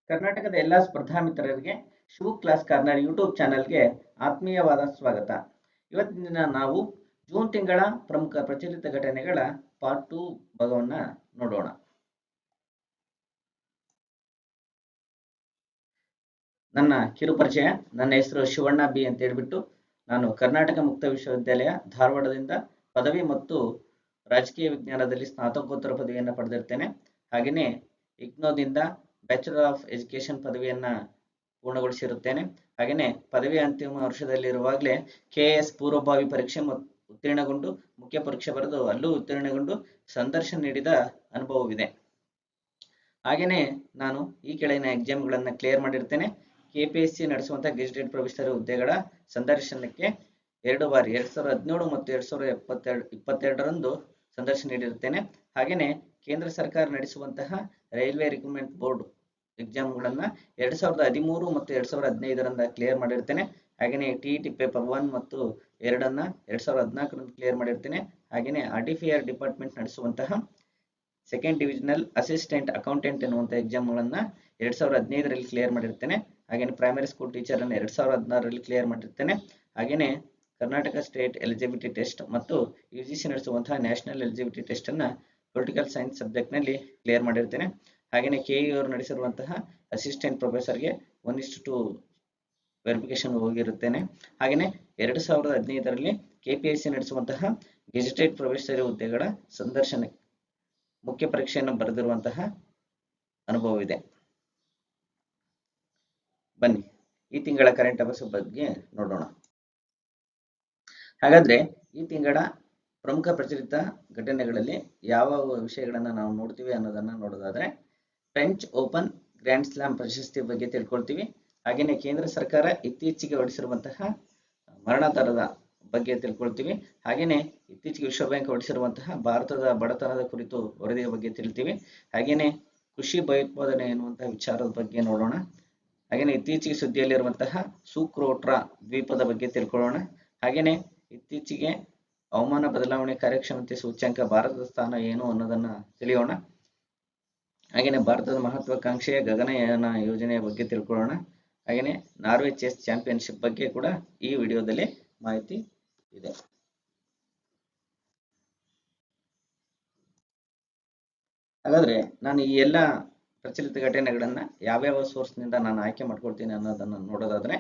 ಕರ್ನಾಟಕದ ಎಲ್ಲ ಸ್ಪರ್ಧಾ ಮಿತ್ರರಿಗೆ ಶಿವು ಕ್ಲಾಸ್ ಕಾರ್ನರ್ ಯೂಟ್ಯೂಬ್ ಚಾನೆಲ್ಗೆ ಆತ್ಮೀಯವಾದ ಸ್ವಾಗತ. ಇವತ್ತಿನ ದಿನ ನಾವು ಜೂನ್ ತಿಂಗಳ ಪ್ರಮುಖ ಪ್ರಚಲಿತ ಘಟನೆಗಳ ಪಾರ್ಟ್ 2 ಭಾಗವನ್ನು ನೋಡೋಣ. ನನ್ನ ಕಿರು ಪರಿಚಯ. ನನ್ನ ಹೆಸರು ಶಿವಣ್ಣ ಬಿ ಅಂತ ಹೇಳ್ಬಿಟ್ಟು ನಾನು ಕರ್ನಾಟಕ ಮುಕ್ತ ವಿಶ್ವವಿದ್ಯಾಲಯ ಧಾರವಾಡದಿಂದ ಪದವಿ ಮತ್ತು ರಾಜಕೀಯ ವಿಜ್ಞಾನದಲ್ಲಿ ಸ್ನಾತಕೋತ್ತರ ಪದವಿಯನ್ನು ಪಡೆದಿರ್ತೇನೆ. ಹಾಗೆಯೇ ಇಗ್ನೋದಿಂದ ಬ್ಯಾಚುಲರ್ ಆಫ್ ಎಜುಕೇಶನ್ ಪದವಿಯನ್ನು ಪೂರ್ಣಗೊಳಿಸಿರುತ್ತೇನೆ. ಹಾಗೆಯೇ ಪದವಿ ಅಂತಿಮ ವರ್ಷದಲ್ಲಿರುವಾಗಲೇ KS ಪೂರ್ವಭಾವಿ ಪರೀಕ್ಷೆ ಉತ್ತೀರ್ಣಗೊಂಡು ಮುಖ್ಯ ಪರೀಕ್ಷೆ ಬರೆದು ಅಲ್ಲೂ ಉತ್ತೀರ್ಣಗೊಂಡು ಸಂದರ್ಶನ ನೀಡಿದ ಅನುಭವವಿದೆ. ಹಾಗೆಯೇ ನಾನು ಈ ಕೆಳಗಿನ ಎಕ್ಸಾಮ್ಗಳನ್ನು ಕ್ಲಿಯರ್ ಮಾಡಿರ್ತೇನೆ. KPSC ನಡೆಸುವಂತಹ ಗೆಜೆಟೆಡ್ ಪ್ರೊಫೆಸರ್ ಹುದ್ದೆಗಳ ಸಂದರ್ಶನಕ್ಕೆ 2 ಬಾರಿ 2017 ಮತ್ತು 2022ರಂದು ಸಂದರ್ಶನ ನೀಡಿರುತ್ತೇನೆ. ಹಾಗೆಯೇ ಕೇಂದ್ರ ಸರ್ಕಾರ ನಡೆಸುವಂತಹ ರೈಲ್ವೆ ರಿಕ್ರೂಟ್ಮೆಂಟ್ ಬೋರ್ಡ್ ಎಕ್ಸಾಮ್ಗಳನ್ನು 2013 ಮತ್ತು 2015ರಿಂದ ಕ್ಲಿಯರ್ ಮಾಡಿರ್ತೇನೆ. ಹಾಗೆಯೇ TET ಪೇಪರ್ 1 ಮತ್ತು 2 2014ರಂದು ಕ್ಲಿಯರ್ ಮಾಡಿರ್ತೇನೆ. ಹಾಗೆಯೇ RTFR ಡಿಪಾರ್ಟ್ಮೆಂಟ್ ನಡೆಸುವಂತಹ ಸೆಕೆಂಡ್ ಡಿವಿಷನಲ್ ಅಸಿಸ್ಟೆಂಟ್ ಅಕೌಂಟೆಂಟ್ ಎನ್ನುವಂಥ ಎಕ್ಸಾಮ್ಗಳನ್ನು 2015ರಲ್ಲಿ ಕ್ಲಿಯರ್ ಮಾಡಿರ್ತೇನೆ. ಹಾಗೆಯೇ ಪ್ರೈಮರಿ ಸ್ಕೂಲ್ ಟೀಚರನ್ನು 2016ರಲ್ಲಿ ಕ್ಲಿಯರ್ ಮಾಡಿರ್ತೇನೆ. ಹಾಗೆಯೇ ಕರ್ನಾಟಕ ಸ್ಟೇಟ್ ಎಲಿಜಿಬಿಲಿಟಿ ಟೆಸ್ಟ್ ಮತ್ತು UGC ನಡೆಸುವಂತಹ ನ್ಯಾಷನಲ್ ಎಲಿಜಿಬಿಲಿಟಿ ಟೆಸ್ಟನ್ನು ಪೊಲಿಟಿಕಲ್ ಸೈನ್ಸ್ ಸಬ್ಜೆಕ್ಟ್ನಲ್ಲಿ ಕ್ಲಿಯರ್ ಮಾಡಿರ್ತೇನೆ. ಹಾಗೆಯೇ KE ಅವರು ನಡೆಸಿರುವಂತಹ ಅಸಿಸ್ಟೆಂಟ್ ಪ್ರೊಫೆಸರ್ಗೆ 1:2 ವೆರಿಫಿಕೇಶನ್ ಹೋಗಿರುತ್ತೇನೆ. ಹಾಗೆಯೇ 2015ರಲ್ಲಿ KPSC ನಡೆಸುವಂತಹ ಗೆಜೆಟೆಡ್ ಪ್ರೊಫೆಸರ್ ಹುದ್ದೆಗಳ ಸಂದರ್ಶನ ಮುಖ್ಯ ಪರೀಕ್ಷೆಯನ್ನು ಬರೆದಿರುವಂತಹ ಅನುಭವವಿದೆ. ಬನ್ನಿ ಈ ತಿಂಗಳ ಕರೆಂಟ್ ಅಫೇರ್ಸ್ ಬಗ್ಗೆ ನೋಡೋಣ. ಹಾಗಾದ್ರೆ ಈ ತಿಂಗಳ ಪ್ರಮುಖ ಪ್ರಚಲಿತ ಘಟನೆಗಳಲ್ಲಿ ಯಾವ ವಿಷಯಗಳನ್ನು ನಾವು ನೋಡ್ತೀವಿ ಅನ್ನೋದನ್ನ ನೋಡೋದಾದ್ರೆ, ಫ್ರೆಂಚ್ ಓಪನ್ ಗ್ರ್ಯಾಂಡ್ ಸ್ಲಾಮ್ ಪ್ರಶಸ್ತಿ ಬಗ್ಗೆ ತಿಳ್ಕೊಳ್ತೀವಿ. ಹಾಗೆಯೇ ಕೇಂದ್ರ ಸರ್ಕಾರ ಇತ್ತೀಚೆಗೆ ಹೊರಡಿಸಿರುವಂತಹ ಮರಣದರದ ಬಗ್ಗೆ ತಿಳ್ಕೊಳ್ತೀವಿ. ಹಾಗೆಯೇ ಇತ್ತೀಚೆಗೆ ವಿಶ್ವ ಬ್ಯಾಂಕ್ ಹೊರಡಿಸಿರುವಂತಹ ಭಾರತದ ಬಡತನದ ಕುರಿತು ವರದಿಯ ಬಗ್ಗೆ ತಿಳಿತೀವಿ. ಹಾಗೆಯೇ ಕೃಷಿ ಭಯೋತ್ಪಾದನೆ ಎನ್ನುವಂತಹ ವಿಚಾರದ ಬಗ್ಗೆ ನೋಡೋಣ. ಹಾಗೆಯೇ ಇತ್ತೀಚೆಗೆ ಸುದ್ದಿಯಲ್ಲಿರುವಂತಹ ಸುಕ್ರೋಟ್ರಾ ದ್ವೀಪದ ಬಗ್ಗೆ ತಿಳ್ಕೊಳ್ಳೋಣ. ಹಾಗೆಯೇ ಇತ್ತೀಚೆಗೆ ಹವಾಮಾನ ಬದಲಾವಣೆ ಕಾರ್ಯಕ್ಷಮತೆ ಸೂಚ್ಯಂಕ ಭಾರತದ ಸ್ಥಾನ ಏನು ಅನ್ನೋದನ್ನ ತಿಳಿಯೋಣ. ಹಾಗೆಯೇ ಭಾರತದ ಮಹತ್ವಾಕಾಂಕ್ಷೆಯ ಗಗನಯಾನ ಯೋಜನೆಯ ಬಗ್ಗೆ ತಿಳ್ಕೊಳ್ಳೋಣ. ಹಾಗೆಯೇ ನಾರ್ವೆ ಚೆಸ್ ಚಾಂಪಿಯನ್ಶಿಪ್ ಬಗ್ಗೆ ಕೂಡ ಈ ವಿಡಿಯೋದಲ್ಲಿ ಮಾಹಿತಿ ಇದೆ. ಹಾಗಾದ್ರೆ ನಾನು ಈ ಎಲ್ಲ ಪ್ರಚಲಿತ ಘಟನೆಗಳನ್ನ ಯಾವ್ಯಾವ ಸೋರ್ಸ್ ನಿಂದ ನಾನು ಆಯ್ಕೆ ಮಾಡ್ಕೊಳ್ತೀನಿ ಅನ್ನೋದನ್ನ ನೋಡೋದಾದ್ರೆ,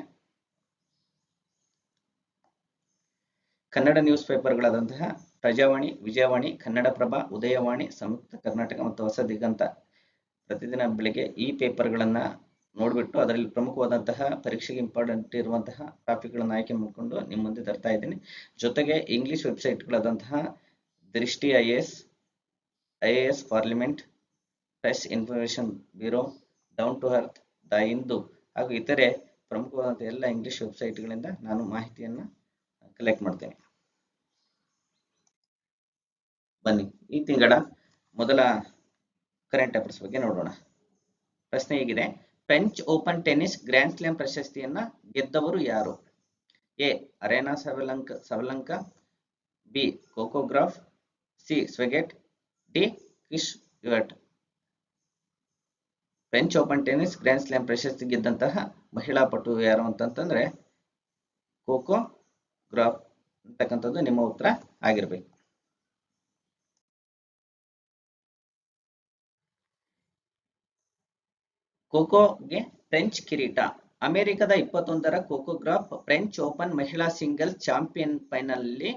ಕನ್ನಡ ನ್ಯೂಸ್ ಪೇಪರ್ಗಳಾದಂತಹ ಪ್ರಜಾವಾಣಿ, ವಿಜಯವಾಣಿ, ಕನ್ನಡಪ್ರಭ, ಉದಯವಾಣಿ, ಸಂಯುಕ್ತ ಕರ್ನಾಟಕ ಮತ್ತು ಹೊಸ ದಿಗಂತ ಪ್ರತಿದಿನ ಬೆಳಿಗ್ಗೆ ಈ ಪೇಪರ್ಗಳನ್ನ ನೋಡ್ಬಿಟ್ಟು ಅದರಲ್ಲಿ ಪ್ರಮುಖವಾದಂತಹ ಪರೀಕ್ಷೆಗೆ ಇಂಪಾರ್ಟೆಂಟ್ ಇರುವಂತಹ ಟಾಪಿಕ್ಗಳನ್ನು ಆಯ್ಕೆ ಮಾಡಿಕೊಂಡು ನಿಮ್ಮ ಮುಂದೆ ತರ್ತಾ ಇದ್ದೀನಿ. ಜೊತೆಗೆ ಇಂಗ್ಲಿಷ್ ವೆಬ್ಸೈಟ್ಗಳಾದಂತಹ Drishti IAS parliament, press information bureau, down to earth, the Hindu ಹಾಗೂ ಇತರೆ ಪ್ರಮುಖವಾದಂತಹ ಎಲ್ಲ ಇಂಗ್ಲಿಷ್ ವೆಬ್ಸೈಟ್ಗಳಿಂದ ನಾನು ಮಾಹಿತಿಯನ್ನು ಕಲೆಕ್ಟ್ ಮಾಡ್ತೇನೆ. ಬನ್ನಿ ಈ ತಿಂಗಳ ಮೊದಲ ಕರೆಂಟ್ ಅಫೇರ್ಸ್ ಬಗ್ಗೆ ನೋಡೋಣ. ಪ್ರಶ್ನೆ ಹೀಗಿದೆ: French Open tennis grand slam ಪ್ರಶಸ್ತಿಯನ್ನ ಗೆದ್ದವರು ಯಾರು? A. Aryna Sabalenka, B. Coco Gauff, C. Swiatek, D. Chris Wurt. French Open tennis grand slam ಪ್ರಶಸ್ತಿ ಗೆದ್ದಂತಹ ಮಹಿಳಾ ಪಟು ಯಾರು ಅಂತಂದ್ರೆ ಕೋಕೋ ಗೌಫ್ ಅಂತಕ್ಕಂಥದ್ದು ನಿಮ್ಮ ಉತ್ತರ ಆಗಿರ್ಬೇಕು. ಕೋಕೋಗೆ ಫ್ರೆಂಚ್ ಕಿರೀಟ. ಅಮೆರಿಕದ 21ರ ಕೋಕೋ ಗೌಫ್ ಫ್ರೆಂಚ್ ಓಪನ್ ಮಹಿಳಾ ಸಿಂಗಲ್ಸ್ ಚಾಂಪಿಯನ್ ಫೈನಲ್ನಲ್ಲಿ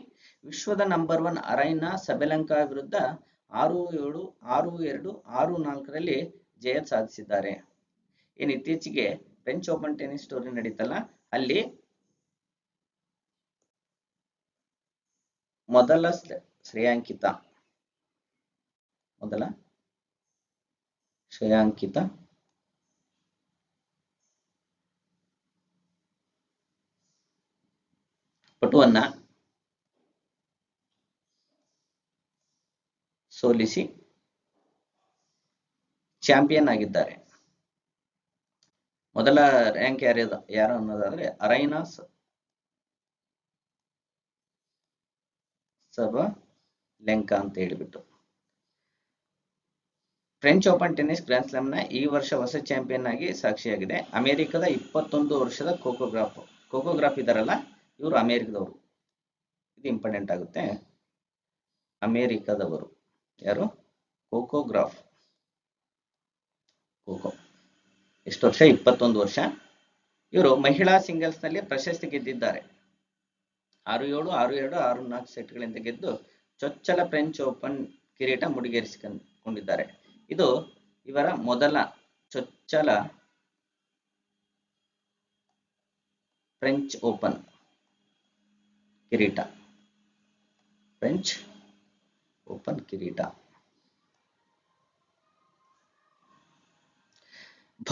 ವಿಶ್ವದ ನಂಬರ್ 1 ಅರೈನಾ ಸಬಲೆಂಕಾ ವಿರುದ್ಧ 6-7, 6-2, 6-4ರಲ್ಲಿ ಜಯ ಸಾಧಿಸಿದ್ದಾರೆ. ಏನು ಇತ್ತೀಚೆಗೆ ಫ್ರೆಂಚ್ ಓಪನ್ ಟೆನ್ನಿಸ್ ಟೂರ್ನಿ ನಡೀತಲ್ಲ, ಅಲ್ಲಿ ಮೊದಲ ಶ್ರೇಯಾಂಕಿತ ಪಟುವನ್ನ ಸೋಲಿಸಿ ಚಾಂಪಿಯನ್ ಆಗಿದ್ದಾರೆ. ಮೊದಲ ರ್ಯಾಂಕ್ ಯಾರು ಅನ್ನೋದಾದ್ರೆ ಅರೈನಾ ಸಬಲೆಂಕಾ ಅಂತ ಹೇಳಿಬಿಟ್ಟು. ಫ್ರೆಂಚ್ ಓಪನ್ ಟೆನ್ನಿಸ್ ಗ್ರ್ಯಾಂಡ್ ಸ್ಲಾಮ್ನ ಈ ವರ್ಷ ಹೊಸ ಚಾಂಪಿಯನ್ ಆಗಿ ಸಾಕ್ಷಿಯಾಗಿದೆ. ಅಮೆರಿಕದ 21 ವರ್ಷದ ಕೋಕೋಗ್ರಾಫ್ ಇದಾರಲ್ಲ, ಇವರು ಅಮೆರಿಕದವರು. ಇದು ಇಂಪಾರ್ಟೆಂಟ್ ಆಗುತ್ತೆ. ಅಮೆರಿಕದವರು ಯಾರು? ಕೋಕೋಗ್ರಾಫ್. ಕೋಕೋ ಎಷ್ಟು ವರ್ಷ? 21 ವರ್ಷ. ಇವರು ಮಹಿಳಾ ಸಿಂಗಲ್ಸ್ ನಲ್ಲಿ ಪ್ರಶಸ್ತಿ ಗೆದ್ದಿದ್ದಾರೆ. 6-7, 6-2, 6-4 ಸೆಟ್ಗಳಿಂದ ಗೆದ್ದು ಚೊಚ್ಚಲ ಫ್ರೆಂಚ್ ಓಪನ್ ಕಿರೀಟ ಮುಡಿಗೇರಿಸಿಕೊಂಡಿದ್ದಾರೆ. ಇದು ಇವರ ಮೊದಲ ಚೊಚ್ಚಲ ಫ್ರೆಂಚ್ ಓಪನ್ ಕಿರೀಟ. ಫ್ರೆಂಚ್ ಓಪನ್ ಕಿರೀಟ.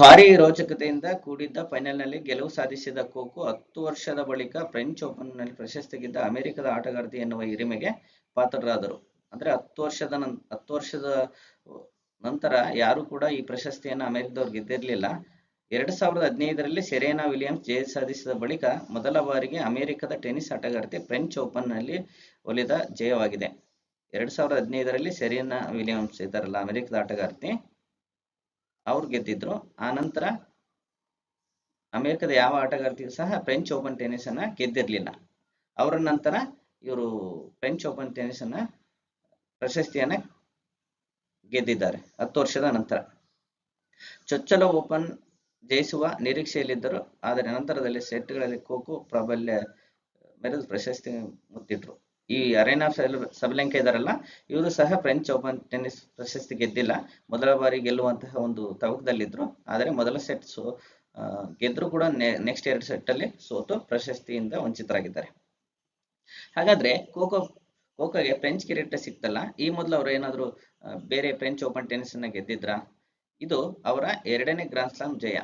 ಭಾರೀ ರೋಚಕತೆಯಿಂದ ಕೂಡಿದ್ದ ಫೈನಲ್ನಲ್ಲಿ ಗೆಲುವು ಸಾಧಿಸಿದ ಕೋಕೋ 10 ವರ್ಷದ ಬಳಿಕ ಫ್ರೆಂಚ್ ಓಪನ್ ನಲ್ಲಿ ಪ್ರಶಸ್ತಿ ಗೆದ್ದ ಅಮೆರಿಕದ ಆಟಗಾರ್ತಿ ಎನ್ನುವ ಹಿರಿಮೆಗೆ ಪಾತ್ರರಾದರು. ಅಂದ್ರೆ 10 ವರ್ಷದ ನಂತರ ಯಾರು ಕೂಡ ಈ ಪ್ರಶಸ್ತಿಯನ್ನು ಅಮೆರಿಕದವ್ರು ಗೆದ್ದಿರಲಿಲ್ಲ. 2015ರಲ್ಲಿ ಸೆರೆನಾ ವಿಲಿಯಮ್ಸ್ ಜಯ ಸಾಧಿಸಿದ ಬಳಿಕ ಮೊದಲ ಬಾರಿಗೆ ಅಮೆರಿಕದ ಟೆನ್ನಿಸ್ ಆಟಗಾರ್ತಿ ಫ್ರೆಂಚ್ ಓಪನ್ ನಲ್ಲಿ ಒಲಿದ ಜಯವಾಗಿದೆ. 2015ರಲ್ಲಿ ಸೆರೆನಾ ವಿಲಿಯಮ್ಸ್ ಇದ್ದಾರಲ್ಲ, ಅಮೆರಿಕದ ಆಟಗಾರ್ತಿ, ಅವ್ರು ಗೆದ್ದಿದ್ರು. ಆ ನಂತರ ಅಮೆರಿಕದ ಯಾವ ಆಟಗಾರ್ತಿಯು ಸಹ ಫ್ರೆಂಚ್ ಓಪನ್ ಟೆನ್ನಿಸ್ ಅನ್ನ ಗೆದ್ದಿರ್ಲಿಲ್ಲ. ಅವರ ನಂತರ ಇವರು ಫ್ರೆಂಚ್ ಓಪನ್ ಟೆನ್ನಿಸ್ ಅನ್ನ ಪ್ರಶಸ್ತಿಯನ್ನ ಗೆದ್ದಿದ್ದಾರೆ 10 ವರ್ಷದ ನಂತರ. ಚೊಚ್ಚಲ ಓಪನ್ ಜಯಿಸುವ ನಿರೀಕ್ಷೆಯಲ್ಲಿದ್ದರು. ಆದರೆ ನಂತರದಲ್ಲಿ ಸೆಟ್ಗಳಲ್ಲಿ ಕೋಕೋ ಪ್ರಾಬಲ್ಯ ಮೆರೆದು ಪ್ರಶಸ್ತಿ ಮುತ್ತಿಟ್ರು. ಈ ಅರೆನಾ ಸಬಲೆಂಕಾ ಇದಾರಲ್ಲ, ಇವರು ಸಹ ಫ್ರೆಂಚ್ ಓಪನ್ ಟೆನ್ನಿಸ್ ಪ್ರಶಸ್ತಿ ಗೆದ್ದಿಲ್ಲ. ಮೊದಲ ಬಾರಿ ಗೆಲ್ಲುವಂತಹ ಒಂದು ತವಕದಲ್ಲಿದ್ರು. ಆದರೆ ಮೊದಲ ಸೆಟ್ ಗೆದ್ರು ಕೂಡ ನೆಕ್ಸ್ಟ್ 2 ಸೆಟ್ ಅಲ್ಲಿ ಸೋತು ಪ್ರಶಸ್ತಿಯಿಂದ ವಂಚಿತರಾಗಿದ್ದಾರೆ. ಹಾಗಾದ್ರೆ ಕೋಕೋಗೆ ಫ್ರೆಂಚ್ ಕಿರೀಟ ಸಿಕ್ತಲ್ಲ, ಈ ಮೊದಲು ಅವರು ಏನಾದ್ರು ಬೇರೆ ಫ್ರೆಂಚ್ ಓಪನ್ ಟೆನ್ನಿಸ್ ಅನ್ನ ಗೆದ್ದಿದ್ರ? ಇದು ಅವರ 2ನೇ ಗ್ರಾಂಡ್ ಸ್ಲಾಮ್ ಜಯ.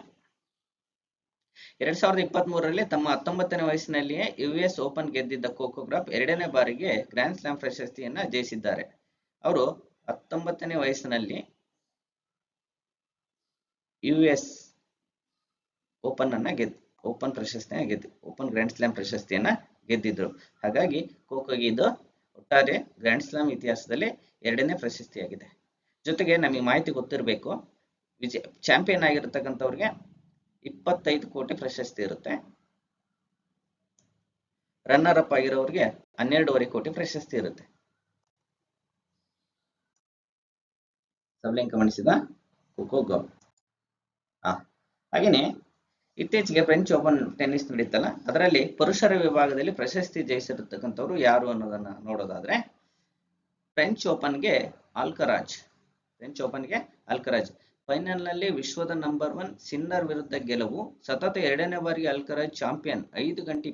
2023ರಲ್ಲಿ ತಮ್ಮ 19ನೇ ವಯಸ್ಸಿನಲ್ಲಿಯೇ US ಓಪನ್ ಗೆದ್ದಿದ್ದ ಕೋಕೋಗ್ರಾಫ್ 2ನೇ ಬಾರಿಗೆ ಗ್ರ್ಯಾಂಡ್ ಸ್ಲಾಮ್ ಪ್ರಶಸ್ತಿಯನ್ನ ಜಯಿಸಿದ್ದಾರೆ. ಅವರು 19ನೇ ವಯಸ್ಸಿನಲ್ಲಿ US ಓಪನ್ ಗ್ರ್ಯಾಂಡ್ ಸ್ಲಾಮ್ ಪ್ರಶಸ್ತಿಯನ್ನ ಗೆದ್ದಿದ್ರು. ಹಾಗಾಗಿ ಕೋಕೋಗೆ ಇದು ಒಟ್ಟಾರೆ ಗ್ರ್ಯಾಂಡ್ ಸ್ಲಾಮ್ ಇತಿಹಾಸದಲ್ಲಿ 2ನೇ ಪ್ರಶಸ್ತಿಯಾಗಿದೆ. ಜೊತೆಗೆ ನಮಗೆ ಮಾಹಿತಿ ಗೊತ್ತಿರಬೇಕು, ಚಾಂಪಿಯನ್ ಆಗಿರತಕ್ಕಂಥವ್ರಿಗೆ 25 ಕೋಟಿ ಪ್ರಶಸ್ತಿ ಇರುತ್ತೆ. ರನ್ನರ್ ಅಪ್ ಆಗಿರೋರಿಗೆ 12.5 ಕೋಟಿ ಪ್ರಶಸ್ತಿ ಇರುತ್ತೆ. ಸಬಲೆಂಕಾ ಗಮನಿಸಿದ ಕೋಕೋ. ಹಾಗೇನೆ ಇತ್ತೀಚೆಗೆ ಫ್ರೆಂಚ್ ಓಪನ್ ಟೆನ್ನಿಸ್ ನಡೀತಲ್ಲ, ಅದರಲ್ಲಿ ಪುರುಷರ ವಿಭಾಗದಲ್ಲಿ ಪ್ರಶಸ್ತಿ ಜಯಿಸಿರತಕ್ಕಂಥವ್ರು ಯಾರು ಅನ್ನೋದನ್ನ ನೋಡೋದಾದ್ರೆ, ಫ್ರೆಂಚ್ ಓಪನ್ಗೆ ಅಲ್ಕರಾಜ್. ಫೈನಲ್ ನಲ್ಲಿ ವಿಶ್ವದ ನಂಬರ್ 1 ಸಿನ್ನರ್ ವಿರುದ್ಧ ಗೆಲುವು. ಸತತ 2ನೇ ಬಾರಿಗೆ ಅಲ್ಕರಾಜ್ ಚಾಂಪಿಯನ್. 5 ಗಂಟೆ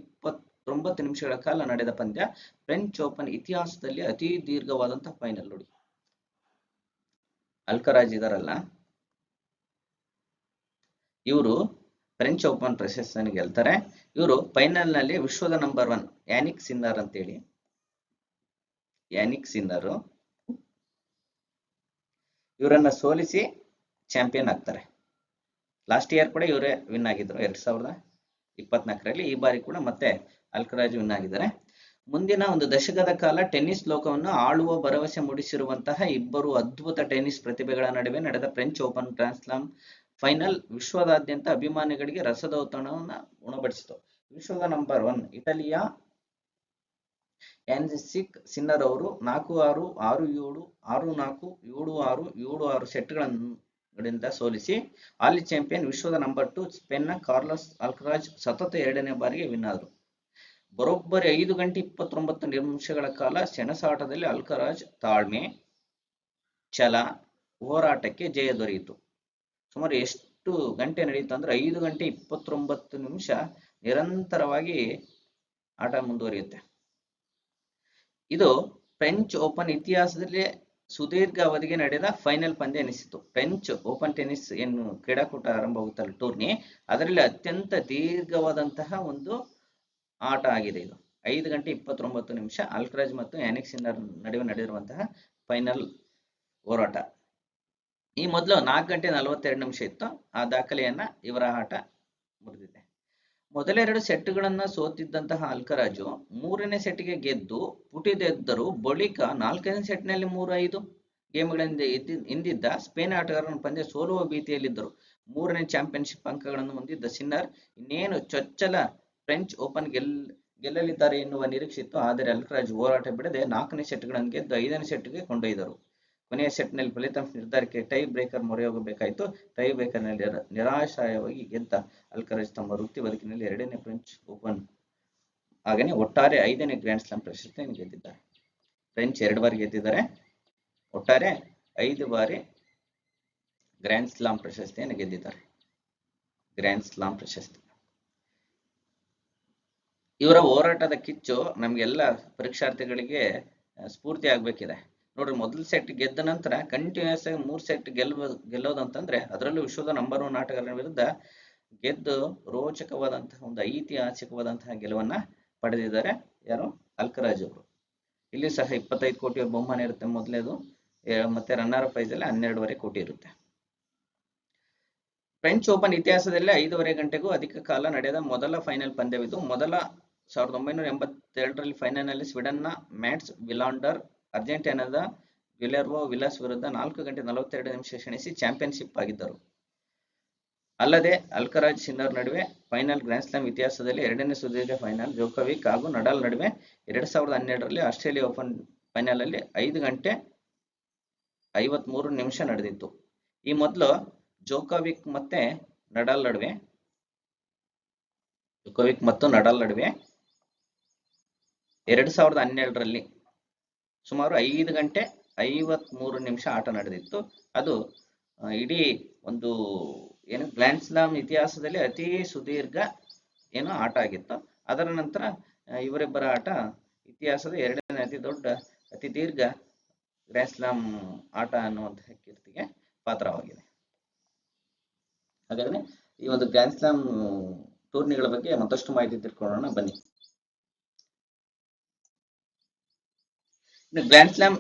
29 ನಿಮಿಷಗಳ ಕಾಲ ನಡೆದ ಪಂದ್ಯ. ಫ್ರೆಂಚ್ ಓಪನ್ ಇತಿಹಾಸದಲ್ಲಿ ಅತಿ ದೀರ್ಘವಾದಂತಹ ಫೈನಲ್ ನೋಡಿ. ಅಲ್ಕರಾಜ್ ಇದಾರಲ್ಲ, ಇವರು ಫ್ರೆಂಚ್ ಓಪನ್ ಪ್ರಶಸ್ತಿಯನ್ನು ಗೆಲ್ತಾರೆ. ಇವರು ಫೈನಲ್ ನಲ್ಲಿ ವಿಶ್ವದ ನಂಬರ್ 1 ಯಾನಿಕ್ ಸಿನ್ನರ್ ಅಂತೇಳಿ, ಇವರನ್ನ ಸೋಲಿಸಿ ಚಾಂಪಿಯನ್ ಆಗ್ತಾರೆ. ಲಾಸ್ಟ್ ಇಯರ್ ಕೂಡ ಇವರೇ ವಿನ್ ಆಗಿದ್ರು 2024ರಲ್ಲಿ. ಈ ಬಾರಿ ಕೂಡ ಮತ್ತೆ ಅಲ್ಕರಾಜ್ ವಿನ್ ಆಗಿದ್ದಾರೆ. ಮುಂದಿನ ಒಂದು ದಶಕದ ಕಾಲ ಟೆನ್ನಿಸ್ ಲೋಕವನ್ನು ಆಳುವ ಭರವಸೆ ಮೂಡಿಸಿರುವಂತಹ ಇಬ್ಬರು ಅದ್ಭುತ ಟೆನ್ನಿಸ್ ಪ್ರತಿಭೆಗಳ ನಡುವೆ ನಡೆದ French open grand slam final ವಿಶ್ವದಾದ್ಯಂತ ಅಭಿಮಾನಿಗಳಿಗೆ ರಸದೌತಣವನ್ನು ಉಣಬಡಿಸಿತು. ವಿಶ್ವದ ನಂಬರ್ 1 ಇಟಲಿಯ ಯಾನಿಕ್ ಸಿನ್ನರ್ ಅವರು 4-6, 6-7, 6-4, 7-6, 7-6 ಸೆಟ್ಗಳಿಂದ ಸೋಲಿಸಿ ಹಾಲಿ ಚಾಂಪಿಯನ್ ವಿಶ್ವದ ನಂಬರ್ 2 ಸ್ಪೇನ್ನ ಕಾರ್ಲೋಸ್ ಅಲ್ಕರಾಜ್ ಸತತ 2ನೇ ಬಾರಿಗೆ ವಿನ್ ಆದರು. ಬರೋಬ್ಬರಿ 5 ಗಂಟೆ 29 ನಿಮಿಷಗಳ ಕಾಲ ಸೆಣಸಾಟದಲ್ಲಿ ಅಲ್ಕರಾಜ್ ತಾಳ್ಮೆ, ಛಲ, ಹೋರಾಟಕ್ಕೆ ಜಯ ದೊರೆಯಿತು. ಸುಮಾರು ಎಷ್ಟು ಗಂಟೆ ನಡೆಯಿತು ಅಂದ್ರೆ 5 ಗಂಟೆ 29 ನಿಮಿಷ ನಿರಂತರವಾಗಿ ಆಟ ಮುಂದುವರಿಯುತ್ತೆ. ಇದು ಫ್ರೆಂಚ್ ಓಪನ್ ಇತಿಹಾಸದಲ್ಲಿ ಸುದೀರ್ಘ ಅವಧಿಗೆ ನಡೆದ ಫೈನಲ್ ಪಂದ್ಯ ಎನಿಸಿತು. ಫ್ರೆಂಚ್ ಓಪನ್ ಟೆನ್ನಿಸ್ ಏನು ಕ್ರೀಡಾಕೂಟ ಆರಂಭವಾಗುತ್ತಲ್ಲ, ಟೂರ್ನಿ, ಅದರಲ್ಲಿ ಅತ್ಯಂತ ದೀರ್ಘವಾದಂತಹ ಒಂದು ಆಟ ಆಗಿದೆ ಇದು. 5 ಗಂಟೆ 29 ನಿಮಿಷ ಅಲ್ಕರಾಜ್ ಮತ್ತು ಯಾನಿಕ್ ಸಿನ್ನರ್ ನಡುವೆ ನಡೆದಿರುವಂತಹ ಫೈನಲ್ ಹೋರಾಟ. ಈ ಮೊದಲು 4 ಗಂಟೆ 42 ನಿಮಿಷ ಇತ್ತು. ಆ ದಾಖಲೆಯನ್ನ ಇವರ ಆಟ ಮುರಿದಿದೆ. ಮೊದಲ 2 ಸೆಟ್ಗಳನ್ನ ಸೋತಿದ್ದಂತಹ ಅಲ್ಕರಾಜು 3ನೇ ಸೆಟ್ಗೆ ಗೆದ್ದು ಪುಟಿದೆದ್ದರು. ಬಳಿಕ 4ನೇ ಸೆಟ್ನಲ್ಲಿ 3-5, ಗೇಮ್ಗಳಿಂದ ಹಿಂದಿದ್ದ ಸ್ಪೇನ್ ಆಟಗಾರನ ಪಂದ್ಯ ಸೋಲುವ ಭೀತಿಯಲ್ಲಿದ್ದರು. 3ನೇ ಚಾಂಪಿಯನ್ಶಿಪ್ ಅಂಕಗಳನ್ನು ಹೊಂದಿದ್ದ ಸಿನ್ನರ್ ಇನ್ನೇನು ಚೊಚ್ಚಲ ಫ್ರೆಂಚ್ ಓಪನ್ ಗೆಲ್ಲಲಿದ್ದಾರೆ ಎನ್ನುವ ನಿರೀಕ್ಷೆ ಇತ್ತು. ಆದರೆ ಅಲ್ಕರಾಜ್ ಹೋರಾಟ ಬಿಡದೆ 4ನೇ ಸೆಟ್ಗಳನ್ನು ಗೆದ್ದು 5ನೇ ಸೆಟ್ಗೆ ಕೊಂಡೊಯ್ದರು. ಕೊನೆಯ ಸೆಟ್ನಲ್ಲಿ ಫಲಿತಾಂಶ ನಿರ್ಧಾರಕ್ಕೆ ಟೈ ಬ್ರೇಕರ್ ಮೊರೆ ಹೋಗಬೇಕಾಯಿತು. ಟೈ ಬ್ರೇಕರ್ನಲ್ಲಿ ನಿರಾಶಾಯವಾಗಿ ಗೆದ್ದ ಅಲ್ಕರಾಜ್ ತಮ್ಮ ವೃತ್ತಿ ಬದುಕಿನಲ್ಲಿ 2ನೇ ಫ್ರೆಂಚ್ ಓಪನ್ ಹಾಗೆಯೇ ಒಟ್ಟಾರೆ 5ನೇ ಗ್ರ್ಯಾಂಡ್ ಸ್ಲಾಮ್ ಪ್ರಶಸ್ತಿಯನ್ನು ಗೆದ್ದಿದ್ದಾರೆ. ಫ್ರೆಂಚ್ 2 ಬಾರಿ ಗೆದ್ದಿದ್ದಾರೆ. ಒಟ್ಟಾರೆ 5 ಬಾರಿ ಗ್ರ್ಯಾಂಡ್ ಸ್ಲಾಮ್ ಪ್ರಶಸ್ತಿಯನ್ನು ಗೆದ್ದಿದ್ದಾರೆ. ಗ್ರ್ಯಾಂಡ್ ಸ್ಲಾಮ್ ಪ್ರಶಸ್ತಿ. ಇವರ ಹೋರಾಟದ ಕಿಚ್ಚು ನಮಗೆಲ್ಲ ಪರೀಕ್ಷಾರ್ಥಿಗಳಿಗೆ ಸ್ಫೂರ್ತಿ ಆಗ್ಬೇಕಿದೆ. ನೋಡ್ರಿ, ಮೊದಲ ಸೆಟ್ ಗೆದ್ದ ನಂತರ ಕಂಟಿನ್ಯೂಸ್ ಆಗಿ 3 ಸೆಟ್ ಗೆಲ್ಲೋದಂತಂದ್ರೆ ಅದರಲ್ಲೂ ವಿಶ್ವದ ನಂಬರ್ 1 ಆಟಗಾರನ ವಿರುದ್ಧ ಗೆದ್ದು ರೋಚಕವಾದಂತಹ ಒಂದು ಐತಿಹಾಸಿಕವಾದಂತಹ ಗೆಲುವನ್ನ ಪಡೆದಿದ್ದಾರೆ. ಯಾರು? ಅಲ್ಕರಾಜ್ ಅವರು. ಇಲ್ಲಿ ಸಹ 25 ಕೋಟಿ ಬಹುಮಾನ ಇರುತ್ತೆ ಮೊದಲೇದು, ಮತ್ತೆ ರನ್ನರ್ ಪ್ರೈಸ್ ಅಲ್ಲಿ 12.5 ಕೋಟಿ ಇರುತ್ತೆ. ಫ್ರೆಂಚ್ ಓಪನ್ ಇತಿಹಾಸದಲ್ಲಿ 5.5 ಗಂಟೆಗೂ ಅಧಿಕ ಕಾಲ ನಡೆದ ಮೊದಲ ಫೈನಲ್ ಪಂದ್ಯವಿದು. ಮೊದಲ 1982ರಲ್ಲಿ ಫೈನಲ್ನಲ್ಲಿ ಸ್ವೀಡನ್ನ ಮ್ಯಾಟ್ಸ್ ವಿಲಾಂಡರ್ ಅರ್ಜೆಂಟೀನಾದ ಗ್ಯುಲೆರ್ವೋ ವಿಲಾಸ್ ವಿರುದ್ಧ 4 ಗಂಟೆ 42 ನಿಮಿಷ ಕ್ಷಣಿಸಿ ಚಾಂಪಿಯನ್ಶಿಪ್ ಆಗಿದ್ದರು. ಅಲ್ಲದೆ ಅಲ್ಕರಾಜ್ ಸಿನ್ನರ್ ನಡುವೆ ಫೈನಲ್ ಗ್ರ್ಯಾಂಡ್ ಸ್ಲಾಮ್ ಇತಿಹಾಸದಲ್ಲಿ 2ನೇ ಸುದೀರ್ಘ ಫೈನಲ್ ಜೋಕೋವಿಕ್ ಹಾಗೂ ನಡಾಲ್ ನಡುವೆ 2012ರಲ್ಲಿ ಆಸ್ಟ್ರೇಲಿಯಾ ಓಪನ್ ಫೈನಲ್ ಅಲ್ಲಿ 5 ಗಂಟೆ 53 ನಿಮಿಷ ನಡೆದಿತ್ತು. ಈ ಮೊದಲು ಜೋಕೋವಿಕ್ ಮತ್ತು ನಡಾಲ್ ನಡುವೆ 2012ರಲ್ಲಿ ಸುಮಾರು 5 ಗಂಟೆ 53 ನಿಮಿಷ ಆಟ ನಡೆದಿತ್ತು. ಅದು ಇಡೀ ಒಂದು ಗ್ರ್ಯಾಂಡ್ ಸ್ಲಾಮ್ ಇತಿಹಾಸದಲ್ಲಿ ಅತಿ ಸುದೀರ್ಘ ಆಟ ಆಗಿತ್ತು. ಅದರ ನಂತರ ಇವರಿಬ್ಬರ ಆಟ ಇತಿಹಾಸದ 2ನೇ ಅತಿ ದೀರ್ಘ ಗ್ರ್ಯಾಂಡ್ ಸ್ಲಾಮ್ ಆಟ ಅನ್ನುವಂತಹ ಕೀರ್ತಿಗೆ ಪಾತ್ರವಾಗಿದೆ. ಹಾಗಾದ್ರೆ ಈ ಒಂದು ಗ್ರ್ಯಾಂಡ್ ಸ್ಲಾಮ್ ಟೂರ್ನಿಗಳ ಬಗ್ಗೆ ಮತ್ತಷ್ಟು ಮಾಹಿತಿ ತಿಳ್ಕೊಳ್ಳೋಣ ಬನ್ನಿ. ಗ್ರ್ಯಾಂಡ್ ಸ್ಲಾಮ್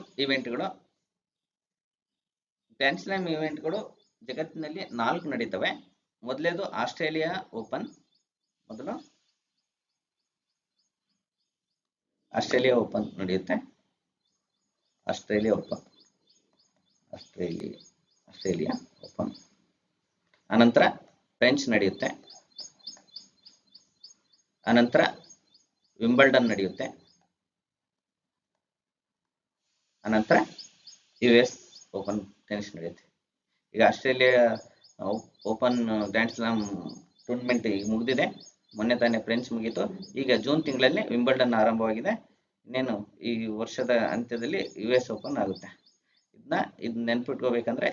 ಇವೆಂಟ್ಗಳು ಜಗತ್ತಿನಲ್ಲಿ 4 ನಡೀತವೆ. ಮೊದಲೇದು ಆಸ್ಟ್ರೇಲಿಯಾ ಓಪನ್. ನಡೆಯುತ್ತೆ. Australia open. ಅನಂತರ ಫ್ರೆಂಚ್ ನಡೆಯುತ್ತೆ. ಅನಂತರ ವಿಂಬಲ್ಡನ್ ನಡೆಯುತ್ತೆ. ಅನಂತರ US ಓಪನ್ ಟೆನಿಸ್ ನಡೆಯುತ್ತೆ. ಈಗ Australia open grand slam tournament ಈಗ ಮುಗಿದಿದೆ. ಮೊನ್ನೆ ತಾನೇ ಫ್ರೆಂಚ್ ಮುಗೀತು. ಈಗ ಜೂನ್ ತಿಂಗಳಲ್ಲಿ ವಿಂಬಲ್ಡನ್ ಆರಂಭವಾಗಿದೆ. ಇನ್ನೇನು ಈ ವರ್ಷದ ಅಂತ್ಯದಲ್ಲಿ US ಓಪನ್ ಆಗುತ್ತೆ. ಇದನ್ನ ನೆನ್ಪಿಟ್ಕೋಬೇಕಂದ್ರೆ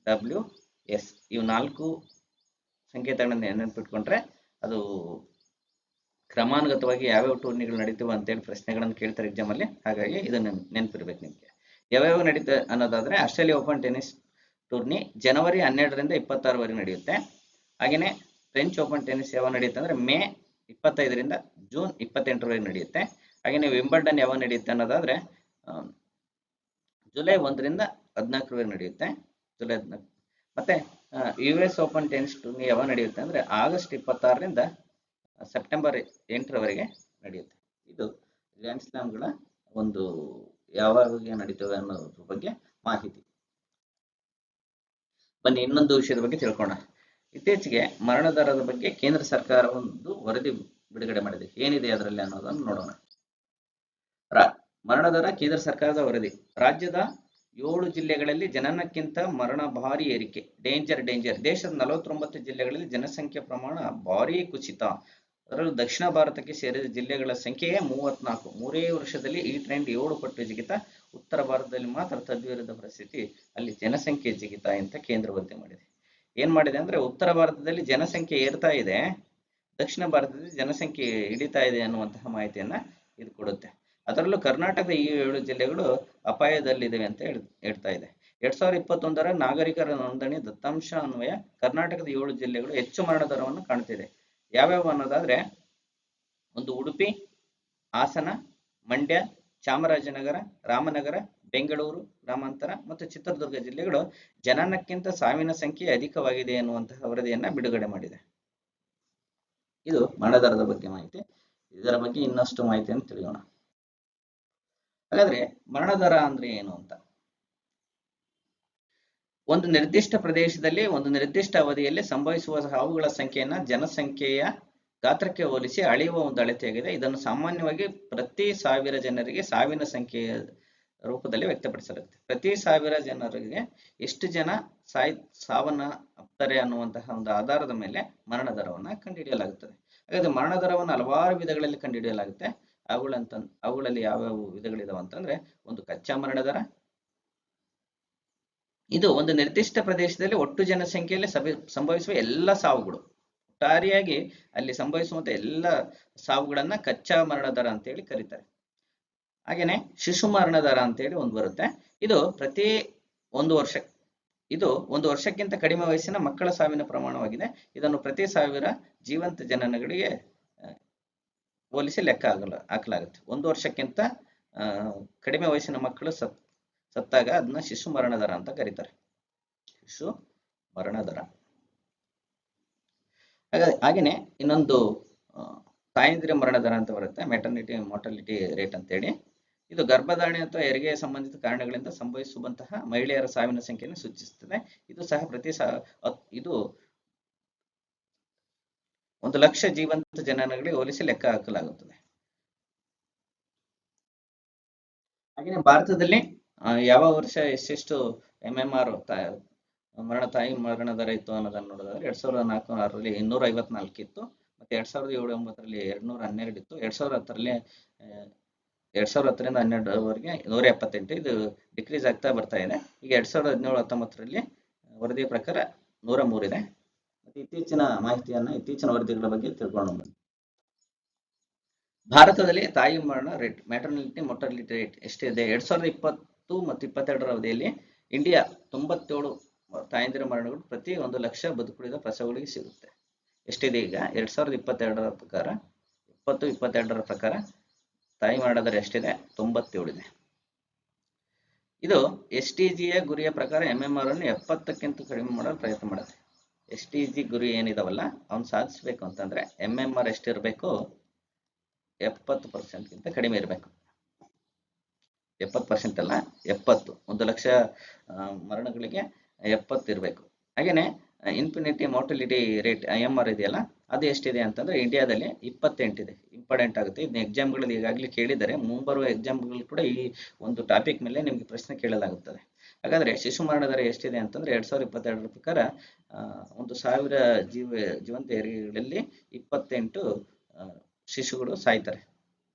AFWS ಇವು 4 ಸಂಕೇತಗಳನ್ನ ನೆನ್ಪಿಟ್ಕೊಂಡ್ರೆ ಅದು ಕ್ರಮಾನುಗತವಾಗಿ ಯಾವ್ಯಾವ ಟೂರ್ನಿಗಳು ನಡೀತೀವ ಅಂತೇಳಿ ಪ್ರಶ್ನೆಗಳನ್ನು ಕೇಳ್ತಾರೆ ಎಕ್ಸಾಮ್ ಅಲ್ಲಿ. ಹಾಗಾಗಿ ಇದನ್ನ ನೆನ್ಪಿರ್ಬೇಕು ನಿಮಗೆ. ಯಾವ್ಯಾವ ನಡೀತಾ ಅನ್ನೋದಾದ್ರೆ ಆಸ್ಟ್ರೇಲಿಯಾ ಓಪನ್ ಟೆನಿಸ್ ಟೂರ್ನಿ ಜನವರಿ 12ರಿಂದ 26ವರೆಗೆ ನಡೆಯುತ್ತೆ. ಹಾಗೇನೆ ಫ್ರೆಂಚ್ ಓಪನ್ ಟೆನಿಸ್ ಯಾವಾಗ ನಡೆಯುತ್ತೆ ಅಂದ್ರೆ ಮೇ 25ರಿಂದ ಜೂನ್ 28ರವರೆಗೆ ನಡೆಯುತ್ತೆ. ಹಾಗೇನೆ ವಿಂಬಲ್ಡನ್ ಯಾವಾಗ ನಡೆಯುತ್ತೆ ಅನ್ನೋದಾದ್ರೆ ಜುಲೈ 1ರಿಂದ 14ರವರೆಗೆ ನಡೆಯುತ್ತೆ. ಜುಲೈ 14. ಮತ್ತೆ US ಓಪನ್ ಟೆನಿಸ್ ಟೂರ್ನಿ ಯಾವಾಗ ನಡೆಯುತ್ತೆ ಅಂದ್ರೆ ಆಗಸ್ಟ್ 26ರಿಂದ ಸೆಪ್ಟೆಂಬರ್ 8ರವರೆಗೆ ನಡೆಯುತ್ತೆ. ಇದು ಗ್ರ್ಯಾಂಡ್ ಸ್ಲಾಮ್ಗಳ ಒಂದು ಯಾವಾಗ ನಡೀತವೆ ಅನ್ನೋದ್ರ ಬಗ್ಗೆ ಮಾಹಿತಿ. ಬನ್ನಿ ಇನ್ನೊಂದು ವಿಷಯದ ಬಗ್ಗೆ ತಿಳ್ಕೊಳ್ಳೋಣ. ಇತ್ತೀಚೆಗೆ ಮರಣ ದರದ ಬಗ್ಗೆ ಕೇಂದ್ರ ಸರ್ಕಾರ ಒಂದು ವರದಿ ಬಿಡುಗಡೆ ಮಾಡಿದೆ. ಏನಿದೆ ಅದರಲ್ಲಿ ಅನ್ನೋದನ್ನು ನೋಡೋಣ. ಮರಣ ದರ ಕೇಂದ್ರ ಸರ್ಕಾರದ ವರದಿ. ರಾಜ್ಯದ 7 ಜಿಲ್ಲೆಗಳಲ್ಲಿ ಜನನಕ್ಕಿಂತ ಮರಣ ಭಾರಿ ಏರಿಕೆ. ಡೇಂಜರ್. ದೇಶದ 49 ಜಿಲ್ಲೆಗಳಲ್ಲಿ ಜನಸಂಖ್ಯೆ ಪ್ರಮಾಣ ಭಾರೀ ಕುಸಿತ. ಅದರಲ್ಲೂ ದಕ್ಷಿಣ ಭಾರತಕ್ಕೆ ಸೇರಿದ ಜಿಲ್ಲೆಗಳ ಸಂಖ್ಯೆಯೇ 34. 3 ವರ್ಷದಲ್ಲಿ ಈ ಟ್ರೆಂಡ್ 7 ಪಟ್ಟು ಜಿಗಿತ. ಉತ್ತರ ಭಾರತದಲ್ಲಿ ಮಾತ್ರ ತದ್ವಿರುದ್ಧ ಪರಿಸ್ಥಿತಿ. ಅಲ್ಲಿ ಜನಸಂಖ್ಯೆ ಜಿಗಿತ ಅಂತ ಕೇಂದ್ರ ವರದಿ ಮಾಡಿದೆ. ಏನ್ ಮಾಡಿದೆ ಅಂದ್ರೆ ಉತ್ತರ ಭಾರತದಲ್ಲಿ ಜನಸಂಖ್ಯೆ ಏರ್ತಾ ಇದೆ, ದಕ್ಷಿಣ ಭಾರತದಲ್ಲಿ ಜನಸಂಖ್ಯೆ ಇಳಿತಾ ಇದೆ ಅನ್ನುವಂತಹ ಮಾಹಿತಿಯನ್ನ ಇದು ಕೊಡುತ್ತೆ. ಅದರಲ್ಲೂ ಕರ್ನಾಟಕದ ಈ 7 ಜಿಲ್ಲೆಗಳು ಅಪಾಯದಲ್ಲಿದೆ ಅಂತ ಹೇಳ್ತಾ ಇದೆ. 2021ರ ನಾಗರಿಕರ ನೋಂದಣಿ ದತ್ತಾಂಶ ಅನ್ವಯ ಕರ್ನಾಟಕದ 7 ಜಿಲ್ಲೆಗಳು ಹೆಚ್ಚು ಮರಣ ದರವನ್ನು ಕಾಣ್ತಿದೆ. ಯಾವ್ಯಾವ ಅನ್ನೋದಾದ್ರೆ ಒಂದು ಉಡುಪಿ, ಹಾಸನ, ಮಂಡ್ಯ, ಚಾಮರಾಜನಗರ, ರಾಮನಗರ, ಬೆಂಗಳೂರು ಗ್ರಾಮಾಂತರ ಮತ್ತು ಚಿತ್ರದುರ್ಗ ಜಿಲ್ಲೆಗಳು ಜನನಕ್ಕಿಂತ ಸಾವಿನ ಸಂಖ್ಯೆ ಅಧಿಕವಾಗಿದೆ ಎನ್ನುವಂತಹ ವರದಿಯನ್ನ ಬಿಡುಗಡೆ ಮಾಡಿದೆ. ಇದು ಮರಣ ದರದ ಬಗ್ಗೆ ಮಾಹಿತಿ. ಇದರ ಬಗ್ಗೆ ಇನ್ನಷ್ಟು ಮಾಹಿತಿಯನ್ನು ತಿಳಿಯೋಣ. ಹಾಗಾದ್ರೆ ಮರಣದರ ಅಂದ್ರೆ ಏನು ಅಂತ, ಒಂದು ನಿರ್ದಿಷ್ಟ ಪ್ರದೇಶದಲ್ಲಿ ಒಂದು ನಿರ್ದಿಷ್ಟ ಅವಧಿಯಲ್ಲಿ ಸಂಭವಿಸುವ ಸಾವುಗಳ ಸಂಖ್ಯೆಯನ್ನ ಜನಸಂಖ್ಯೆಯ ಗಾತ್ರಕ್ಕೆ ಹೋಲಿಸಿ ಅಳೆಯುವ ಒಂದು ಅಳತೆಯಾಗಿದೆ. ಇದನ್ನು ಸಾಮಾನ್ಯವಾಗಿ ಪ್ರತಿ 1000 ಜನರಿಗೆ ಸಾವಿನ ಸಂಖ್ಯೆಯ ರೂಪದಲ್ಲಿ ವ್ಯಕ್ತಪಡಿಸಲಾಗುತ್ತೆ. ಪ್ರತಿ 1000 ಜನರಿಗೆ ಎಷ್ಟು ಜನ ಸಾವನ್ನ ಅಪ್ತಾರೆ ಅನ್ನುವಂತಹ ಒಂದು ಆಧಾರದ ಮೇಲೆ ಮರಣ ದರವನ್ನ ಕಂಡುಹಿಡಿಯಲಾಗುತ್ತದೆ. ಹಾಗಾದ್ರೆ ಮರಣ ದರವನ್ನು ಹಲವಾರು ವಿಧಗಳಲ್ಲಿ ಕಂಡುಹಿಡಿಯಲಾಗುತ್ತೆ. ಅವುಗಳಲ್ಲಿ ಯಾವ್ಯಾವ ವಿಧಗಳಿದಾವೆ ಅಂತಂದ್ರೆ, ಒಂದು ಕಚ್ಚಾ ಮರಣ ದರ. ಇದು ಒಂದು ನಿರ್ದಿಷ್ಟ ಪ್ರದೇಶದಲ್ಲಿ ಒಟ್ಟು ಜನಸಂಖ್ಯೆಯಲ್ಲಿ ಸಂಭವಿಸುವ ಎಲ್ಲ ಸಾವುಗಳು, ಒಟ್ಟಾರೆಯಾಗಿ ಅಲ್ಲಿ ಸಂಭವಿಸುವಂತ ಎಲ್ಲ ಸಾವುಗಳನ್ನ ಕಚ್ಚಾ ಮರಣ ದರ ಅಂತ ಹೇಳಿ ಕರೀತಾರೆ. ಹಾಗೇನೆ ಶಿಶು ಮರಣ ದರ ಅಂತ ಹೇಳಿ ಒಂದು ಬರುತ್ತೆ. ಇದು ಒಂದು ವರ್ಷಕ್ಕಿಂತ ಕಡಿಮೆ ವಯಸ್ಸಿನ ಮಕ್ಕಳ ಸಾವಿನ ಪ್ರಮಾಣವಾಗಿದೆ. ಇದನ್ನು ಪ್ರತಿ 1000 ಜೀವಂತ ಜನನಗಳಿಗೆ ಹೋಲಿಸಿ ಲೆಕ್ಕ ಹಾಕಲಾಗುತ್ತೆ. 1 ವರ್ಷಕ್ಕಿಂತ ಕಡಿಮೆ ವಯಸ್ಸಿನ ಮಕ್ಕಳು ಸತ್ತಾಗ ಅದನ್ನ ಶಿಶು ಮರಣ ದರ ಅಂತ ಕರೀತಾರೆ. ಶಿಶು ಮರಣ ದರ. ಹಾಗೇನೆ ಇನ್ನೊಂದು ತಾಯಂದಿರ ಮರಣ ದರ ಅಂತ ಬರುತ್ತೆ, ಮೆಟರ್ನಿಟಿ ಮಾರ್ಟಾಲಿಟಿ ರೇಟ್ ಅಂತೇಳಿ. ಇದು ಗರ್ಭಧಾರಣೆ ಅಥವಾ ಹೆರಿಗೆಯ ಸಂಬಂಧಿತ ಕಾರಣಗಳಿಂದ ಸಂಭವಿಸುವಂತಹ ಮಹಿಳೆಯರ ಸಾವಿನ ಸಂಖ್ಯೆಯನ್ನು ಸೂಚಿಸುತ್ತದೆ. ಇದು ಸಹ ಇದು 1,00,000 ಜೀವಂತ ಜನನಗಳಿಗೆ ಹೋಲಿಸಿ ಲೆಕ್ಕ ಹಾಕಲಾಗುತ್ತದೆ. ಹಾಗೆಯೇ ಭಾರತದಲ್ಲಿ ಯಾವ ವರ್ಷ ಎಷ್ಟೆಷ್ಟು MMR ತಾಯಿ ಮರಣ ದರ ಇತ್ತು ಅನ್ನೋದನ್ನು ನೋಡೋದಾದ್ರೆ 2004-6ರಲ್ಲಿ 254 ಇತ್ತು, ಮತ್ತೆ 2007-9ರಲ್ಲಿ 212 ಇತ್ತು, 2010ರಲ್ಲಿ 2010ರಿಂದ 12ವರೆಗೆ 178. ಇದು ಡಿಕ್ರೀಸ್ ಆಗ್ತಾ ಬರ್ತಾ ಇದೆ. ಈಗ 2017-19ರಲ್ಲಿ ವರದಿಯ ಪ್ರಕಾರ 103 ಇದೆ. ಮತ್ತೆ ಇತ್ತೀಚಿನ ವರದಿಗಳ ಬಗ್ಗೆ ತಿಳ್ಕೊಂಡು ಬನ್ನಿ. ಭಾರತದಲ್ಲಿ ತಾಯಿ ಮರಣ ರೇಟ್, ಮ್ಯಾಟರ್ನಿಟಿ ಮೊರ್ಟಾಲಿಟಿ ರೇಟ್ ಎಷ್ಟಿದೆ? 2020 ಮತ್ತು 22ರ ಅವಧಿಯಲ್ಲಿ ಇಂಡಿಯಾ 97 ತಾಯಂದಿರ ಮರಣಗಳು ಪ್ರತಿ 1,00,000 ಬದುಕುಳಿದ ಪ್ರಸವಗಳಿಗೆ ಸಿಗುತ್ತೆ. ಎಷ್ಟಿದೆ ಈಗ? 2022ರ ಪ್ರಕಾರ, 2022ರ ಪ್ರಕಾರ ತಾಯಿ ಮರಣ ದರ ಎಷ್ಟಿದೆ? 97 ಇದೆ. ಇದು SDGಯ ಗುರಿಯ ಪ್ರಕಾರ MMR ಅನ್ನು 70ಕ್ಕಿಂತ ಕಡಿಮೆ ಮಾಡಲು ಪ್ರಯತ್ನ ಮಾಡುತ್ತೆ. SDG ಗುರಿ ಏನಿದಾವಲ್ಲ ಅವನ್ನ ಸಾಧಿಸಬೇಕು ಅಂತಂದ್ರೆ MMR ಎಷ್ಟಿರಬೇಕು? 70%ಗಿಂತ ಕಡಿಮೆ ಇರಬೇಕು. 70% ಅಲ್ಲ, 70. 1,00,000 ಮರಣಗಳಿಗೆ 70 ಇರಬೇಕು. ಹಾಗೇನೆ ಇನ್ಫಿನಿಟಿ ಮಾರ್ಟಾಲಿಟಿ ರೇಟ್ IMR ಇದೆಯಲ್ಲ, ಅದು ಎಷ್ಟಿದೆ ಅಂತಂದ್ರೆ ಇಂಡಿಯಾದಲ್ಲಿ 28 ಇದೆ. ಇಂಪಾರ್ಟೆಂಟ್ ಆಗುತ್ತೆ. ಇದನ್ನ ಎಕ್ಸಾಮ್ಗಳಲ್ಲಿ ಈಗಾಗಲೇ ಕೇಳಿದರೆ, ಮುಂಬರುವ ಎಕ್ಸಾಮ್ಗಳು ಕೂಡ ಈ ಒಂದು ಟಾಪಿಕ್ ಮೇಲೆ ನಿಮಗೆ ಪ್ರಶ್ನೆ ಕೇಳಲಾಗುತ್ತದೆ. ಹಾಗಾದ್ರೆ ಶಿಶು ಮರಣ ದರ ಎಷ್ಟಿದೆ ಅಂತಂದ್ರೆ 2022ರ ಪ್ರಕಾರ 1,000 ಜೀವಂತ ಹೆರಿಗೆಗಳಲ್ಲಿ 28 ಶಿಶುಗಳು ಸಾಯ್ತಾರೆ.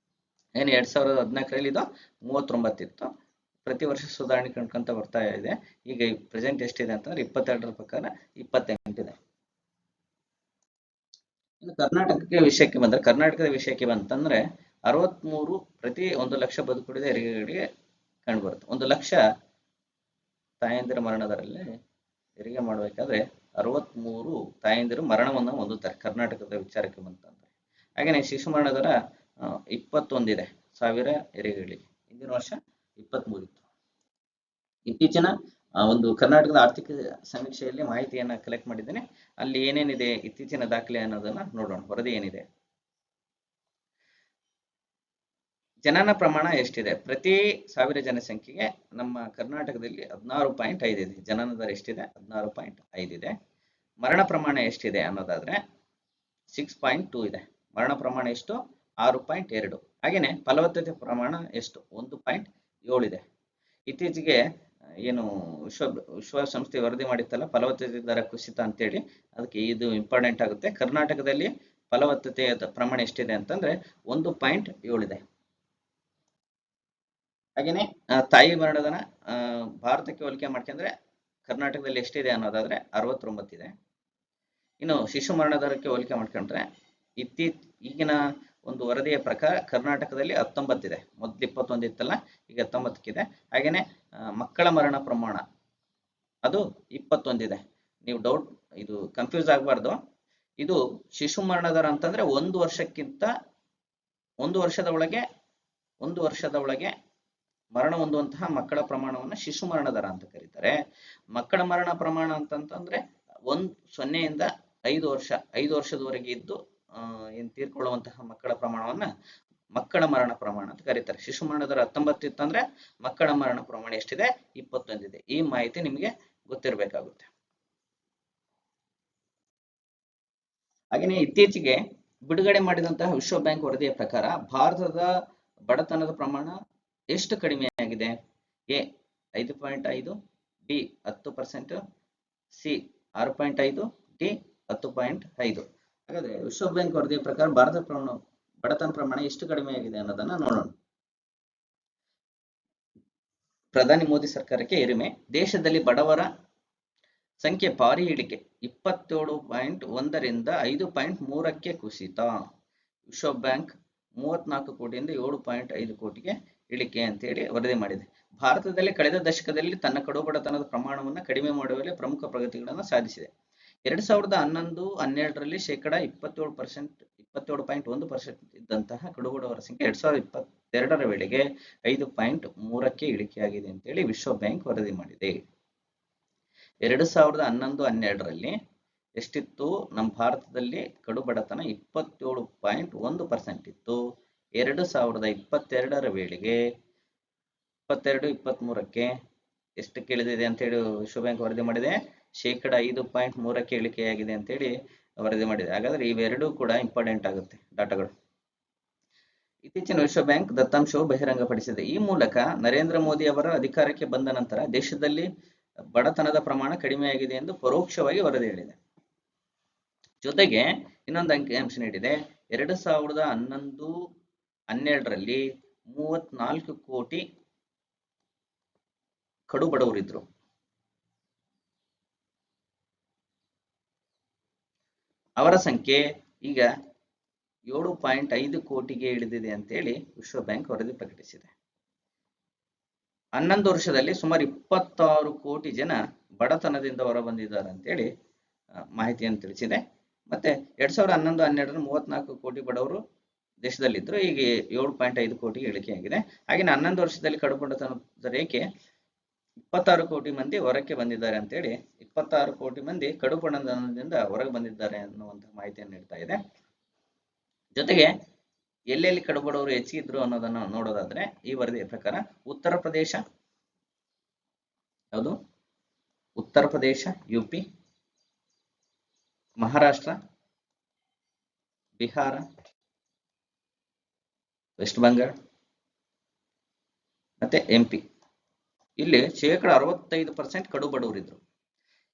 ಏನು 2014ರಲ್ಲಿ ಇದು 39 ಇತ್ತು. ಪ್ರತಿ ವರ್ಷ ಸುಧಾರಣೆ ಕಂಡ್ಕೊಂತ ಬರ್ತಾ ಇದೆ. ಈಗ ಪ್ರೆಸೆಂಟ್ ಎಷ್ಟಿದೆ ಅಂತಂದ್ರೆ 22ರ ಪ್ರಕಾರ 28 ಇದೆ. ಇನ್ನು ಕರ್ನಾಟಕದ ವಿಷಯಕ್ಕೆ ಬಂತಂದ್ರೆ 63 ಪ್ರತಿ 1,00,000 ಬದುಕುಳಿದ ಹೆರಿಗೆಗಳಿಗೆ ಕಂಡುಬರುತ್ತೆ. 1,00,000 ತಾಯಂದಿರ ಮರಣದರಲ್ಲಿ ಹೆರಿಗೆ ಮಾಡಬೇಕಾದ್ರೆ 63 ತಾಯಂದಿರು ಮರಣವನ್ನು ಹೊಂದುತ್ತಾರೆ ಕರ್ನಾಟಕದ ವಿಚಾರಕ್ಕೆ ಬಂತಂದ್ರೆ. ಹಾಗೇನೆ ಶಿಶು ಮರಣ ದರ 21 ಇದೆ 1000 ಹೆರಿಗೆಗಳಿಗೆ. ಹಿಂದಿನ ವರ್ಷ 23 ಇತ್ತು. ಇತ್ತೀಚಿನ ಒಂದು ಕರ್ನಾಟಕದ ಆರ್ಥಿಕ ಸಮೀಕ್ಷೆಯಲ್ಲಿ ಮಾಹಿತಿಯನ್ನ ಕಲೆಕ್ಟ್ ಮಾಡಿದ್ದೇನೆ. ಅಲ್ಲಿ ಏನೇನಿದೆ ಇತ್ತೀಚಿನ ದಾಖಲೆ ಅನ್ನೋದನ್ನ ನೋಡೋಣ. ವರದಿ ಏನಿದೆ? ಜನನ ಪ್ರಮಾಣ ಎಷ್ಟಿದೆ? ಪ್ರತಿ 1000 ಜನಸಂಖ್ಯೆಗೆ ನಮ್ಮ ಕರ್ನಾಟಕದಲ್ಲಿ 16.5 ಇದೆ. ಜನನ ದರ ಎಷ್ಟಿದೆ? 16.5 ಇದೆ. ಮರಣ ಪ್ರಮಾಣ ಎಷ್ಟಿದೆ ಅನ್ನೋದಾದ್ರೆ 6.2 ಇದೆ. ಮರಣ ಪ್ರಮಾಣ ಎಷ್ಟು? 6.2. ಹಾಗೇನೆ ಫಲವತ್ತತೆ ಪ್ರಮಾಣ ಎಷ್ಟು? 1.7 ಇದೆ. ಇತ್ತೀಚೆಗೆ ಏನು ವಿಶ್ವಸಂಸ್ಥೆ ವರದಿ ಮಾಡಿತ್ತಲ್ಲ, ಫಲವತ್ತತೆ ದರ ಕುಸಿತ ಅಂತೇಳಿ, ಅದಕ್ಕೆ ಇದು ಇಂಪಾರ್ಟೆಂಟ್ ಆಗುತ್ತೆ. ಕರ್ನಾಟಕದಲ್ಲಿ ಫಲವತ್ತತೆಯ ಪ್ರಮಾಣ ಎಷ್ಟಿದೆ ಅಂತಂದ್ರೆ 1.7 ಇದೆ. ಹಾಗೇನೆ ತಾಯಿ ಮರಣ ದರ ಭಾರತಕ್ಕೆ ಹೋಲಿಕೆ ಮಾಡ್ಕೊಂಡ್ರೆ ಕರ್ನಾಟಕದಲ್ಲಿ ಎಷ್ಟಿದೆ ಅನ್ನೋದಾದ್ರೆ 69 ಇದೆ. ಇನ್ನು ಶಿಶು ಮರಣ ದರಕ್ಕೆ ಹೋಲಿಕೆ ಮಾಡ್ಕೊಂಡ್ರೆ ಈಗಿನ ಒಂದು ವರದಿಯ ಪ್ರಕಾರ ಕರ್ನಾಟಕದಲ್ಲಿ 19 ಇದೆ. ಮೊದಲು 21 ಇತ್ತಲ್ಲ, ಈಗ 19ಕ್ಕಿದೆ. ಹಾಗೇನೆ ಮಕ್ಕಳ ಮರಣ ಪ್ರಮಾಣ ಅದು 21 ಇದೆ. ನೀವು ಇದು ಕನ್ಫ್ಯೂಸ್ ಆಗಬಾರ್ದು. ಇದು ಶಿಶು ಮರಣ ದರ ಅಂತಂದ್ರೆ 1 ವರ್ಷದ ಒಳಗೆ ಮರಣ ಹೊಂದುವಂತಹ ಮಕ್ಕಳ ಪ್ರಮಾಣವನ್ನು ಶಿಶು ಮರಣ ದರ ಅಂತ ಕರೀತಾರೆ. ಮಕ್ಕಳ ಮರಣ ಪ್ರಮಾಣ ಅಂತಂದ್ರೆ 0 ಇಂದ 5 ವರ್ಷದವರೆಗೆ ಇದ್ದು ಏನ್ ತೀರ್ಕೊಳ್ಳುವಂತಹ ಮಕ್ಕಳ ಪ್ರಮಾಣವನ್ನ ಮಕ್ಕಳ ಮರಣ ಪ್ರಮಾಣ ಅಂತ ಕರೀತಾರೆ. ಶಿಶು ಮರಣ ದರ 19 ಇತ್ತಂದ್ರೆ ಮಕ್ಕಳ ಮರಣ ಪ್ರಮಾಣ ಎಷ್ಟಿದೆ? 21 ಇದೆ. ಈ ಮಾಹಿತಿ ನಿಮಗೆ ಗೊತ್ತಿರಬೇಕಾಗುತ್ತೆ. ಹಾಗೆಯೇ ಇತ್ತೀಚೆಗೆ ಬಿಡುಗಡೆ ಮಾಡಿದಂತಹ ವಿಶ್ವ ಬ್ಯಾಂಕ್ ವರದಿಯ ಪ್ರಕಾರ ಭಾರತದ ಬಡತನದ ಪ್ರಮಾಣ ಎಷ್ಟು ಕಡಿಮೆಯಾಗಿದೆ? A 5.5, B 10%, C 6.5, D 10.5. ಹಾಗಾದ್ರೆ ವಿಶ್ವ ಬ್ಯಾಂಕ್ ವರದಿಯ ಪ್ರಕಾರ ಭಾರತದ ಬಡತನ ಪ್ರಮಾಣ ಎಷ್ಟು ಕಡಿಮೆಯಾಗಿದೆ ಅನ್ನೋದನ್ನ ನೋಡೋಣ. ಪ್ರಧಾನಿ ಮೋದಿ ಸರ್ಕಾರಕ್ಕೆ ಹಿರಿಮೆ. ದೇಶದಲ್ಲಿ ಬಡವರ ಸಂಖ್ಯೆ ಭಾರಿ ಇಳಿಕೆ, 27.1 ರಿಂದ 5.3ಕ್ಕೆ ಕುಸಿತ. ವಿಶ್ವ ಬ್ಯಾಂಕ್ 34 ಕೋಟಿಯಿಂದ 7.5 ಕೋಟಿಗೆ ಇಳಿಕೆ ಅಂತೇಳಿ ವರದಿ ಮಾಡಿದೆ. ಭಾರತದಲ್ಲಿ ಕಳೆದ ದಶಕದಲ್ಲಿ ತನ್ನ ಕಡುಬಡತನದ ಪ್ರಮಾಣವನ್ನು ಕಡಿಮೆ ಮಾಡುವಲ್ಲಿ ಪ್ರಮುಖ ಪ್ರಗತಿಗಳನ್ನು ಸಾಧಿಸಿದೆ. 2011-12ರಲ್ಲಿ ಶೇಕಡಾ 27.1% ಇದ್ದಂತಹ ಕಡುಬಡವರ ಸಂಖ್ಯೆ 2022ರ ವೇಳೆಗೆ 5.3ಕ್ಕೆ ಇಳಿಕೆಯಾಗಿದೆ ಅಂತೇಳಿ ವಿಶ್ವ ಬ್ಯಾಂಕ್ ವರದಿ ಮಾಡಿದೆ. 2011-12ರಲ್ಲಿ ಎಷ್ಟಿತ್ತು? ನಮ್ಮ ಭಾರತದಲ್ಲಿ ಕಡುಬಡತನ 27.1% ಇತ್ತು. 2022ರ ವೇಳೆಗೆ 22-23ಕ್ಕೆ ಎಷ್ಟಕ್ಕೆ ಇಳಿದಿದೆ ಅಂತೇಳಿ ವಿಶ್ವ ಬ್ಯಾಂಕ್ ವರದಿ ಮಾಡಿದೆ? ಶೇಕಡಾ 5.3ಕ್ಕೆ ಇಳಿಕೆಯಾಗಿದೆ ಅಂತೇಳಿ ವರದಿ ಮಾಡಿದೆ. ಹಾಗಾದ್ರೆ ಇವೆರಡೂ ಕೂಡ ಇಂಪಾರ್ಟೆಂಟ್ ಆಗುತ್ತೆ ಡಾಟಾಗಳು. ಇತ್ತೀಚಿನ ವಿಶ್ವ ಬ್ಯಾಂಕ್ ದತ್ತಾಂಶವು ಬಹಿರಂಗಪಡಿಸಿದೆ. ಈ ಮೂಲಕ ನರೇಂದ್ರ ಮೋದಿ ಅವರ ಅಧಿಕಾರಕ್ಕೆ ಬಂದ ನಂತರ ದೇಶದಲ್ಲಿ ಬಡತನದ ಪ್ರಮಾಣ ಕಡಿಮೆಯಾಗಿದೆ ಎಂದು ಪರೋಕ್ಷವಾಗಿ ವರದಿ ಹೇಳಿದೆ. ಜೊತೆಗೆ ಇನ್ನೊಂದು ಅಂಕಿಅಂಶ ನೀಡಿದೆ. 2011-12ರಲ್ಲಿ 34 ಕೋಟಿ ಕಡು ಬಡವರಿದ್ರು. ಅವರ ಸಂಖ್ಯೆ ಈಗ 7.5 ಕೋಟಿಗೆ ಇಳಿದಿದೆ ಅಂತೇಳಿ ವಿಶ್ವ ಬ್ಯಾಂಕ್ ವರದಿ ಪ್ರಕಟಿಸಿದೆ. 11 ವರ್ಷದಲ್ಲಿ ಸುಮಾರು 26 ಕೋಟಿ ಜನ ಬಡತನದಿಂದ ಹೊರಬಂದಿದ್ದಾರೆ ಅಂತೇಳಿ ಮಾಹಿತಿಯನ್ನು ತಿಳಿಸಿದೆ. ಮತ್ತೆ 2011-12ರಲ್ಲಿ 34 ಕೋಟಿ ಬಡವರು ದೇಶದಲ್ಲಿದ್ದರು. ಈಗ 7.5 ಕೋಟಿಗೆ ಇಳಿಕೆಯಾಗಿದೆ. ಹಾಗೆ 11 ವರ್ಷದಲ್ಲಿ ಕಡು ಬಡತನದ ರೇಖೆ 26 ಕೋಟಿ ಮಂದಿ ಹೊರಕ್ಕೆ ಬಂದಿದ್ದಾರೆ ಅಂತೇಳಿ 26 ಕೋಟಿ ಮಂದಿ ಕಡು ಬಡತನದಿಂದ ಹೊರಗೆ ಬಂದಿದ್ದಾರೆ ಅನ್ನುವಂತಹ ಮಾಹಿತಿಯನ್ನು ನೀಡ್ತಾ ಇದೆ. ಜೊತೆಗೆ ಎಲ್ಲೆಲ್ಲಿ ಕಡುಬಡವರು ಹೆಚ್ಚಿದ್ರು ಅನ್ನೋದನ್ನು ನೋಡೋದಾದ್ರೆ ಈ ವರದಿಯ ಪ್ರಕಾರ ಉತ್ತರ ಪ್ರದೇಶ, ಯಾವುದು? ಉತ್ತರ ಪ್ರದೇಶ, ಯುಪಿ, ಮಹಾರಾಷ್ಟ್ರ, ಬಿಹಾರ, ವೆಸ್ಟ್ ಬೆಂಗಾಲ್ ಮತ್ತೆ ಎಂಪಿ. ಇಲ್ಲಿ ಶೇಕಡಾ 65% ಕಡು ಬಡವರಿದ್ರು.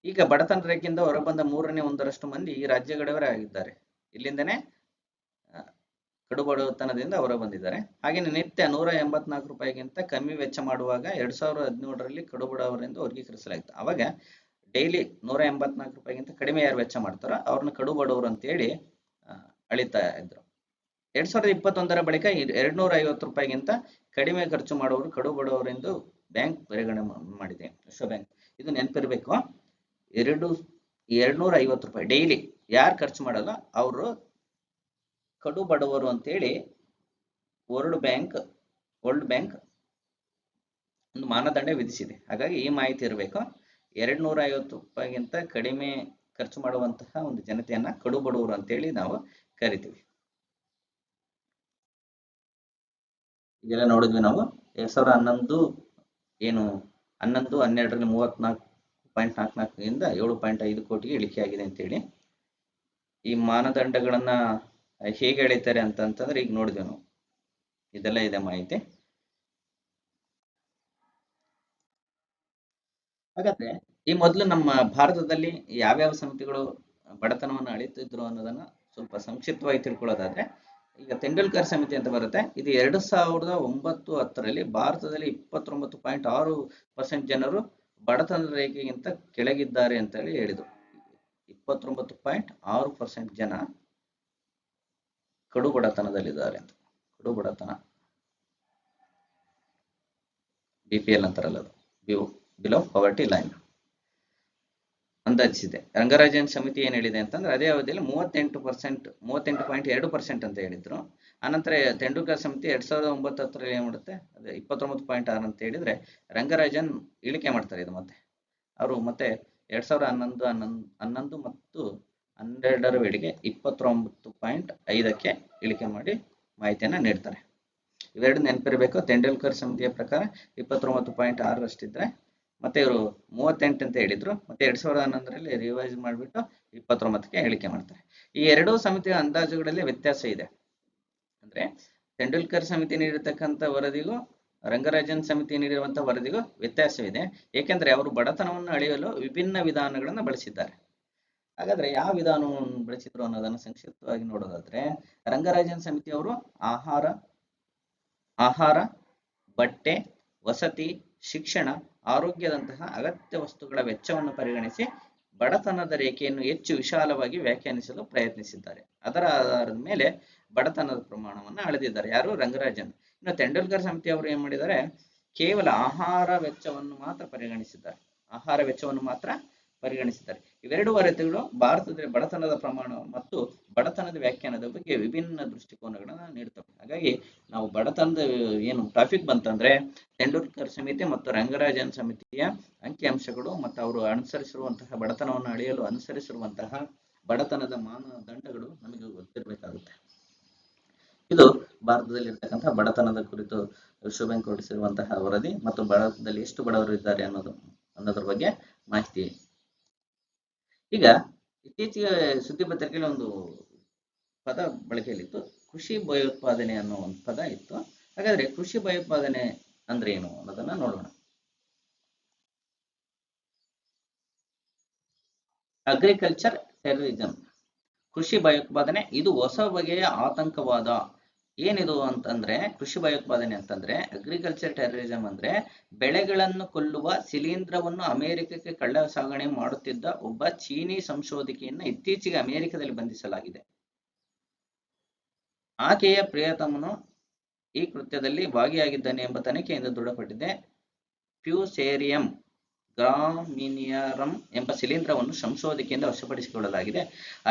ಈಗ ಬಡತನ ರೇಖೆಯಿಂದ ಹೊರಬಂದ 1/3 ಮಂದಿ ಈ ರಾಜ್ಯಗಳವರೇ ಆಗಿದ್ದಾರೆ. ಇಲ್ಲಿಂದನೇ ಕಡು ಬಡತನದಿಂದ ಹೊರ ಬಂದಿದ್ದಾರೆ. ಹಾಗೆ ನಿತ್ಯ 184 ರೂಪಾಯಿಗಿಂತ ಕಮ್ಮಿ ವೆಚ್ಚ ಮಾಡುವಾಗ 2017ರಲ್ಲಿ ಕಡು ಬಡವರೆಂದು ವರ್ಗೀಕರಿಸಲಾಗಿತ್ತು. ಅವಾಗ ಡೈಲಿ 184 ರೂಪಾಯಿಗಿಂತ ಕಡಿಮೆ ಯಾರು ವೆಚ್ಚ ಮಾಡ್ತಾರೋ ಅವ್ರನ್ನ ಕಡು ಬಡವರು ಅಂತೇಳಿ ಅಳಿತಾ ಇದ್ರು. 2021ರ ಬಳಿಕ 250 ರೂಪಾಯಿಗಿಂತ ಕಡಿಮೆ ಖರ್ಚು ಮಾಡುವವರು ಕಡು ಬಡವರೆಂದು ಬ್ಯಾಂಕ್ ಪರಿಗಣನೆ ಮಾಡಿದೆ ವಿಶ್ವ ಬ್ಯಾಂಕ್. ಇದು ನೆನಪಿರ್ಬೇಕು. 250 ರೂಪಾಯಿ ಡೈಲಿ ಯಾರು ಖರ್ಚು ಮಾಡಲ್ಲ ಅವರು ಕಡು ಬಡವರು ಅಂತೇಳಿ ವರ್ಲ್ಡ್ ಬ್ಯಾಂಕ್ ಒಂದು ಮಾನದಂಡ ವಿಧಿಸಿದೆ. ಹಾಗಾಗಿ ಈ ಮಾಹಿತಿ ಇರಬೇಕು. 250 ರೂಪಾಯಿಗಿಂತ ಕಡಿಮೆ ಖರ್ಚು ಮಾಡುವಂತಹ ಒಂದು ಜನತೆಯನ್ನ ಕಡು ಬಡವರು ಅಂತೇಳಿ ನಾವು ಕರಿತೀವಿ. ಇದೆಲ್ಲ ನೋಡಿದ್ವಿ ನಾವು. 2011 ಏನು 11-12ರಲ್ಲಿ 34.44ರಿಂದ 7.5 ಕೋಟಿಗೆ ಇಳಿಕೆಯಾಗಿದೆ ಅಂತೇಳಿ. ಈ ಮಾನದಂಡಗಳನ್ನ ಹೇಗೆ ಎಳಿತಾರೆ ಅಂತಂದ್ರೆ ಈಗ ನೋಡಿದ್ವಿ ನಾವು. ಇದೆಲ್ಲ ಇದೆ ಮಾಹಿತಿ. ಹಾಗಾದ್ರೆ ಈ ಮೊದಲು ನಮ್ಮ ಭಾರತದಲ್ಲಿ ಯಾವ್ಯಾವ ಸಮಿತಿಗಳು ಬಡತನವನ್ನು ಅಳಿತಿದ್ರು ಅನ್ನೋದನ್ನ ಸ್ವಲ್ಪ ಸಂಕ್ಷಿಪ್ತವಾಗಿ ತಿಳ್ಕೊಳ್ಳೋದಾದ್ರೆ, ಈಗ ತೆಂಡೂಲ್ಕರ್ ಸಮಿತಿ ಅಂತ ಬರುತ್ತೆ. ಇದು 2009-10ರಲ್ಲಿ ಭಾರತದಲ್ಲಿ 29.6% ಜನರು ಬಡತನದ ರೇಖೆಗಿಂತ ಕೆಳಗಿದ್ದಾರೆ ಅಂತ ಹೇಳಿ ಹೇಳಿದ್ರು. 29.6% ಜನ ಕಡು ಬಡತನದಲ್ಲಿದ್ದಾರೆ ಅಂತ. ಕಡು ಬಡತನ BPL ಅಂತಾರಲ್ಲ, ಅದು ಬಿಲೋ ಪವರ್ಟಿ ಲೈನ್ ಅಂದಾಜಿಸಿದೆ. ರಂಗರಾಜನ್ ಸಮಿತಿ ಏನ್ ಹೇಳಿದೆ ಅಂತಂದ್ರೆ ಅದೇ ಅವಧಿಯಲ್ಲಿ 38.2% ಅಂತ ಹೇಳಿದ್ರು. ಆನಂತರ ತೆಂಡೂಲ್ಕರ್ ಸಮಿತಿ 2009-10ರಲ್ಲಿ ಏನ್ ಮಾಡುತ್ತೆ, ಅದೇ 29.6 ಅಂತ ಹೇಳಿದ್ರೆ ರಂಗರಾಜನ್ ಇಳಿಕೆ ಮಾಡ್ತಾರೆ. ಇದು ಮತ್ತೆ ಅವರು ಮತ್ತೆ 2011 ಮತ್ತು 12ರ ವೇಳೆಗೆ 29.5ಕ್ಕೆ ಇಳಿಕೆ ಮಾಡಿ ಮಾಹಿತಿಯನ್ನ ನೀಡ್ತಾರೆ. ಇವೆರಡು ನೆನಪಿರಬೇಕು. ತೆಂಡೂಲ್ಕರ್ ಸಮಿತಿಯ ಪ್ರಕಾರ 29.6 ಮತ್ತೆ ಇವರು 38 ಅಂತ ಹೇಳಿದ್ರು. ಮತ್ತೆ 2011ರಲ್ಲಿ ರಿವೈಸ್ ಮಾಡಿಬಿಟ್ಟು 29ಕ್ಕೆ ಹೇಳಿಕೆ ಮಾಡ್ತಾರೆ. ಈ ಎರಡೂ ಸಮಿತಿಯ ಅಂದಾಜುಗಳಲ್ಲಿ ವ್ಯತ್ಯಾಸ ಇದೆ. ಅಂದ್ರೆ ತೆಂಡೂಲ್ಕರ್ ಸಮಿತಿ ನೀಡಿರ್ತಕ್ಕಂಥ ವರದಿಗೂ ರಂಗರಾಜನ್ ಸಮಿತಿ ನೀಡಿರುವಂತಹ ವರದಿಗೂ ವ್ಯತ್ಯಾಸವಿದೆ. ಏಕೆಂದ್ರೆ ಅವರು ಬಡತನವನ್ನು ಅಳೆಯಲು ವಿಭಿನ್ನ ವಿಧಾನಗಳನ್ನು ಬಳಸಿದ್ದಾರೆ. ಹಾಗಾದ್ರೆ ಯಾವ ವಿಧಾನವನ್ನು ಬಳಸಿದ್ರು ಅನ್ನೋದನ್ನು ಸಂಕ್ಷಿಪ್ತವಾಗಿ ನೋಡೋದಾದ್ರೆ, ರಂಗರಾಜನ್ ಸಮಿತಿಯವರು ಆಹಾರ, ಬಟ್ಟೆ, ವಸತಿ, ಶಿಕ್ಷಣ, ಆರೋಗ್ಯದಂತಹ ಅಗತ್ಯ ವಸ್ತುಗಳ ವೆಚ್ಚವನ್ನು ಪರಿಗಣಿಸಿ ಬಡತನದ ರೇಖೆಯನ್ನು ಹೆಚ್ಚು ವಿಶಾಲವಾಗಿ ವ್ಯಾಖ್ಯಾನಿಸಲು ಪ್ರಯತ್ನಿಸಿದ್ದಾರೆ. ಅದರ ಆಧಾರದ ಮೇಲೆ ಬಡತನದ ಪ್ರಮಾಣವನ್ನು ಅಳೆದಿದ್ದಾರೆ. ಯಾರು? ರಂಗರಾಜನ್. ಇನ್ನು ತೆಂಡೂಲ್ಕರ್ ಸಮಿತಿಯವರು ಏನ್ ಮಾಡಿದ್ದಾರೆ? ಕೇವಲ ಆಹಾರ ವೆಚ್ಚವನ್ನು ಮಾತ್ರ ಪರಿಗಣಿಸಿದ್ದಾರೆ. ಇವೆರಡು ವರದಿಗಳು ಭಾರತದ ಬಡತನದ ಪ್ರಮಾಣ ಮತ್ತು ಬಡತನದ ವ್ಯಾಖ್ಯಾನದ ಬಗ್ಗೆ ವಿಭಿನ್ನ ದೃಷ್ಟಿಕೋನಗಳನ್ನು ನೀಡುತ್ತವೆ. ಹಾಗಾಗಿ ನಾವು ಬಡತನದ ಏನು ಟಾಪಿಕ್ ಬಂತಂದ್ರೆ ತೆಂಡೂಲ್ಕರ್ ಸಮಿತಿ ಮತ್ತು ರಂಗರಾಜನ್ ಸಮಿತಿಯ ಅಂಕಿಅಂಶಗಳು ಮತ್ತು ಅವರು ಅನುಸರಿಸಿರುವಂತಹ ಬಡತನವನ್ನು ಅಳೆಯಲು ಅನುಸರಿಸಿರುವಂತಹ ಬಡತನದ ಮಾನದಂಡಗಳು ನಮಗೆ ಗೊತ್ತಿರಬೇಕಾಗುತ್ತೆ. ಇದು ಭಾರತದಲ್ಲಿರ್ತಕ್ಕಂತಹ ಬಡತನದ ಕುರಿತು ವಿಶ್ವ ಬ್ಯಾಂಕ್ ಹೊರಡಿಸಿರುವಂತಹ ವರದಿ ಮತ್ತು ಭಾರತದಲ್ಲಿ ಎಷ್ಟು ಬಡವರು ಇದ್ದಾರೆ ಅನ್ನೋದ್ರ ಬಗ್ಗೆ ಮಾಹಿತಿ. ಈಗ ಇತ್ತೀಚೆಗೆ ಸುದ್ದಿ ಪತ್ರಿಕೆಯಲ್ಲಿ ಒಂದು ಪದ ಬಳಕೆಯಲ್ಲಿತ್ತು, ಕೃಷಿ ಭಯೋತ್ಪಾದನೆ ಅನ್ನೋ ಒಂದು ಪದ ಇತ್ತು. ಹಾಗಾದ್ರೆ ಕೃಷಿ ಭಯೋತ್ಪಾದನೆ ಅಂದ್ರೆ ಏನು ಅನ್ನೋದನ್ನ ನೋಡೋಣ. ಅಗ್ರಿಕಲ್ಚರ್ ಟೆರರಿಸಂ, ಕೃಷಿ ಭಯೋತ್ಪಾದನೆ ಇದು ಹೊಸ ಬಗೆಯ ಆತಂಕವಾದ. ಏನಿದು ಅಂತಂದ್ರೆ ಕೃಷಿ ಭಯೋತ್ಪಾದನೆ ಅಂತಂದ್ರೆ ಅಗ್ರಿಕಲ್ಚರ್ ಟೆರರಿಸಂ ಅಂದ್ರೆ ಬೆಳೆಗಳನ್ನು ಕೊಲ್ಲುವ ಶಿಲೀಂಧ್ರವನ್ನು ಅಮೆರಿಕಕ್ಕೆ ಕಳ್ಳ ಸಾಗಣೆ ಮಾಡುತ್ತಿದ್ದ ಒಬ್ಬ ಚೀನಿ ಸಂಶೋಧಕಿಯನ್ನು ಇತ್ತೀಚೆಗೆ ಅಮೆರಿಕದಲ್ಲಿ ಬಂಧಿಸಲಾಗಿದೆ. ಆಕೆಯ ಪ್ರಿಯತಮನು ಈ ಕೃತ್ಯದಲ್ಲಿ ಭಾಗಿಯಾಗಿದ್ದಾನೆ ಎಂಬ ತನಿಖೆಯಿಂದ ದೃಢಪಟ್ಟಿದೆ. ಫ್ಯೂಸೇರಿಯಂ ಗ್ರಾಮಿನಿಯರಂ ಎಂಬ ಶಿಲೀಂಧ್ರವನ್ನು ಸಂಶೋಧಕಿಯಿಂದ ವಶಪಡಿಸಿಕೊಳ್ಳಲಾಗಿದೆ.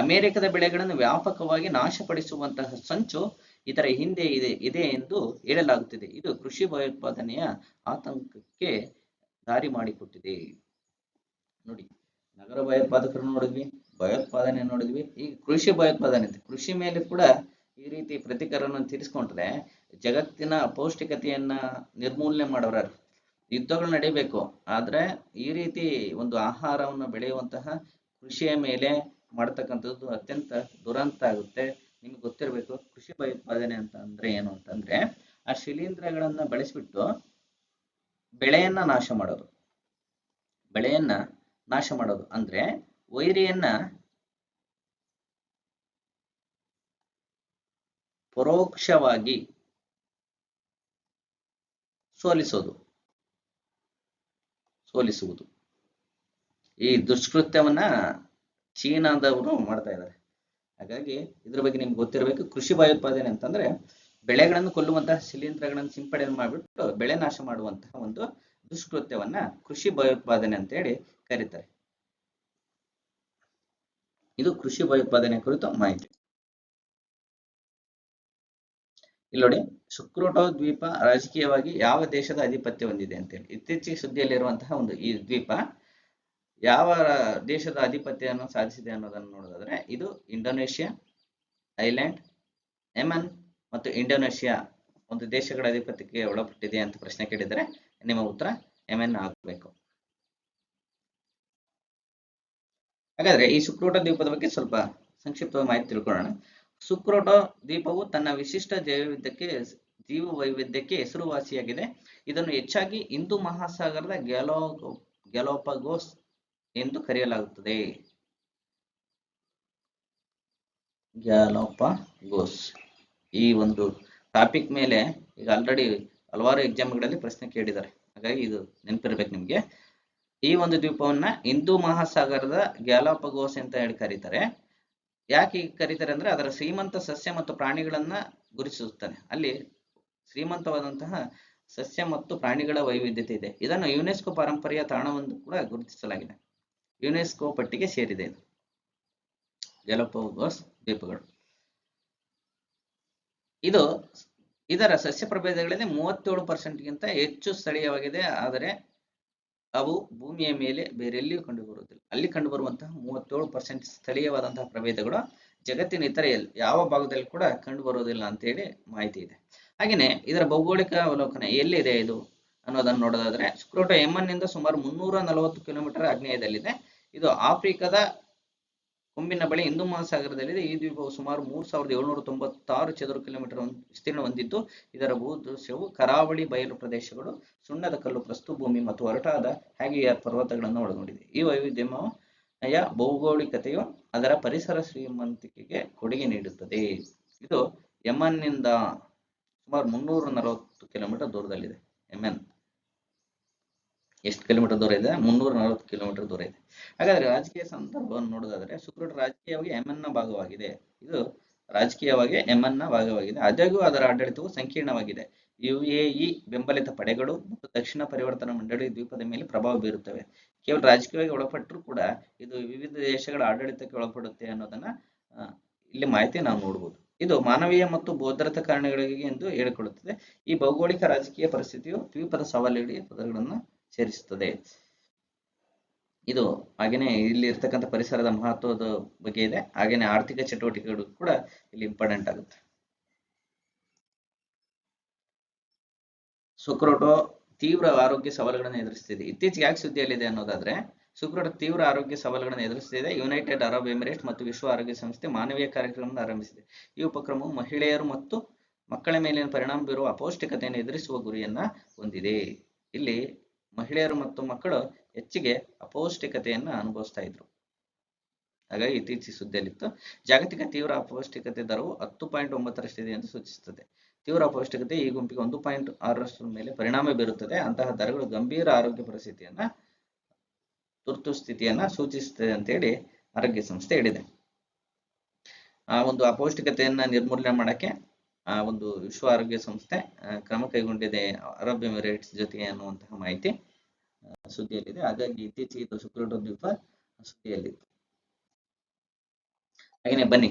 ಅಮೆರಿಕದ ಬೆಳೆಗಳನ್ನು ವ್ಯಾಪಕವಾಗಿ ನಾಶಪಡಿಸುವಂತಹ ಸಂಚು ಇದರ ಹಿಂದೆ ಇದೆ ಎಂದು ಹೇಳಲಾಗುತ್ತಿದೆ. ಇದು ಕೃಷಿ ಭಯೋತ್ಪಾದನೆಯ ಆತಂಕಕ್ಕೆ ದಾರಿ ಮಾಡಿಕೊಟ್ಟಿದೆ. ನೋಡಿ, ನಗರ ಭಯೋತ್ಪಾದಕರನ್ನು ನೋಡಿದ್ವಿ, ಭಯೋತ್ಪಾದನೆ ನೋಡಿದ್ವಿ, ಈಗ ಕೃಷಿ ಭಯೋತ್ಪಾದನೆ ಅಂತ. ಕೃಷಿ ಮೇಲೆ ಕೂಡ ಈ ರೀತಿ ಪ್ರತಿಕಾರವನ್ನು ತೀರಿಸಿಕೊಂಡ್ರೆ ಜಗತ್ತಿನ ಅಪೌಷ್ಟಿಕತೆಯನ್ನ ನಿರ್ಮೂಲನೆ ಮಾಡೋರು. ಯುದ್ಧಗಳು ನಡೀಬೇಕು, ಆದ್ರೆ ಈ ರೀತಿ ಒಂದು ಆಹಾರವನ್ನು ಬೆಳೆಯುವಂತಹ ಕೃಷಿಯ ಮೇಲೆ ಮಾಡತಕ್ಕಂಥದ್ದು ಅತ್ಯಂತ ದುರಂತ ಆಗುತ್ತೆ. ನಿಮ್ಗೆ ಗೊತ್ತಿರಬೇಕು ಕೃಷಿ ಭಯೋತ್ಪಾದನೆ ಅಂತ ಅಂದ್ರೆ ಏನು ಅಂತಂದ್ರೆ ಆ ಶಿಲೀಂಧ್ರಗಳನ್ನ ಬಳಸಿಬಿಟ್ಟು ಬೆಳೆಯನ್ನ ನಾಶ ಮಾಡೋದು ಅಂದ್ರೆ ವೈರಿಯನ್ನ ಪರೋಕ್ಷವಾಗಿ ಸೋಲಿಸುವುದು. ಈ ದುಷ್ಕೃತ್ಯವನ್ನ ಚೀನಾದವರು ಮಾಡ್ತಾ ಇದ್ದಾರೆ. ಹಾಗಾಗಿ ಇದ್ರ ಬಗ್ಗೆ ನಿಮ್ಗೆ ಗೊತ್ತಿರಬೇಕು. ಕೃಷಿ ಭಯೋತ್ಪಾದನೆ ಅಂತಂದ್ರೆ ಬೆಳೆಗಳನ್ನು ಕೊಲ್ಲುವಂತಹ ಶಿಲೀಂಧ್ರಗಳನ್ನು ಸಿಂಪಡಣೆ ಮಾಡಿಬಿಟ್ಟು ಬೆಳೆ ನಾಶ ಮಾಡುವಂತಹ ಒಂದು ದುಷ್ಕೃತ್ಯವನ್ನ ಕೃಷಿ ಭಯೋತ್ಪಾದನೆ ಅಂತ ಹೇಳಿ ಕರೀತಾರೆ. ಇದು ಕೃಷಿ ಭಯೋತ್ಪಾದನೆ ಕುರಿತು ಮಾಹಿತಿ. ಇಲ್ಲಿ ನೋಡಿ, ಸುಕ್ರೋಟೋ ದ್ವೀಪ ರಾಜಕೀಯವಾಗಿ ಯಾವ ದೇಶದ ಆಧಿಪತ್ಯ ಹೊಂದಿದೆ ಅಂತೇಳಿ ಇತ್ತೀಚೆಗೆ ಸುದ್ದಿಯಲ್ಲಿರುವಂತಹ ಒಂದು ಈ ದ್ವೀಪ ಯಾವ ದೇಶದ ಆಧಿಪತ್ಯವನ್ನು ಸಾಧಿಸಿದೆ ಅನ್ನೋದನ್ನು ನೋಡೋದಾದ್ರೆ ಇದು ಇಂಡೋನೇಷ್ಯಾ, ಐಲ್ಯಾಂಡ್, ಯೆಮನ್ ಮತ್ತು ಇಂಡೋನೇಷ್ಯಾ ಒಂದು ದೇಶಗಳ ಆಧಿಪತ್ಯಕ್ಕೆ ಒಳಪಟ್ಟಿದೆ ಅಂತ ಪ್ರಶ್ನೆ ಕೇಳಿದರೆ ನಿಮ್ಮ ಉತ್ತರ ಯೆಮನ್ ಆಗಬೇಕು. ಹಾಗಾದ್ರೆ ಈ ಸುಕ್ರೋಟೋ ದ್ವೀಪದ ಬಗ್ಗೆ ಸ್ವಲ್ಪ ಸಂಕ್ಷಿಪ್ತವಾಗಿ ಮಾಹಿತಿ ತಿಳ್ಕೊಳ್ಳೋಣ. ಸುಕ್ರೋಟೋ ದ್ವೀಪವು ತನ್ನ ವಿಶಿಷ್ಟ ಜೀವ ವೈವಿಧ್ಯಕ್ಕೆ ಹೆಸರುವಾಸಿಯಾಗಿದೆ. ಇದನ್ನು ಹೆಚ್ಚಾಗಿ ಹಿಂದೂ ಮಹಾಸಾಗರದ ಗ್ಯಾಲೋಪಗೋಸ್ ಎಂದು ಕರೆಯಲಾಗುತ್ತದೆ. ಗ್ಯಾಲೋಪಗೋಸ್ ಈ ಒಂದು ಟಾಪಿಕ್ ಮೇಲೆ ಈಗ ಆಲ್ರೆಡಿ ಹಲವಾರು ಎಕ್ಸಾಮ್ಗಳಲ್ಲಿ ಪ್ರಶ್ನೆ ಕೇಳಿದ್ದಾರೆ. ಹಾಗಾಗಿ ಇದು ನೆನಪಿರ್ಬೇಕು ನಿಮ್ಗೆ. ಈ ಒಂದು ದ್ವೀಪವನ್ನ ಹಿಂದೂ ಮಹಾಸಾಗರದ ಗ್ಯಾಲೋಪಗೋಸ್ ಅಂತ ಹೇಳಿ ಕರೀತಾರೆ. ಯಾಕೆ ಈಗ ಕರೀತಾರೆ ಅಂದ್ರೆ ಅದರ ಶ್ರೀಮಂತ ಸಸ್ಯ ಮತ್ತು ಪ್ರಾಣಿಗಳನ್ನ ಗುರುತಿಸುತ್ತಾನೆ. ಅಲ್ಲಿ ಶ್ರೀಮಂತವಾದಂತಹ ಸಸ್ಯ ಮತ್ತು ಪ್ರಾಣಿಗಳ ವೈವಿಧ್ಯತೆ ಇದೆ. ಇದನ್ನು ಯುನೆಸ್ಕೋ ಪಾರಂಪರ್ಯ ತಾಣವನ್ನು ಕೂಡ ಗುರುತಿಸಲಾಗಿದೆ. ಯುನೆಸ್ಕೋ ಪಟ್ಟಿಗೆ ಸೇರಿದೆ ಇದು ಗ್ಯಾಲೋಪಗೋಸ್ ದ್ವೀಪಗಳು. ಇದರ ಸಸ್ಯ ಪ್ರಭೇದಗಳಲ್ಲಿ 37%ಗಿಂತ ಹೆಚ್ಚು ಸ್ಥಳೀಯವಾಗಿದೆ. ಆದರೆ ಅವು ಭೂಮಿಯ ಮೇಲೆ ಬೇರೆಲ್ಲಿಯೂ ಕಂಡುಬರುವುದಿಲ್ಲ. ಅಲ್ಲಿ ಕಂಡುಬರುವಂತಹ 37% ಸ್ಥಳೀಯವಾದಂತಹ ಪ್ರಭೇದಗಳು ಜಗತ್ತಿನ ಇತರ ಯಾವ ಭಾಗದಲ್ಲಿ ಕೂಡ ಕಂಡು ಬರುವುದಿಲ್ಲ ಅಂತೇಳಿ ಮಾಹಿತಿ ಇದೆ. ಹಾಗೆಯೇ ಇದರ ಭೌಗೋಳಿಕ ಅವಲೋಕನ ಎಲ್ಲಿದೆ ಇದು ಅನ್ನೋದನ್ನು ನೋಡೋದಾದ್ರೆ, ಸುಕ್ರೋಟ ಯೆಮನ್ ನಿಂದ ಸುಮಾರು 340 ಕಿಲೋಮೀಟರ್ ಆಗ್ನೇಯದಲ್ಲಿದೆ. ಇದು ಆಫ್ರಿಕಾದ ಕೊಂಬಿನ ಬಳಿ ಹಿಂದೂ ಮಹಾಸಾಗರದಲ್ಲಿದೆ. ಈ ದ್ವೀಪವು ಸುಮಾರು 3796 ಚದುರ ಕಿಲೋಮೀಟರ್ ವಿಸ್ತೀರ್ಣ ಹೊಂದಿದ್ದು, ಇದರ ಭೂದೃಶ್ಯವು ಕರಾವಳಿ ಬಯಲು ಪ್ರದೇಶಗಳು, ಸುಣ್ಣದ ಕಲ್ಲು ಪ್ರಸ್ಥಭೂಮಿ ಮತ್ತು ಒರಟಾದ ಹ್ಯಾಗಿಯಾರ್ ಪರ್ವತಗಳನ್ನು ಒಳಗೊಂಡಿದೆ. ಈ ವೈವಿಧ್ಯಮಯ ಭೌಗೋಳಿಕತೆಯು ಅದರ ಪರಿಸರ ಶ್ರೀಮಂತಿಕೆಗೆ ಕೊಡುಗೆ ನೀಡುತ್ತದೆ. ಇದು ಯೆಮನ್ನಿಂದ ಸುಮಾರು 340 ಕಿಲೋಮೀಟರ್ ದೂರದಲ್ಲಿದೆ. ಯೆಮನ್ ಎಷ್ಟು ಕಿಲೋಮೀಟರ್ ದೂರ ಇದೆ? 340 ಕಿಲೋಮೀಟರ್ ದೂರ ಇದೆ. ಹಾಗಾದ್ರೆ ರಾಜಕೀಯ ಸಂದರ್ಭವನ್ನು ನೋಡೋದಾದ್ರೆ, ಸುಕ್ರೋಟ ರಾಜಕೀಯವಾಗಿ ಯೆಮನ್ನ ಭಾಗವಾಗಿದೆ. ಇದು ರಾಜಕೀಯವಾಗಿ ಯೆಮನ್ನ ಭಾಗವಾಗಿದೆ. ಆದಾಗ್ಯೂ ಅದರ ಆಡಳಿತವು ಸಂಕೀರ್ಣವಾಗಿದೆ. UAE ಬೆಂಬಲಿತ ಪಡೆಗಳು ಮತ್ತು ದಕ್ಷಿಣ ಪರಿವರ್ತನಾ ಮಂಡಳಿ ದ್ವೀಪದ ಮೇಲೆ ಪ್ರಭಾವ ಬೀರುತ್ತವೆ. ಕೇವಲ ರಾಜಕೀಯವಾಗಿ ಒಳಪಟ್ಟರೂ ಕೂಡ ಇದು ವಿವಿಧ ದೇಶಗಳ ಆಡಳಿತಕ್ಕೆ ಒಳಪಡುತ್ತೆ ಅನ್ನೋದನ್ನ ಇಲ್ಲಿ ಮಾಹಿತಿ ನಾವು ನೋಡಬಹುದು. ಇದು ಮಾನವೀಯ ಮತ್ತು ಭದ್ರತಾ ಕಾರಣಗಳಿಗೆ ಎಂದು ಹೇಳಿಕೊಳ್ಳುತ್ತದೆ. ಈ ಭೌಗೋಳಿಕ ರಾಜಕೀಯ ಪರಿಸ್ಥಿತಿಯು ದ್ವೀಪದ ಸವಾಲುಗಳಿಗೆ ಪದಗಳನ್ನು ಸೇರಿಸುತ್ತದೆ. ಇದು ಹಾಗೇನೆ ಇಲ್ಲಿ ಇರ್ತಕ್ಕಂಥ ಪರಿಸರದ ಮಹತ್ವದ ಬಗ್ಗೆ ಇದೆ. ಹಾಗೇನೆ ಆರ್ಥಿಕ ಚಟುವಟಿಕೆಗಳು ಕೂಡ ಇಲ್ಲಿ ಇಂಪಾರ್ಟೆಂಟ್ ಆಗುತ್ತೆ. ಸುಕ್ರೋಟೋ ತೀವ್ರ ಆರೋಗ್ಯ ಸವಾಲುಗಳನ್ನು ಎದುರಿಸುತ್ತಿದೆ. ಇತ್ತೀಚೆಗೆ ಯಾಕೆ ಸುದ್ದಿಯಲ್ಲಿದೆ ಅನ್ನೋದಾದ್ರೆ, ಸುಕ್ರೋಟೋ ತೀವ್ರ ಆರೋಗ್ಯ ಸವಾಲುಗಳನ್ನು ಎದುರಿಸುತ್ತಿದೆ. ಯುನೈಟೆಡ್ ಅರಬ್ ಎಮಿರೇಟ್ಸ್ ಮತ್ತು ವಿಶ್ವ ಆರೋಗ್ಯ ಸಂಸ್ಥೆ ಮಾನವೀಯ ಕಾರ್ಯಕ್ರಮವನ್ನು ಆರಂಭಿಸಿದೆ. ಈ ಉಪಕ್ರಮವು ಮಹಿಳೆಯರು ಮತ್ತು ಮಕ್ಕಳ ಮೇಲಿನ ಪರಿಣಾಮ ಬೀರುವ ಅಪೌಷ್ಟಿಕತೆಯನ್ನು ಎದುರಿಸುವ ಗುರಿಯನ್ನ ಹೊಂದಿದೆ. ಇಲ್ಲಿ ಮಹಿಳೆಯರು ಮತ್ತು ಮಕ್ಕಳು ಹೆಚ್ಚಿಗೆ ಅಪೌಷ್ಟಿಕತೆಯನ್ನು ಅನುಭವಿಸ್ತಾ ಇದ್ರು. ಹಾಗಾಗಿ ಇತ್ತೀಚೆಗೆ ಸುದ್ದಿಯಲ್ಲಿತ್ತು. ಜಾಗತಿಕ ತೀವ್ರ ಅಪೌಷ್ಟಿಕತೆ ದರವು 10.9ರಷ್ಟಿದೆ ಎಂದು ಸೂಚಿಸುತ್ತದೆ. ತೀವ್ರ ಅಪೌಷ್ಟಿಕತೆ ಈ ಗುಂಪಿಗೆ 1.6ರಷ್ಟರ ಮೇಲೆ ಪರಿಣಾಮ ಬೀರುತ್ತದೆ. ಅಂತಹ ದರಗಳು ಗಂಭೀರ ಆರೋಗ್ಯ ಪರಿಸ್ಥಿತಿಯನ್ನ, ತುರ್ತು ಸ್ಥಿತಿಯನ್ನ ಸೂಚಿಸುತ್ತದೆ ಅಂತೇಳಿ ಆರೋಗ್ಯ ಸಂಸ್ಥೆ ಹೇಳಿದೆ. ಆ ಒಂದು ಅಪೌಷ್ಟಿಕತೆಯನ್ನ ನಿರ್ಮೂಲನೆ ಮಾಡಕ್ಕೆ ಆ ಒಂದು ವಿಶ್ವ ಆರೋಗ್ಯ ಸಂಸ್ಥೆ ಕ್ರಮ ಕೈಗೊಂಡಿದೆ ಅರಬ್ ಎಮಿರೇಟ್ಸ್ ಜೊತೆಗೆ ಅನ್ನುವಂತಹ ಮಾಹಿತಿ ಸುದ್ದಿಯಲ್ಲಿದೆ. ಹಾಗಾಗಿ ಇತ್ತೀಚೆಗೆ ಇದು ಸುಕ್ರೋಟೋ ದ್ವೀಪ ಸುದ್ದಿಯಲ್ಲಿದೆ. ಹಾಗೆಯೇ ಬನ್ನಿ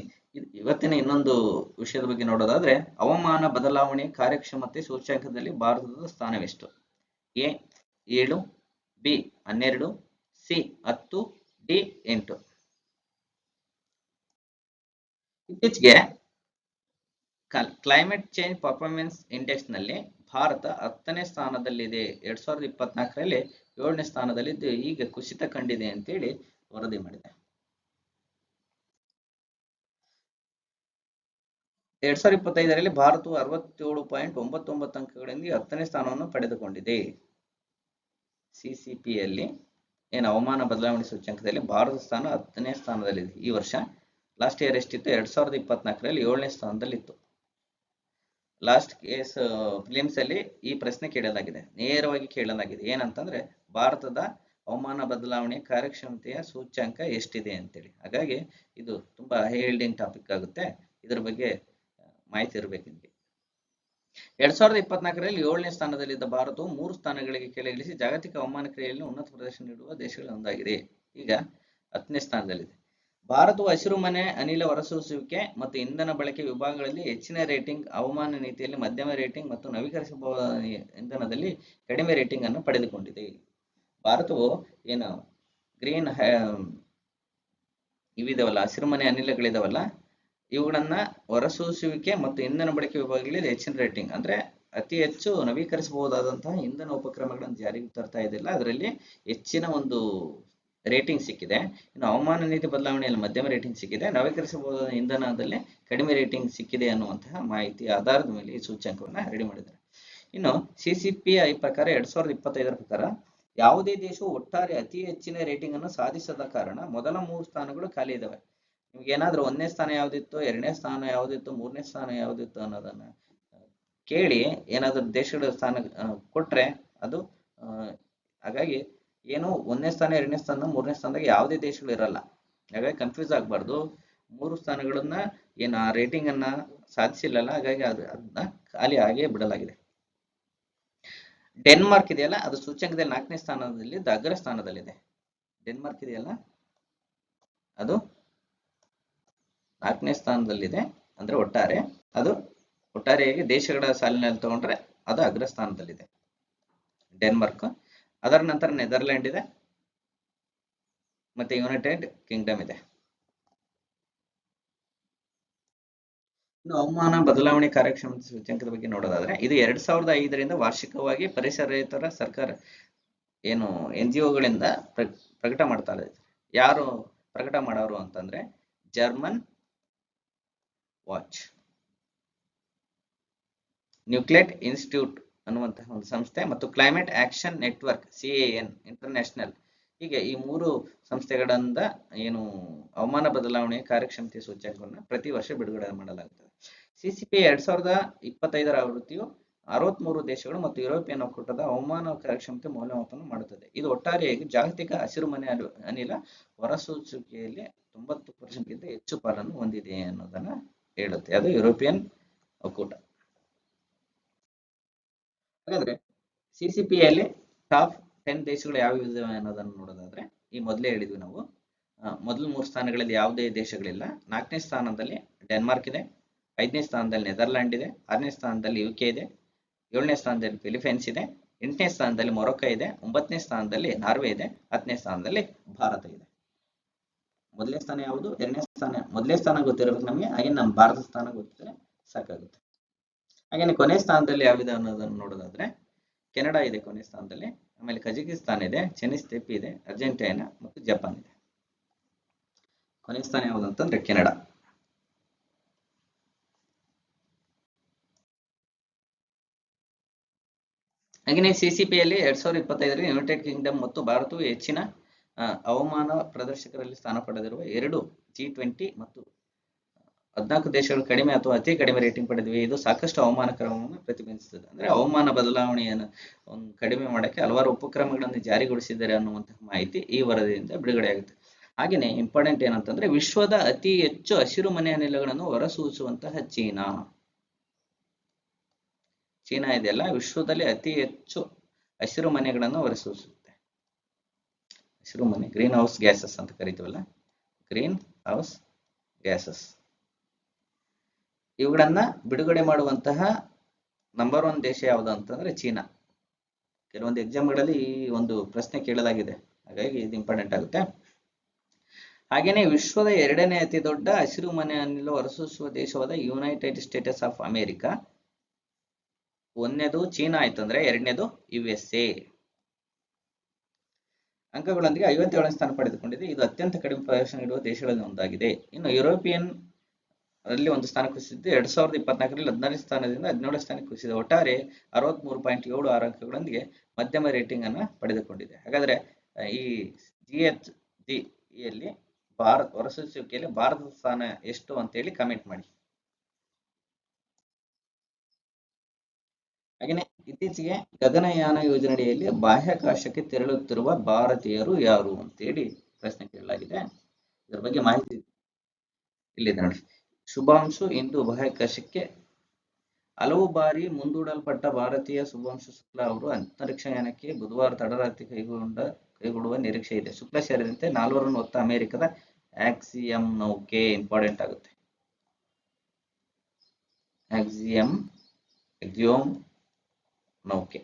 ಇವತ್ತಿನ ಇನ್ನೊಂದು ವಿಷಯದ ಬಗ್ಗೆ ನೋಡೋದಾದ್ರೆ, ಹವಾಮಾನ ಬದಲಾವಣೆ ಕಾರ್ಯಕ್ಷಮತೆ ಸೂಚ್ಯಂಕದಲ್ಲಿ ಭಾರತದ ಸ್ಥಾನವೆಷ್ಟು? A 7, B 12, C 10, D 8. ಇತ್ತೀಚೆಗೆ ಕ್ಲೈಮೇಟ್ ಚೇಂಜ್ ಪರ್ಫಾರ್ಮೆನ್ಸ್ ಇಂಡೆಕ್ಸ್ ನಲ್ಲಿ ಭಾರತ 10ನೇ ಸ್ಥಾನದಲ್ಲಿದೆ. 2024ರಲ್ಲಿ 7ನೇ ಸ್ಥಾನದಲ್ಲಿದ್ದು ಈಗ ಕುಸಿತ ಕಂಡಿದೆ ಅಂತೇಳಿ ವರದಿ ಮಾಡಿದೆ. 2025ರಲ್ಲಿ ಭಾರತವು 67.99 ಅಂಕಗಳಿಂದ 10ನೇ ಸ್ಥಾನವನ್ನು ಪಡೆದುಕೊಂಡಿದೆ. CCPಯಲ್ಲಿ ಹವಾಮಾನ ಬದಲಾವಣೆ ಸೂಚ್ಯಂಕದಲ್ಲಿ ಭಾರತ ಸ್ಥಾನ 10ನೇ ಸ್ಥಾನದಲ್ಲಿದೆ. ಈ ವರ್ಷ ಲಾಸ್ಟ್ ಇಯರ್ ಎಷ್ಟಿತ್ತು? 2024ರಲ್ಲಿ 7ನೇ ಸ್ಥಾನದಲ್ಲಿತ್ತು. ಲಾಸ್ಟ್ ಕೇಸ್ ಫಿಲಿಮ್ಸ್ ಅಲ್ಲಿ ಈ ಪ್ರಶ್ನೆ ಕೇಳಲಾಗಿದೆ, ನೇರವಾಗಿ ಕೇಳಲಾಗಿದೆ. ಏನಂತಂದ್ರೆ, ಭಾರತದ ಹವಾಮಾನ ಬದಲಾವಣೆ ಕಾರ್ಯಕ್ಷಮತೆಯ ಸೂಚ್ಯಂಕ ಎಷ್ಟಿದೆ ಅಂತೇಳಿ. ಹಾಗಾಗಿ ಇದು ತುಂಬಾ ಹೈ ಹಿಲ್ಡಿಂಗ್ ಟಾಪಿಕ್ ಆಗುತ್ತೆ. ಇದರ ಬಗ್ಗೆ ಮಾಹಿತಿ ಇರಬೇಕು ನಿಮಗೆ. 2024ರಲ್ಲಿ 7ನೇ ಸ್ಥಾನದಲ್ಲಿದ್ದ ಭಾರತವು 3 ಸ್ಥಾನಗಳಿಗೆ ಕೆಳಗಿಳಿಸಿ ಜಾಗತಿಕ ಹವಾಮಾನ ಕ್ರಿಯೆಯಲ್ಲಿ ಉನ್ನತ ಪ್ರದರ್ಶನ ನೀಡುವ ದೇಶಗಳ ಒಂದಾಗಿದೆ. ಈಗ 10ನೇ ಸ್ಥಾನದಲ್ಲಿದೆ. ಭಾರತವು ಹಸಿರುಮನೆ ಅನಿಲ ಹೊರಸೂಸುವಿಕೆ ಮತ್ತು ಇಂಧನ ಬಳಕೆ ವಿಭಾಗಗಳಲ್ಲಿ ಹೆಚ್ಚಿನ ರೇಟಿಂಗ್, ಹವಾಮಾನ ನೀತಿಯಲ್ಲಿ ಮಧ್ಯಮ ರೇಟಿಂಗ್ ಮತ್ತು ನವೀಕರಿಸಬಹುದಾದ ಇಂಧನದಲ್ಲಿ ಕಡಿಮೆ ರೇಟಿಂಗ್ ಅನ್ನು ಪಡೆದುಕೊಂಡಿದೆ. ಭಾರತವು ಗ್ರೀನ್ ಇವಿದಾವಲ್ಲ, ಹಸಿರುಮನೆ ಅನಿಲಗಳಿದಾವಲ್ಲ, ಇವುಗಳನ್ನ ಹೊರಸೂಸುವಿಕೆ ಮತ್ತು ಇಂಧನ ಬಳಕೆ ವಿಭಾಗಗಳಲ್ಲಿ ಹೆಚ್ಚಿನ ರೇಟಿಂಗ್, ಅಂದ್ರೆ ಅತಿ ಹೆಚ್ಚು ನವೀಕರಿಸಬಹುದಾದಂತಹ ಇಂಧನ ಉಪಕ್ರಮಗಳನ್ನು ಜಾರಿಗೆ ತರ್ತಾ ಇದ್ದಿಲ್ಲ, ಅದರಲ್ಲಿ ಹೆಚ್ಚಿನ ಒಂದು ರೇಟಿಂಗ್ ಸಿಕ್ಕಿದೆ. ಇನ್ನು ಹವಾಮಾನ ನೀತಿ ಬದಲಾವಣೆಯಲ್ಲಿ ಮಧ್ಯಮ ರೇಟಿಂಗ್ ಸಿಕ್ಕಿದೆ, ನವೀಕರಿಸಬಹುದಾದ ಇಂಧನದಲ್ಲಿ ಕಡಿಮೆ ರೇಟಿಂಗ್ ಸಿಕ್ಕಿದೆ ಅನ್ನುವಂತಹ ಮಾಹಿತಿ ಆಧಾರದ ಮೇಲೆ ಈ ಸೂಚ್ಯಂಕವನ್ನು ರೆಡಿ ಮಾಡಿದ್ದಾರೆ. ಇನ್ನು CCPI ಪ್ರಕಾರ 2025ರ ಪ್ರಕಾರ ಯಾವುದೇ ದೇಶವು ಒಟ್ಟಾರೆ ಅತಿ ಹೆಚ್ಚಿನ ರೇಟಿಂಗ್ ಅನ್ನು ಸಾಧಿಸದ ಕಾರಣ ಮೊದಲ 3 ಸ್ಥಾನಗಳು ಖಾಲಿ ಇದಾವೆ. ನಿಮ್ಗೆ ಏನಾದ್ರೂ 1ನೇ ಸ್ಥಾನ ಯಾವ್ದಿತ್ತು, 2ನೇ ಸ್ಥಾನ ಯಾವ್ದಿತ್ತು, 3ನೇ ಸ್ಥಾನ ಯಾವ್ದಿತ್ತು ಅನ್ನೋದನ್ನ ಕೇಳಿ ಏನಾದ್ರೂ ದೇಶಗಳ ಸ್ಥಾನ ಕೊಟ್ರೆ ಅದು ಹಾಗಾಗಿ 1ನೇ ಸ್ಥಾನ, 2ನೇ ಸ್ಥಾನ, 3ನೇ ಸ್ಥಾನದಾಗ ಯಾವುದೇ ದೇಶಗಳು ಇರಲ್ಲ. ಹಾಗಾಗಿ ಕನ್ಫ್ಯೂಸ್ ಆಗಬಾರ್ದು. 3 ಸ್ಥಾನಗಳನ್ನ ಆ ರೇಟಿಂಗ್ ಅನ್ನ ಸಾಧಿಸಿಲ್ಲಲ್ಲ, ಹಾಗಾಗಿ ಅದನ್ನ ಖಾಲಿ ಆಗೇ ಬಿಡಲಾಗಿದೆ. ಡೆನ್ಮಾರ್ಕ್ ಇದೆಯಲ್ಲ, ಅದು ಸೂಚ್ಯಂಕದಲ್ಲಿ 4ನೇ ಸ್ಥಾನದಲ್ಲಿ ಅಗ್ರ ಸ್ಥಾನದಲ್ಲಿದೆ. ಡೆನ್ಮಾರ್ಕ್ ಇದೆಯಲ್ಲ, ಅದು 4ನೇ ಸ್ಥಾನದಲ್ಲಿದೆ. ಅಂದ್ರೆ ಒಟ್ಟಾರೆಯಾಗಿ ದೇಶಗಳ ಸಾಲಿನಲ್ಲಿ ತಗೊಂಡ್ರೆ ಅದು ಅಗ್ರ ಸ್ಥಾನದಲ್ಲಿದೆ ಡೆನ್ಮಾರ್ಕ್. ಅದರ ನಂತರ ನೆದರ್ಲ್ಯಾಂಡ್ ಇದೆ, ಮತ್ತೆ ಯುನೈಟೆಡ್ ಕಿಂಗ್ಡಮ್ ಇದೆ. ಇನ್ನು ಹವಾಮಾನ ಬದಲಾವಣೆ ಕಾರ್ಯಕ್ಷಮತೆ ಸೂಚ್ಯಂಕದ ಬಗ್ಗೆ ನೋಡೋದಾದ್ರೆ ಇದು 2005ರಿಂದ ವಾರ್ಷಿಕವಾಗಿ ಪರಿಸರೇತರ ಸರ್ಕಾರ ಏನು NGOಗಳಿಂದ ಪ್ರಕಟ ಮಾಡ್ತಾ ಇದೆ. ಯಾರು ಪ್ರಕಟ ಮಾಡೋರು ಅಂತಂದ್ರೆ ಜರ್ಮನ್ ವಾಚ್, ನ್ಯೂಕ್ಲಿಯರ್ ಇನ್ಸ್ಟಿಟ್ಯೂಟ್ ಅನ್ನುವಂತಹ ಒಂದು ಸಂಸ್ಥೆ ಮತ್ತು climate action network CAN international, ಹೀಗೆ ಈ 3 ಸಂಸ್ಥೆಗಳಿಂದ ಏನು ಹವಾಮಾನ ಬದಲಾವಣೆ ಕಾರ್ಯಕ್ಷಮತೆ ಸೂಚ್ಯಂಕವನ್ನು ಪ್ರತಿ ವರ್ಷ ಬಿಡುಗಡೆ ಮಾಡಲಾಗುತ್ತದೆ. CCP 2025ರ ಆವೃತ್ತಿಯು 63 ದೇಶಗಳು ಮತ್ತು ಯುರೋಪಿಯನ್ ಒಕ್ಕೂಟದ ಹವಾಮಾನ ಕಾರ್ಯಕ್ಷಮತೆ ಮೌಲ್ಯಮಾಪನ ಮಾಡುತ್ತದೆ. ಇದು ಒಟ್ಟಾರೆಯಾಗಿ ಜಾಗತಿಕ ಹಸಿರುಮನೆ ಅನಿಲ ಹೊರಸೂಸುವಿಕೆಯಲ್ಲಿ 90%ಗಿಂತ ಹೆಚ್ಚು ಪಾಲನ್ನು ಹೊಂದಿದೆ ಅನ್ನೋದನ್ನ ಹೇಳುತ್ತೆ. ಅದು ಯುರೋಪಿಯನ್ ಒಕ್ಕೂಟ. ಹಾಗಾದ್ರೆ CCPಯಲ್ಲಿ ಟಾಪ್ 10 ದೇಶಗಳು ಯಾವ ಇದಾವೆ ಅನ್ನೋದನ್ನು ನೋಡೋದಾದ್ರೆ ಈ ಮೊದಲೇ ಹೇಳಿದ್ವಿ ನಾವು. ಮೊದಲ 3 ಸ್ಥಾನಗಳಲ್ಲಿ ಯಾವುದೇ ದೇಶಗಳಿಲ್ಲ. 4ನೇ ಸ್ಥಾನದಲ್ಲಿ ಡೆನ್ಮಾರ್ಕ್ ಇದೆ, 5ನೇ ಸ್ಥಾನದಲ್ಲಿ ನೆದರ್ಲ್ಯಾಂಡ್ ಇದೆ, 6ನೇ ಸ್ಥಾನದಲ್ಲಿ UK ಇದೆ, 7ನೇ ಸ್ಥಾನದಲ್ಲಿ ಫಿಲಿಪೈನ್ಸ್ ಇದೆ, 8ನೇ ಸ್ಥಾನದಲ್ಲಿ ಮೊರೊಕ್ಕೊ ಇದೆ, 9ನೇ ಸ್ಥಾನದಲ್ಲಿ ನಾರ್ವೆ ಇದೆ, 10ನೇ ಸ್ಥಾನದಲ್ಲಿ ಭಾರತ ಇದೆ. ಮೊದಲನೇ ಸ್ಥಾನ ಯಾವುದು, ಮೊದಲನೇ ಸ್ಥಾನ ಗೊತ್ತಿರಬೇಕು ನಮಗೆ, ಹಾಗೆ ನಮ್ಮ ಭಾರತ ಸ್ಥಾನ ಗೊತ್ತಿದ್ರೆ ಸಾಕಾಗುತ್ತೆ. ಹಾಗೆ ಕೊನೆ ಸ್ಥಾನದಲ್ಲಿ ಯಾವಿದೆ ಅನ್ನೋದನ್ನು ನೋಡೋದಾದ್ರೆ ಕೆನಡಾ ಇದೆ ಕೊನೆ ಸ್ಥಾನದಲ್ಲಿ, ಆಮೇಲೆ ಕಜಕಿಸ್ತಾನ್ ಇದೆ, ಚೈನೀಸ್ ತೈಪೆ ಇದೆ, ಅರ್ಜೆಂಟೈನಾ ಮತ್ತು ಜಪಾನ್ ಇದೆ. ಕೊನೆ ಸ್ಥಾನ ಯಾವುದು ಅಂತಂದ್ರೆ ಕೆನಡಾ. ಹಾಗೆಯೇ CCPಯಲ್ಲಿ 2025ರಲ್ಲಿ ಯುನೈಟೆಡ್ ಕಿಂಗ್ಡಮ್ ಮತ್ತು ಭಾರತವು ಹೆಚ್ಚಿನ ಹವಾಮಾನ ಪ್ರದರ್ಶಕರಲ್ಲಿ ಸ್ಥಾನ ಪಡೆದಿರುವ 2 G20 ಮತ್ತು 14 ದೇಶಗಳು ಕಡಿಮೆ ಅಥವಾ ಅತಿ ಕಡಿಮೆ ರೇಟಿಂಗ್ ಪಡೆದಿವೆ. ಇದು ಸಾಕಷ್ಟು ಹವಾಮಾನ ಕ್ರಮವನ್ನು ಪ್ರತಿಬಿಂಬಿಸುತ್ತದೆ. ಅಂದ್ರೆ ಹವಾಮಾನ ಬದಲಾವಣೆಯನ್ನು ಕಡಿಮೆ ಮಾಡಕ್ಕೆ ಹಲವಾರು ಉಪಕ್ರಮಗಳನ್ನು ಜಾರಿಗೊಳಿಸಿದ್ದಾರೆ ಅನ್ನುವಂತಹ ಮಾಹಿತಿ ಈ ವರದಿಯಿಂದ ಬಿಡುಗಡೆಯಾಗುತ್ತೆ. ಹಾಗೆಯೇ ಇಂಪಾರ್ಟೆಂಟ್ ಏನಂತಂದ್ರೆ ವಿಶ್ವದ ಅತಿ ಹೆಚ್ಚು ಹಸಿರು ಮನೆ ಅನಿಲಗಳನ್ನು ಹೊರಸೂಸುವಂತಹ ಚೀನಾ ಇದೆಯಲ್ಲ, ವಿಶ್ವದಲ್ಲಿ ಅತಿ ಹೆಚ್ಚು ಹಸಿರು ಮನೆಗಳನ್ನು ಹೊರಸೂಸುತ್ತೆ. ಹಸಿರು ಮನೆ, ಗ್ರೀನ್ ಹೌಸ್ ಗ್ಯಾಸಸ್ ಅಂತ ಕರಿತೀವಲ್ಲ, ಗ್ರೀನ್ ಹೌಸ್ ಗ್ಯಾಸಸ್. ಇವುಗಳನ್ನ ಬಿಡುಗಡೆ ಮಾಡುವಂತಹ ನಂಬರ್ 1 ದೇಶ ಯಾವುದು ಅಂತಂದ್ರೆ ಚೀನಾ. ಕೆಲವೊಂದು ಎಕ್ಸಾಮ್ಗಳಲ್ಲಿ ಈ ಒಂದು ಪ್ರಶ್ನೆ ಕೇಳಲಾಗಿದೆ, ಹಾಗಾಗಿ ಇದು ಇಂಪಾರ್ಟೆಂಟ್ ಆಗುತ್ತೆ. ಹಾಗೇನೆ ವಿಶ್ವದ 2ನೇ ಅತಿ ದೊಡ್ಡ ಹಸಿರು ಮನೆ ಅನಿಲ ಹೊರಸೂಸುವ ದೇಶವಾದ ಯುನೈಟೆಡ್ ಸ್ಟೇಟ್ಸ್ ಆಫ್ ಅಮೆರಿಕಾ. 1ನೇದು ಚೀನಾ ಆಯ್ತಂದ್ರೆ 2ನೇದು USA. ಅಂಕಗಳೊಂದಿಗೆ 57ನೇ ಸ್ಥಾನ ಪಡೆದುಕೊಂಡಿದೆ. ಇದು ಅತ್ಯಂತ ಕಡಿಮೆ ಪ್ರದರ್ಶನ ನೀಡುವ ದೇಶಗಳಲ್ಲಿ ಒಂದಾಗಿದೆ. ಇನ್ನು ಯುರೋಪಿಯನ್ ಅಲ್ಲಿ ಒಂದು ಸ್ಥಾನ ಕುಸಿದಿದ್ದು 2024ರಲ್ಲಿ 14ನೇ ಸ್ಥಾನದಿಂದ 17ನೇ ಸ್ಥಾನಕ್ಕೆ ಕುಸಿದೆ. ಒಟ್ಟಾರೆ 63.76 ಅಂಕಗಳೊಂದಿಗೆ ಮಧ್ಯಮ ರೇಟಿಂಗ್ ಅನ್ನು ಪಡೆದುಕೊಂಡಿದೆ. ಹಾಗಾದ್ರೆ ಈ GHGಯಲ್ಲಿ ಹೊರಸೂಸುವಿಕೆಯಲ್ಲಿ ಭಾರತದ ಸ್ಥಾನ ಎಷ್ಟು ಅಂತೇಳಿ ಕಮೆಂಟ್ ಮಾಡಿ. ಹಾಗೆಯೇ ಇತ್ತೀಚೆಗೆ ಗಗನಯಾನ ಯೋಜನೆಯಲ್ಲಿ ಬಾಹ್ಯಾಕಾಶಕ್ಕೆ ತೆರಳುತ್ತಿರುವ ಭಾರತೀಯರು ಯಾರು ಅಂತೇಳಿ ಪ್ರಶ್ನೆ ಕೇಳಲಾಗಿದೆ. ಇದರ ಬಗ್ಗೆ ಮಾಹಿತಿ ಇಲ್ಲಿದೆ ನೋಡಿ. ಶುಭಾಂಶು ಇಂದು ಬಾಹ್ಯಾಕಾಶಕ್ಕೆ ಹಲವು ಬಾರಿ ಮುಂದೂಡಲ್ಪಟ್ಟ ಭಾರತೀಯ ಶುಭಾಂಶು ಶುಕ್ಲಾ ಅವರು ಅಂತರಿಕ್ಷ ಯಾನಕ್ಕೆ ಬುಧವಾರ ತಡರಾತ್ರಿ ಕೈಗೊಳ್ಳುವ ನಿರೀಕ್ಷೆ ಇದೆ. ಶುಕ್ಲಾ ಸೇರಿದಂತೆ 4ರನ್ನು ಹೊತ್ತ ಅಮೆರಿಕದ ಆಕ್ಸಿಯಂ ನೌಕೆ ಇಂಪಾರ್ಟೆಂಟ್ ಆಗುತ್ತೆ. ಆಕ್ಸಿಯಂ ನೌಕೆ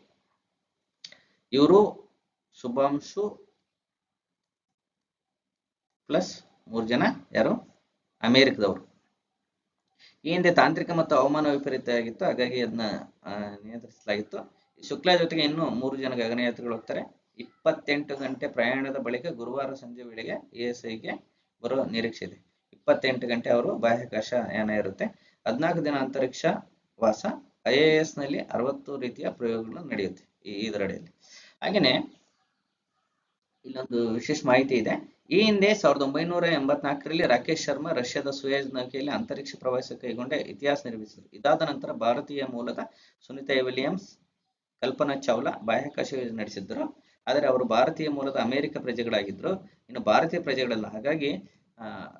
ಇವರು ಶುಭಾಂಶು ಪ್ಲಸ್ 3 ಜನ ಯಾರು ಅಮೆರಿಕದವರು. ಈ ಹಿಂದೆ ತಾಂತ್ರಿಕ ಮತ್ತು ಹವಾಮಾನ ವೈಪರೀತ್ಯ ಆಗಿತ್ತು, ಹಾಗಾಗಿ ಅದನ್ನ ನಿಯಂತ್ರಿಸಲಾಗಿತ್ತು. ಶುಕ್ಲಾ ಜೊತೆಗೆ ಇನ್ನೂ 3 ಜನ ಗಗನಯಾತ್ರಿಗಳು ಹೋಗ್ತಾರೆ. 28 ಗಂಟೆ ಪ್ರಯಾಣದ ಬಳಿಕ ಗುರುವಾರ ಸಂಜೆ ವೇಳೆಗೆ ESIಗೆ ಬರುವ ನಿರೀಕ್ಷೆ ಇದೆ. 28 ಗಂಟೆ ಅವರು ಬಾಹ್ಯಾಕಾಶ ಯಾನ ಇರುತ್ತೆ. 14 ದಿನ ಅಂತರಿಕ್ಷ ವಾಸ. IIS ನಲ್ಲಿ 60 ರೀತಿಯ ಪ್ರಯೋಗಗಳು ನಡೆಯುತ್ತೆ ಇದರಡಿಯಲ್ಲಿ. ಹಾಗೇನೆ ಇಲ್ಲೊಂದು ವಿಶೇಷ ಮಾಹಿತಿ ಇದೆ. ಈ ಹಿಂದೆ 1984ರಲ್ಲಿ ರಾಕೇಶ್ ಶರ್ಮಾ ರಷ್ಯಾದ ಸೂಯಜ್ ನೌಕೆಯಲ್ಲಿ ಅಂತರಿಕ್ಷ ಪ್ರವಾಸ ಕೈಗೊಂಡ ಇತಿಹಾಸ ನಿರ್ಮಿಸಿದರು. ಇದಾದ ನಂತರ ಭಾರತೀಯ ಮೂಲದ ಸುನಿತಾ ವಿಲಿಯಮ್ಸ್, ಕಲ್ಪನಾ ಚಾವ್ಲಾ ಬಾಹ್ಯಾಕಾಶ ಯೋಜನೆ ನಡೆಸಿದ್ರು. ಆದರೆ ಅವರು ಭಾರತೀಯ ಮೂಲದ ಅಮೆರಿಕ ಪ್ರಜೆಗಳಾಗಿದ್ರು, ಇನ್ನು ಭಾರತೀಯ ಪ್ರಜೆಗಳಲ್ಲ. ಹಾಗಾಗಿ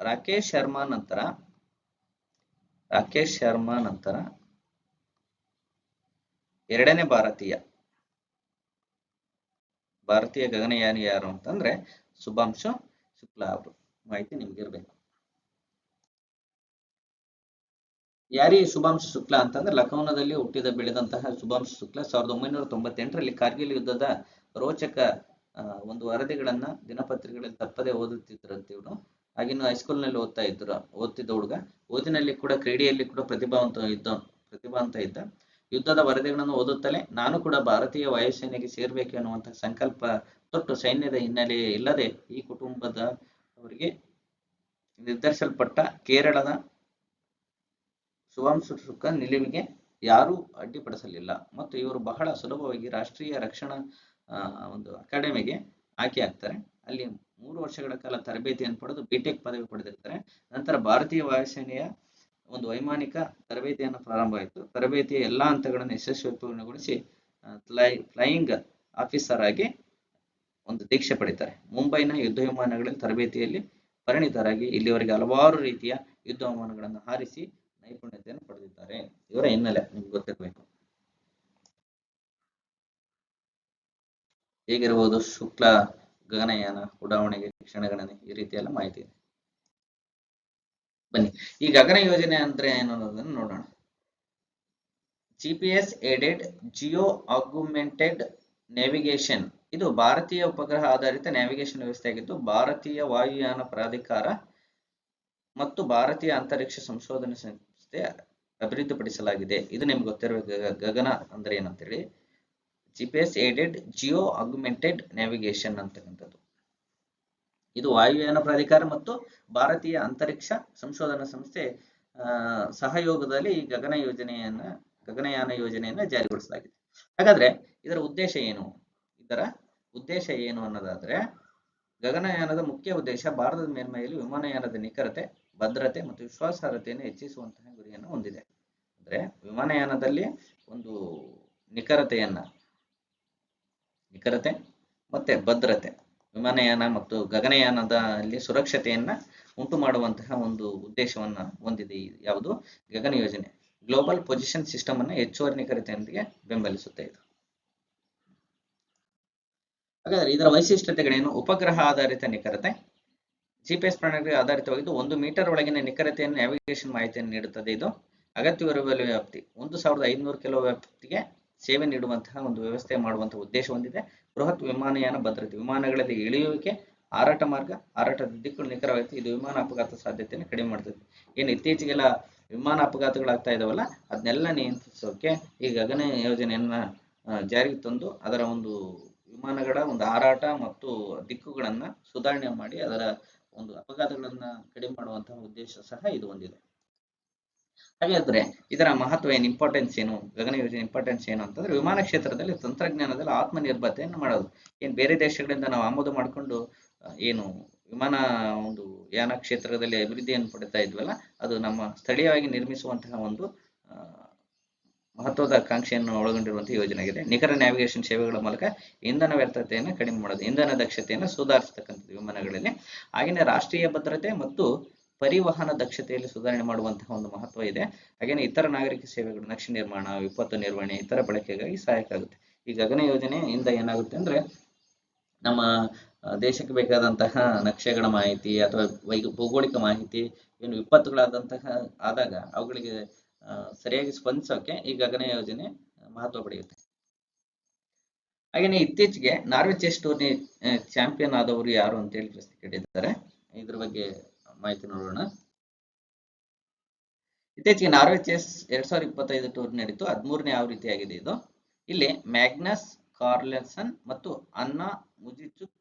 ರಾಕೇಶ್ ಶರ್ಮಾ ನಂತರ 2ನೇ ಭಾರತೀಯ ಗಗನಯಾನಿ ಯಾರು ಅಂತಂದ್ರೆ ಶುಭಾಂಶು ಶುಕ್ಲಾ ಅವರು. ಮಾಹಿತಿ ನಿಮ್ಗಿರ್ಬೇಕು. ಯಾರಿ ಶುಭಾಂಶು ಶುಕ್ಲಾ ಅಂತಂದ್ರೆ ಲಖನೌದಲ್ಲಿ ಹುಟ್ಟಿದ ಬೆಳೆದಂತಹ ಶುಭಾಂಶು ಶುಕ್ಲಾ 1998ರಲ್ಲಿ ಕಾರ್ಗಿಲ್ ಯುದ್ಧದ ರೋಚಕ ಒಂದು ವರದಿಗಳನ್ನ ದಿನಪತ್ರಿಕೆಗಳಲ್ಲಿ ತಪ್ಪದೆ ಓದುತ್ತಿದ್ರಂತೆ ಇವರು. ಆಗಿನ ಹೈಸ್ಕೂಲ್ನಲ್ಲಿ ಓದ್ತಿದ್ದ ಹುಡುಗ. ಓದಿನಲ್ಲಿ ಕೂಡ ಕ್ರೀಡೆಯಲ್ಲಿ ಕೂಡ ಪ್ರತಿಭಾವಂತ ಇದ್ದ. ಯುದ್ಧದ ವರದಿಗಳನ್ನು ಓದುತ್ತಲೇ ನಾನು ಕೂಡ ಭಾರತೀಯ ವಾಯುಸೇನೆಗೆ ಸೇರಬೇಕು ಎನ್ನುವಂತಹ ಸಂಕಲ್ಪ ತೊಟ್ಟು ಸೈನ್ಯದ ಹಿನ್ನೆಲೆ ಇಲ್ಲದೆ ಈ ಕುಟುಂಬದವರಿಗೆ ನಿರ್ಧರಿಸಲ್ಪಟ್ಟ ಕೇರಳದ ಸುವಾಂಶುಕ ನಿಲುವಿಗೆ ಯಾರೂ ಅಡ್ಡಿಪಡಿಸಲಿಲ್ಲ ಮತ್ತು ಇವರು ಬಹಳ ಸುಲಭವಾಗಿ ರಾಷ್ಟ್ರೀಯ ರಕ್ಷಣಾ ಒಂದು ಅಕಾಡೆಮಿಗೆ ಆಯ್ಕೆಯಾಗ್ತಾರೆ. ಅಲ್ಲಿ 3 ವರ್ಷಗಳ ಕಾಲ ತರಬೇತಿಯನ್ನು ಪಡೆದು ಬಿಟೆಕ್ ಪದವಿ ಪಡೆದಿರ್ತಾರೆ. ನಂತರ ಭಾರತೀಯ ವಾಯುಸೇನೆಯ ಒಂದು ವೈಮಾನಿಕ ತರಬೇತಿಯನ್ನು ಪ್ರಾರಂಭವಾಯಿತು. ತರಬೇತಿಯ ಎಲ್ಲಾ ಹಂತಗಳನ್ನು ಯಶಸ್ವಿಯಾಗಿ ಪೂರ್ಣಗೊಳಿಸಿ ಫ್ಲೈಯಿಂಗ್ ಆಫೀಸರ್ ಆಗಿ ಒಂದು ದೀಕ್ಷೆ ಪಡಿತಾರೆ. ಮುಂಬೈನ ಯುದ್ಧ ವಿಮಾನಗಳಲ್ಲಿ ತರಬೇತಿಯಲ್ಲಿ ಪರಿಣಿತರಾಗಿ ಇಲ್ಲಿವರೆಗೆ ಹಲವಾರು ರೀತಿಯ ಯುದ್ಧ ವಿಮಾನಗಳನ್ನು ಹಾರಿಸಿ ನೈಪುಣ್ಯತೆಯನ್ನು ಪಡೆದಿದ್ದಾರೆ. ಇವರ ಹಿನ್ನೆಲೆ ನಿಮ್ಗೆ ಗೊತ್ತಿರಬೇಕು. ಹೇಗಿರಬಹುದು ಶುಕ್ಲ ಗಗನಯಾನ ಉಡಾವಣೆಗೆ ಕ್ಷಣಗಣನೆ ಈ ರೀತಿ ಎಲ್ಲ ಮಾಹಿತಿ ಇದೆ. ಬನ್ನಿ ಈ ಗಗನ ಯೋಜನೆ ಅಂದ್ರೆ ಏನು ಅನ್ನೋದನ್ನು ನೋಡೋಣ. GPS ಏಡೆಡ್ ಜಿಯೋ ಆಗ್ಯುಮೆಂಟೆಡ್ ನ್ಯಾವಿಗೇಷನ್ ಇದು ಭಾರತೀಯ ಉಪಗ್ರಹ ಆಧಾರಿತ ನ್ಯಾವಿಗೇಷನ್ ವ್ಯವಸ್ಥೆಯಾಗಿದ್ದು ಭಾರತೀಯ ವಾಯುಯಾನ ಪ್ರಾಧಿಕಾರ ಮತ್ತು ಭಾರತೀಯ ಅಂತರಿಕ್ಷ ಸಂಶೋಧನಾ ಸಂಸ್ಥೆ ಅಭಿವೃದ್ಧಿಪಡಿಸಲಾಗಿದೆ. ಇದು ನಿಮ್ಗೆ ಗೊತ್ತಿರಬೇಕು ಗಗನ ಅಂದ್ರೆ ಏನಂತೇಳಿ. GPS ಏಡೆಡ್ ಜಿಯೋ ಆಗ್ಯುಮೆಂಟೆಡ್ ನ್ಯಾವಿಗೇಷನ್ ಅಂತಕ್ಕಂಥದ್ದು ಇದು ವಾಯುಯಾನ ಪ್ರಾಧಿಕಾರ ಮತ್ತು ಭಾರತೀಯ ಅಂತರಿಕ್ಷ ಸಂಶೋಧನಾ ಸಂಸ್ಥೆ ಸಹಯೋಗದಲ್ಲಿ ಈ ಗಗನಯಾನ ಯೋಜನೆಯನ್ನ ಜಾರಿಗೊಳಿಸಲಾಗಿದೆ. ಹಾಗಾದ್ರೆ ಇದರ ಉದ್ದೇಶ ಏನು ಅನ್ನೋದಾದ್ರೆ ಗಗನಯಾನದ ಮುಖ್ಯ ಉದ್ದೇಶ ಭಾರತದ ಮೇಲ್ಮೈಯಲ್ಲಿ ವಿಮಾನಯಾನದ ನಿಖರತೆ, ಭದ್ರತೆ ಮತ್ತು ವಿಶ್ವಾಸಾರ್ಹತೆಯನ್ನು ಹೆಚ್ಚಿಸುವಂತಹ ಗುರಿಯನ್ನು ಹೊಂದಿದೆ. ಅಂದ್ರೆ ವಿಮಾನಯಾನದಲ್ಲಿ ಒಂದು ನಿಖರತೆ ಮತ್ತೆ ಭದ್ರತೆ, ವಿಮಾನಯಾನ ಮತ್ತು ಗಗನಯಾನದಲ್ಲಿ ಸುರಕ್ಷತೆಯನ್ನ ಉಂಟು ಮಾಡುವಂತಹ ಒಂದು ಉದ್ದೇಶವನ್ನ ಹೊಂದಿದೆ. ಯಾವುದು ಗಗನ ಯೋಜನೆ. ಗ್ಲೋಬಲ್ ಪೊಸಿಷನ್ ಸಿಸ್ಟಮ್ ಅನ್ನು ಹೆಚ್ಚುವರಿ ನಿಖರತೆಯೊಂದಿಗೆ ಬೆಂಬಲಿಸುತ್ತೆ ಇದು. ಹಾಗಾದ್ರೆ ಇದರ ವೈಶಿಷ್ಟ್ಯತೆಗಳೇನು? ಉಪಗ್ರಹ ಆಧಾರಿತ ನಿಖರತೆ. GPS ಪ್ರಣಾಳಿಕೆ ಆಧಾರಿತವಾಗಿದ್ದು 1 ಮೀಟರ್ ಒಳಗಿನ ನಿಖರತೆಯನ್ನು ನ್ಯಾವಿಗೇಷನ್ ಮಾಹಿತಿಯನ್ನು ನೀಡುತ್ತದೆ. ಇದು ಅಗತ್ಯವಿರುವ ವ್ಯಾಪ್ತಿ 1500 ಕಿಲೋ ವ್ಯಾಪ್ತಿಗೆ ಸೇವೆ ನೀಡುವಂತಹ ಒಂದು ವ್ಯವಸ್ಥೆ ಮಾಡುವಂತಹ ಉದ್ದೇಶ ಹೊಂದಿದೆ. ಬೃಹತ್ ವಿಮಾನಯಾನ ಭದ್ರತೆ, ವಿಮಾನಗಳಲ್ಲಿ ಇಳಿಯುವಿಕೆ, ಹಾರಾಟ ಮಾರ್ಗ, ಹಾರಾಟದ ದಿಕ್ಕುಗಳು ನಿಖರವಾಗಿ ಇದು ವಿಮಾನ ಅಪಘಾತ ಸಾಧ್ಯತೆಯನ್ನು ಕಡಿಮೆ ಮಾಡ್ತದೆ. ಏನು ಇತ್ತೀಚೆಗೆಲ್ಲ ವಿಮಾನ ಅಪಘಾತಗಳಾಗ್ತಾ ಇದಾವಲ್ಲ ಅದನ್ನೆಲ್ಲ ನಿಯಂತ್ರಿಸೋಕೆ ಈ ಗಗನ ಯೋಜನೆಯನ್ನ ಜಾರಿಗೆ ತಂದು ಅದರ ಒಂದು ವಿಮಾನಗಳ ಒಂದು ಹಾರಾಟ ಮತ್ತು ದಿಕ್ಕುಗಳನ್ನ ಸುಧಾರಣೆ ಮಾಡಿ ಅದರ ಒಂದು ಅಪಘಾತಗಳನ್ನ ಕಡಿಮೆ ಮಾಡುವಂತಹ ಉದ್ದೇಶ ಸಹ ಇದು ಹೊಂದಿದೆ. ಹಾಗಾದ್ರೆ ಇದರ ಮಹತ್ವ ಏನು, ಇಂಪಾರ್ಟೆನ್ಸ್ ಏನು, ಗಗನ ಯೋಜನೆ ಇಂಪಾರ್ಟೆನ್ಸ್ ಏನು ಅಂತಂದ್ರೆ ವಿಮಾನ ಕ್ಷೇತ್ರದಲ್ಲಿ ತಂತ್ರಜ್ಞಾನದಲ್ಲಿ ಆತ್ಮನಿರ್ಭರತೆಯನ್ನು ಮಾಡೋದು. ಏನು ಬೇರೆ ದೇಶಗಳಿಂದ ನಾವು ಆಮದು ಮಾಡಿಕೊಂಡು ಏನು ವಿಮಾನ ಒಂದು ಯಾನ ಕ್ಷೇತ್ರದಲ್ಲಿ ಅಭಿವೃದ್ಧಿಯನ್ನು ಪಡಿತಾ ಇದ್ವಲ್ಲ ಅದು ನಮ್ಮ ಸ್ಥಳೀಯವಾಗಿ ನಿರ್ಮಿಸುವಂತಹ ಒಂದು ಮಹತ್ವದ ಆಕಾಂಕ್ಷೆಯನ್ನು ಒಳಗೊಂಡಿರುವಂತಹ ಯೋಜನೆ ಆಗಿದೆ. ನಿಖರ ನ್ಯಾವಿಗೇಷನ್ ಸೇವೆಗಳ ಮೂಲಕ ಇಂಧನ ವ್ಯರ್ಥತೆಯನ್ನು ಕಡಿಮೆ ಮಾಡೋದು, ಇಂಧನ ದಕ್ಷತೆಯನ್ನು ಸುಧಾರಿಸತಕ್ಕಂಥದ್ದು ವಿಮಾನಗಳಲ್ಲಿ. ಹಾಗೆಯೇ ರಾಷ್ಟ್ರೀಯ ಭದ್ರತೆ ಮತ್ತು ಪರಿವಹನ ದಕ್ಷತೆಯಲ್ಲಿ ಸುಧಾರಣೆ ಮಾಡುವಂತಹ ಒಂದು ಮಹತ್ವ ಇದೆ. ಹಾಗೆಯೇ ಇತರ ನಾಗರಿಕ ಸೇವೆಗಳು, ನಕ್ಷೆ ನಿರ್ಮಾಣ, ವಿಪತ್ತು ನಿರ್ವಹಣೆ, ಇತರ ಬಳಕೆಗಾಗಿ ಸಹಾಯಕ ಆಗುತ್ತೆ. ಈ ಗಗನ ಯೋಜನೆಯಿಂದ ಏನಾಗುತ್ತೆ ಅಂದ್ರೆ ನಮ್ಮ ದೇಶಕ್ಕೆ ಬೇಕಾದಂತಹ ನಕ್ಷೆಗಳ ಮಾಹಿತಿ ಅಥವಾ ಭೌಗೋಳಿಕ ಮಾಹಿತಿ, ಏನು ವಿಪತ್ತುಗಳಾದಂತಹ ಆದಾಗ ಅವುಗಳಿಗೆ ಸರಿಯಾಗಿ ಸ್ಪಂದಿಸೋಕೆ ಈ ಗಗನ ಯೋಜನೆ ಮಹತ್ವ ಪಡೆಯುತ್ತೆ. ಹಾಗೆಯೇ ಇತ್ತೀಚೆಗೆ ನಾರ್ವೆ ಚೆಸ್ ಟೂರ್ನಿ ಚಾಂಪಿಯನ್ ಆದವರು ಯಾರು ಅಂತೇಳಿ ಪ್ರಶ್ನೆ ಕೇಳಿದ್ದಾರೆ. ಇದ್ರ ಬಗ್ಗೆ ಮಾಹಿತಿ ನೋಡೋಣ. ಇತ್ತೀಚೆಗೆ ನಾರ್ವೆ ಚೆಸ್ 2025 ಟೂರ್ನಿ ನಡೀತು. 13ನೇ ಆವೃತ್ತಿಯಾಗಿದೆ ಇದು. ಇಲ್ಲಿ ಮ್ಯಾಗ್ನಸ್ ಕಾರ್ಲ್ಸನ್ ಮತ್ತು ಅನ್ನಾ ಮುಜಿಚುಕ್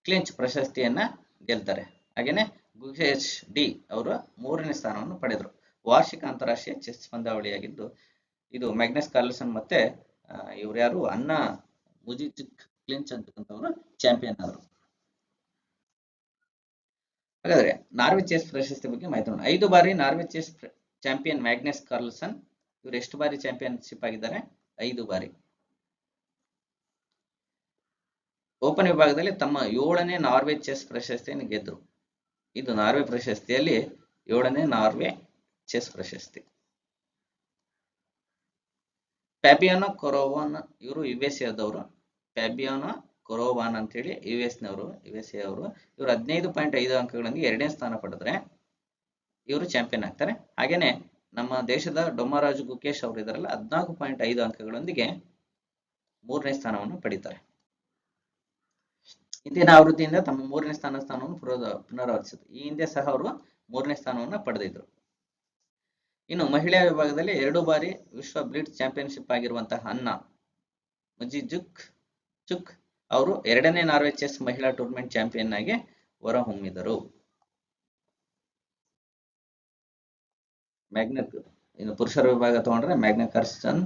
ಕ್ಲಿಂಚ್ ಪ್ರಶಸ್ತಿಯನ್ನ ಗೆಲ್ತಾರೆ. ಹಾಗೇನೆ ಗುಗೆಶ್ ಡಿ ಅವರು 3ನೇ ಸ್ಥಾನವನ್ನು ಪಡೆದರು. ವಾರ್ಷಿಕ ಅಂತಾರಾಷ್ಟ್ರೀಯ ಚೆಸ್ ಪಂದ್ಯಾವಳಿಯಾಗಿದ್ದು ಇದು ಮ್ಯಾಗ್ನಸ್ ಕಾರ್ಲ್ಸನ್ ಮತ್ತೆ ಇವ್ರು ಯಾರು ಅನ್ನಾ ಮುಜಿಚುಕ್ ಕ್ಲಿಂಚ್ ಅಂತಕ್ಕಂಥವ್ರು ಚಾಂಪಿಯನ್ ಆದರು. ಹಾಗಾದ್ರೆ ನಾರ್ವೆ ಚೆಸ್ ಪ್ರಶಸ್ತಿ ಬಗ್ಗೆ ಮಾಹಿತಿ ನೋಡೋಣ. 5 ಬಾರಿ Norway chess champion Magnus Carlsen. ಇವರು ಎಷ್ಟು ಬಾರಿ ಚಾಂಪಿಯನ್ಶಿಪ್ ಆಗಿದ್ದಾರೆ? 5 ಬಾರಿ. ಓಪನ್ ವಿಭಾಗದಲ್ಲಿ ತಮ್ಮ 7ನೇ ನಾರ್ವೆ ಚೆಸ್ ಪ್ರಶಸ್ತಿಯನ್ನು ಗೆದ್ದರು. ಇದು ನಾರ್ವೆ ಪ್ರಶಸ್ತಿಯಲ್ಲಿ 7ನೇ ನಾರ್ವೆ ಚೆಸ್ ಪ್ರಶಸ್ತಿ. ಫ್ಯಾಬಿಯಾನೋ ಕೊರೋವಾನ್ ಇವರು US ಆದವರು. ಫ್ಯಾಬಿಯಾನೋ ಕೊರೋವಾನ್ ಅಂತ ಹೇಳಿ US ಅವರು. ಇವರು 15.5 ಅಂಕಗಳೊಂದಿಗೆ 2ನೇ ಸ್ಥಾನ ಪಡೆದ್ರೆ ಇವರು ಚಾಂಪಿಯನ್ ಆಗ್ತಾರೆ. ಹಾಗೇನೆ ನಮ್ಮ ದೇಶದ ಡೊಮ್ಮರಾಜು ಗುಕೇಶ್ ಅವರು ಇದಾರಲ್ಲ 14.5 ಅಂಕಗಳೊಂದಿಗೆ 3ನೇ ಸ್ಥಾನವನ್ನು ಪಡಿತಾರೆ. ಇಂದಿನ ಆವೃತ್ತಿಯಿಂದ ತಮ್ಮ 3ನೇ ಸ್ಥಾನವನ್ನು ಪುನರಾವರ್ತಿಸಿತು. ಈ ಹಿಂದೆ ಸಹ ಅವರು 3ನೇ ಸ್ಥಾನವನ್ನು ಪಡೆದಿದ್ರು. ಇನ್ನು ಮಹಿಳೆಯ ವಿಭಾಗದಲ್ಲಿ 2 ಬಾರಿ ವಿಶ್ವ ಬ್ಲಿಟ್ಸ್ ಚಾಂಪಿಯನ್ಶಿಪ್ ಆಗಿರುವಂತಹ ಅನ್ನಾ ಮುಜಿಚುಕ್ ಅವರು 2ನೇ ನಾರ್ವೆ ಚೆಸ್ ಮಹಿಳಾ ಟೂರ್ನಮೆಂಟ್ ಚಾಂಪಿಯನ್ ಆಗಿ ಹೊರಹೊಮ್ಮಿದರು. ಇನ್ನು ಪುರುಷರ ವಿಭಾಗ ತಗೊಂಡ್ರೆ ಮ್ಯಾಗ್ನಸ್ ಕಾರ್ಲ್ಸನ್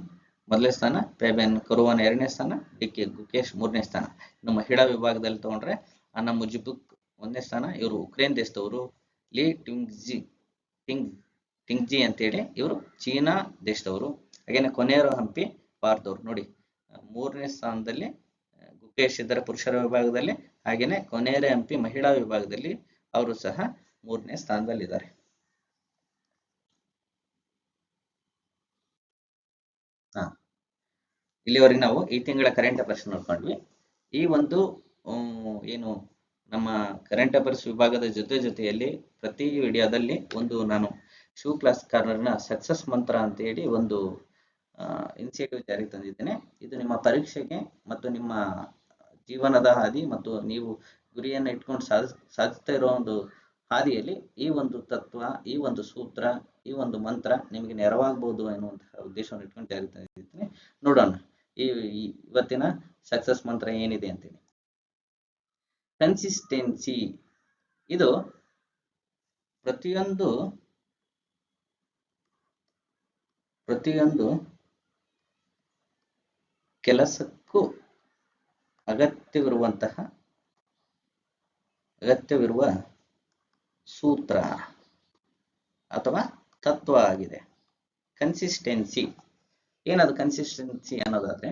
1ನೇ ಸ್ಥಾನ, ಫೆಬಿಯನ್ ಕರುವಾನ್ 2ನೇ ಸ್ಥಾನ, ಡಿಕಿ ಗುಕೇಶ್ 3ನೇ ಸ್ಥಾನ. ಇನ್ನು ಮಹಿಳಾ ವಿಭಾಗದಲ್ಲಿ ತಗೊಂಡ್ರೆ ಅನ್ನಾ ಮುಜಿಬುಕ್ 1ನೇ ಸ್ಥಾನ, ಇವರು ಉಕ್ರೇನ್ ದೇಶದವರು. ಲೀ ಟಿಂಗ್ಜಿ ಅಂತೇಳಿ ಇವರು ಚೀನಾ ದೇಶದವರು. ಹಾಗೇನೆ ಕೊನೇರೋ ಹಂಪಿ ಭಾರತದವರು. ನೋಡಿ 3ನೇ ಸ್ಥಾನದಲ್ಲಿ ಗುಕೇಶ್ ಇದ್ದಾರೆ ಪುರುಷರ ವಿಭಾಗದಲ್ಲಿ, ಹಾಗೇನೆ ಕೊನೇರೋ ಹಂಪಿ ಮಹಿಳಾ ವಿಭಾಗದಲ್ಲಿ ಅವರು ಸಹ 3ನೇ ಸ್ಥಾನದಲ್ಲಿದ್ದಾರೆ. ಇಲ್ಲಿವರೆಗೆ ನಾವು ಈ ತಿಂಗಳ ಕರೆಂಟ್ ಅಫೇರ್ಸ್ ನೋಡ್ಕೊಂಡ್ವಿ. ಈ ಒಂದು ಏನು ನಮ್ಮ ಕರೆಂಟ್ ಅಫೇರ್ಸ್ ವಿಭಾಗದ ಜೊತೆಯಲ್ಲಿ ಪ್ರತಿ ವಿಡಿಯೋದಲ್ಲಿ ಒಂದು ನಾನು ಶಿವ ಕ್ಲಾಸ್ ಕಾರ್ನರ್ನ ಸಕ್ಸಸ್ ಮಂತ್ರ ಅಂತ ಹೇಳಿ ಒಂದು ಇನಿಷಿಯೇಟಿವ್ ಜಾರಿಗೆ ತಂದಿದ್ದೇನೆ. ಇದು ನಿಮ್ಮ ಪರೀಕ್ಷೆಗೆ ಮತ್ತು ನಿಮ್ಮ ಜೀವನದ ಹಾದಿ ಮತ್ತು ನೀವು ಗುರಿಯನ್ನು ಇಟ್ಕೊಂಡು ಸಾಧಿಸ್ತಾ ಇರೋ ಒಂದು ಹಾದಿಯಲ್ಲಿ ಈ ಒಂದು ತತ್ವ, ಈ ಒಂದು ಸೂತ್ರ, ಈ ಒಂದು ಮಂತ್ರ ನಿಮಗೆ ನೆರವಾಗಬಹುದು ಎನ್ನುವಂತಹ ಉದ್ದೇಶವನ್ನು ಇಟ್ಕೊಂಡು ಜಾರಿಗೆ ತಂದಿದ್ದೇನೆ. ನೋಡೋಣ ಇವತ್ತಿನ ಸಕ್ಸಸ್ ಮಂತ್ರ ಏನಿದೆ ಅಂತೇಳಿ. ಕನ್ಸಿಸ್ಟೆನ್ಸಿ. ಇದು ಪ್ರತಿಯೊಂದು ಕೆಲಸಕ್ಕೂ ಅಗತ್ಯವಿರುವ ಸೂತ್ರ ಅಥವಾ ತತ್ವ ಆಗಿದೆ ಕನ್ಸಿಸ್ಟೆನ್ಸಿ. ಏನದು ಕನ್ಸಿಸ್ಟೆನ್ಸಿ ಅನ್ನೋದಾದ್ರೆ,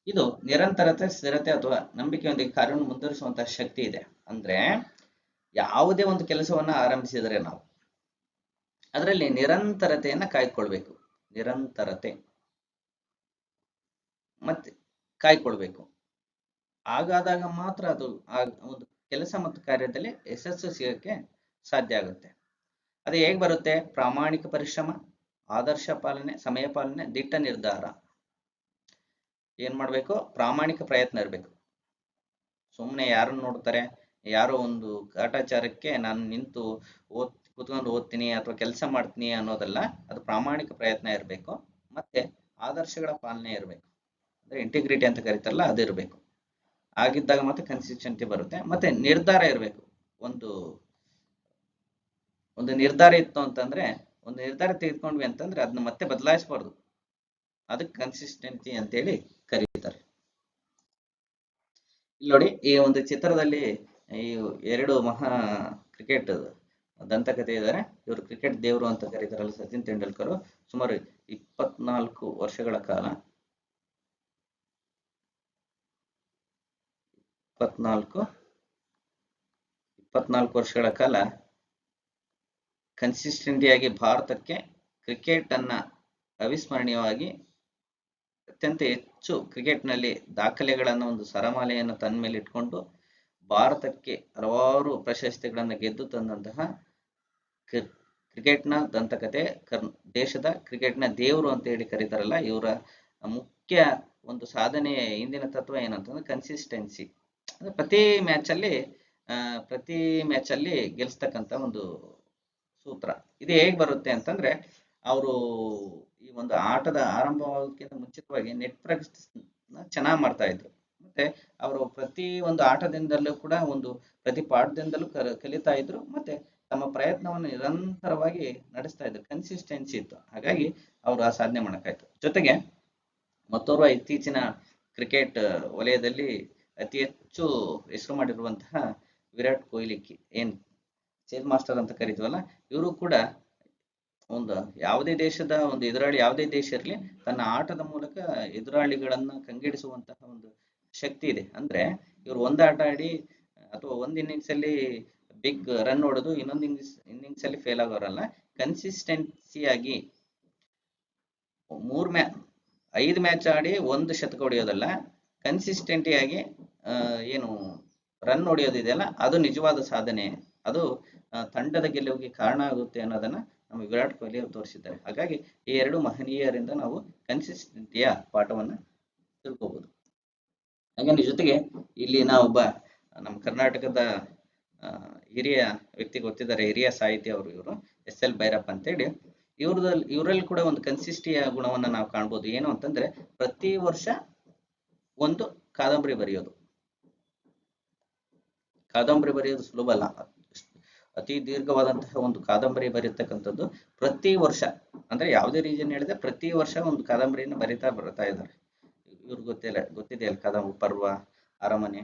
ಇದು ನಿರಂತರತೆ, ಸ್ಥಿರತೆ ಅಥವಾ ನಂಬಿಕೆಯೊಂದಿಗೆ ಕಾರ್ಯವನ್ನು ಮುಂದುವರಿಸುವಂತಹ ಶಕ್ತಿ ಇದೆ. ಅಂದ್ರೆ ಯಾವುದೇ ಒಂದು ಕೆಲಸವನ್ನ ಆರಂಭಿಸಿದರೆ ನಾವು ಅದರಲ್ಲಿ ನಿರಂತರತೆಯನ್ನ ಕಾಯ್ಕೊಳ್ಬೇಕು. ನಿರಂತರತೆ ಮತ್ತೆ ಕಾಯ್ಕೊಳ್ಬೇಕು. ಹಾಗಾದಾಗ ಮಾತ್ರ ಅದು ಒಂದು ಕೆಲಸ ಮತ್ತು ಕಾರ್ಯದಲ್ಲಿ ಯಶಸ್ಸು ಸಿಗಕ್ಕೆ ಸಾಧ್ಯ ಆಗುತ್ತೆ. ಅದು ಹೇಗೆ ಬರುತ್ತೆ? ಪ್ರಾಮಾಣಿಕ ಪರಿಶ್ರಮ, ಆದರ್ಶ ಪಾಲನೆ, ಸಮಯ ಪಾಲನೆ, ದಿಟ್ಟ ನಿರ್ಧಾರ. ಏನ್ ಮಾಡ್ಬೇಕು? ಪ್ರಾಮಾಣಿಕ ಪ್ರಯತ್ನ ಇರಬೇಕು. ಸುಮ್ಮನೆ ಯಾರನ್ನು ನೋಡ್ತಾರೆ, ಯಾರೋ ಒಂದು ಕಾಟಾಚಾರಕ್ಕೆ ನಾನು ನಿಂತು ಕೂತ್ಕೊಂಡು ಓದ್ತೀನಿ ಅಥವಾ ಕೆಲಸ ಮಾಡ್ತೀನಿ ಅನ್ನೋದಲ್ಲ. ಅದು ಪ್ರಾಮಾಣಿಕ ಪ್ರಯತ್ನ ಇರಬೇಕು. ಮತ್ತೆ ಆದರ್ಶಗಳ ಪಾಲನೆ ಇರಬೇಕು. ಅಂದ್ರೆ ಇಂಟಿಗ್ರಿಟಿ ಅಂತ ಕರೀತಾರಲ್ಲ, ಅದು ಇರಬೇಕು. ಆಗಿದ್ದಾಗ ಮತ್ತೆ ಕನ್ಸಿಸ್ಟೆನ್ಸಿ ಬರುತ್ತೆ. ಮತ್ತೆ ನಿರ್ಧಾರ ಇರಬೇಕು. ಒಂದು ನಿರ್ಧಾರ ಇತ್ತು ಅಂತಂದ್ರೆ, ಒಂದು ನಿರ್ಧಾರ ತೆಗೆದುಕೊಂಡ್ವಿ ಅಂತಂದ್ರೆ ಅದನ್ನ ಮತ್ತೆ ಬದಲಾಯಿಸಬಾರ್ದು. ಅದಕ್ಕೆ ಕನ್ಸಿಸ್ಟೆನ್ಸಿ ಅಂತೇಳಿ ಕರೀತಾರೆ. ಇಲ್ಲಿ ನೋಡಿ, ಈ ಒಂದು ಚಿತ್ರದಲ್ಲಿ ಈ 2 ಮಹಾ ಕ್ರಿಕೆಟ್ ದಂತಕಥೆ ಇದ್ದಾರೆ. ಇವರು ಕ್ರಿಕೆಟ್ ದೇವರು ಅಂತ ಕರೀತಾರಲ್ಲ, ಸಚಿನ್ ತೆಂಡೂಲ್ಕರ್. ಸುಮಾರು 24 ವರ್ಷಗಳ ಕಾಲ 24 ವರ್ಷಗಳ ಕಾಲ ಕನ್ಸಿಸ್ಟೆಂಟಿಯಾಗಿ ಭಾರತಕ್ಕೆ ಕ್ರಿಕೆಟ್ ಅನ್ನ ಅವಿಸ್ಮರಣೀಯವಾಗಿ ಅತ್ಯಂತ ಹೆಚ್ಚು ಕ್ರಿಕೆಟ್ನಲ್ಲಿ ದಾಖಲೆಗಳನ್ನು ಒಂದು ಸರಮಾಲೆಯನ್ನು ತನ್ನ ಮೇಲೆ ಇಟ್ಕೊಂಡು ಭಾರತಕ್ಕೆ ಹಲವಾರು ಪ್ರಶಸ್ತಿಗಳನ್ನು ಗೆದ್ದು ತಂದಂತಹ ಕ್ರಿಕೆಟ್ನ ದಂತಕಥೆ, ದೇಶದ ಕ್ರಿಕೆಟ್ನ ದೇವರು ಅಂತ ಹೇಳಿ ಕರೀತಾರಲ್ಲ, ಇವರ ಮುಖ್ಯ ಒಂದು ಸಾಧನೆಯ ಹಿಂದಿನ ತತ್ವ ಏನಂತಂದ್ರೆ ಕನ್ಸಿಸ್ಟೆನ್ಸಿ. ಅಂದ್ರೆ ಪ್ರತಿ ಮ್ಯಾಚ್ ಅಲ್ಲಿ ಗೆಲ್ಸ್ತಕ್ಕಂತ ಒಂದು ಸೂತ್ರ. ಇದು ಹೇಗೆ ಬರುತ್ತೆ ಅಂತಂದ್ರೆ, ಅವರು ಈ ಒಂದು ಆಟದ ಆರಂಭವಾಗೋಕ್ಕಿಂತ ಮುಂಚಿತವಾಗಿ ನೆಟ್ ಪ್ರಾಕ್ಟೀಸ್ ಚೆನ್ನಾಗಿ ಮಾಡ್ತಾ ಇದ್ರು. ಮತ್ತೆ ಅವರು ಪ್ರತಿ ಒಂದು ಆಟದಿಂದಲೂ ಕೂಡ ಪ್ರತಿ ಪಾಠದಿಂದಲೂ ಕಲಿತಾ ಇದ್ರು. ಮತ್ತೆ ತಮ್ಮ ಪ್ರಯತ್ನವನ್ನು ನಿರಂತರವಾಗಿ ನಡೆಸ್ತಾ ಇದ್ರು. ಕನ್ಸಿಸ್ಟೆನ್ಸಿ ಇತ್ತು. ಹಾಗಾಗಿ ಅವರು ಆ ಸಾಧನೆ ಮಾಡಕ್ಕಾಯ್ತು. ಜೊತೆಗೆ ಮತ್ತೋರ್ವ ಇತ್ತೀಚಿನ ಕ್ರಿಕೆಟ್ ವಲಯದಲ್ಲಿ ಅತಿ ಹೆಚ್ಚು ಹೆಸರು ಮಾಡಿರುವಂತಹ ವಿರಾಟ್ ಕೊಹ್ಲಿ, ಏನ್ ಚೇಸ್ ಮಾಸ್ಟರ್ ಅಂತ ಕರಿತೀವಲ್ಲ, ಇವರು ಕೂಡ ಯಾವುದೇ ದೇಶದ ಒಂದು ಎದುರಾಳಿ, ಯಾವುದೇ ದೇಶ ಇರಲಿ, ತನ್ನ ಆಟದ ಮೂಲಕ ಎದುರಾಳಿಗಳನ್ನ ಕಂಗೆಡಿಸುವಂತಹ ಒಂದು ಶಕ್ತಿ ಇದೆ. ಅಂದ್ರೆ ಇವರು ಒಂದು ಆಟ ಆಡಿ ಅಥವಾ ಒಂದು ಇನ್ನಿಂಗ್ಸ್ ಅಲ್ಲಿ ಬಿಗ್ ರನ್ ಹೊಡೆದು ಇನ್ನೊಂದು ಇನ್ನಿಂಗ್ಸ್ ಅಲ್ಲಿ ಫೇಲ್ ಆಗೋರಲ್ಲ. ಕನ್ಸಿಸ್ಟೆನ್ಸಿಯಾಗಿ 5 ಮ್ಯಾಚ್ ಆಡಿ 1 ಶತಕ ಹೊಡೆಯೋದಲ್ಲ, ಕನ್ಸಿಸ್ಟೆಂಟಿಯಾಗಿ ಏನು ರನ್ ಹೊಡೆಯೋದಿದೆಯಲ್ಲ, ಅದು ನಿಜವಾದ ಸಾಧನೆ. ಅದು ತಂಡದ ಗೆಲುವಿಗೆ ಕಾರಣ ಆಗುತ್ತೆ ಅನ್ನೋದನ್ನ ನಮ್ಮ ವಿರಾಟ್ ಕೊಹ್ಲಿ ಅವರು ತೋರಿಸಿದ್ದಾರೆ. ಹಾಗಾಗಿ ಈ 2 ಮಹನೀಯರಿಂದ ನಾವು ಕನ್ಸಿಸ್ಟೆನ್ಸಿಯ ಪಾಠವನ್ನ ತಿಳ್ಕೋಬಹುದು. ಹಾಗೆ ಜೊತೆಗೆ ಇಲ್ಲಿ ನಾವೊಬ್ಬ ನಮ್ಮ ಕರ್ನಾಟಕದ ಹಿರಿಯ ವ್ಯಕ್ತಿ ಗೊತ್ತಿದ್ದಾರೆ, ಹಿರಿಯ ಸಾಹಿತಿ ಅವರು ಇವರು SL ಭೈರಪ್ಪ ಅಂತೇಳಿ. ಇವರಲ್ಲಿ ಕೂಡ ಒಂದು ಕನ್ಸಿಸ್ಟಿಯ ಗುಣವನ್ನ ನಾವು ಕಾಣ್ಬೋದು. ಏನು ಅಂತಂದ್ರೆ ಪ್ರತಿ ವರ್ಷ ಒಂದು ಕಾದಂಬರಿ ಬರೆಯೋದು. ಕಾದಂಬರಿ ಬರೆಯೋದು ಸುಲಭ ಅಲ್ಲ, ಅತಿ ದೀರ್ಘವಾದಂತಹ ಒಂದು ಕಾದಂಬರಿ ಬರೀತಕ್ಕಂಥದ್ದು ಪ್ರತಿ ವರ್ಷ, ಅಂದ್ರೆ ಯಾವುದೇ ರೀಸನ್ ಹೇಳಿದ್ರೆ ಪ್ರತಿ ವರ್ಷ ಒಂದು ಕಾದಂಬರಿಯನ್ನು ಬರಿತಾ ಬರ್ತಾ ಇದ್ದಾರೆ. ಇವ್ರಿಗೆ ಗೊತ್ತಿದೆಯಲ್ಲ ಕಾದಂಬರಿ ಪರ್ವ, ಅರಮನೆ,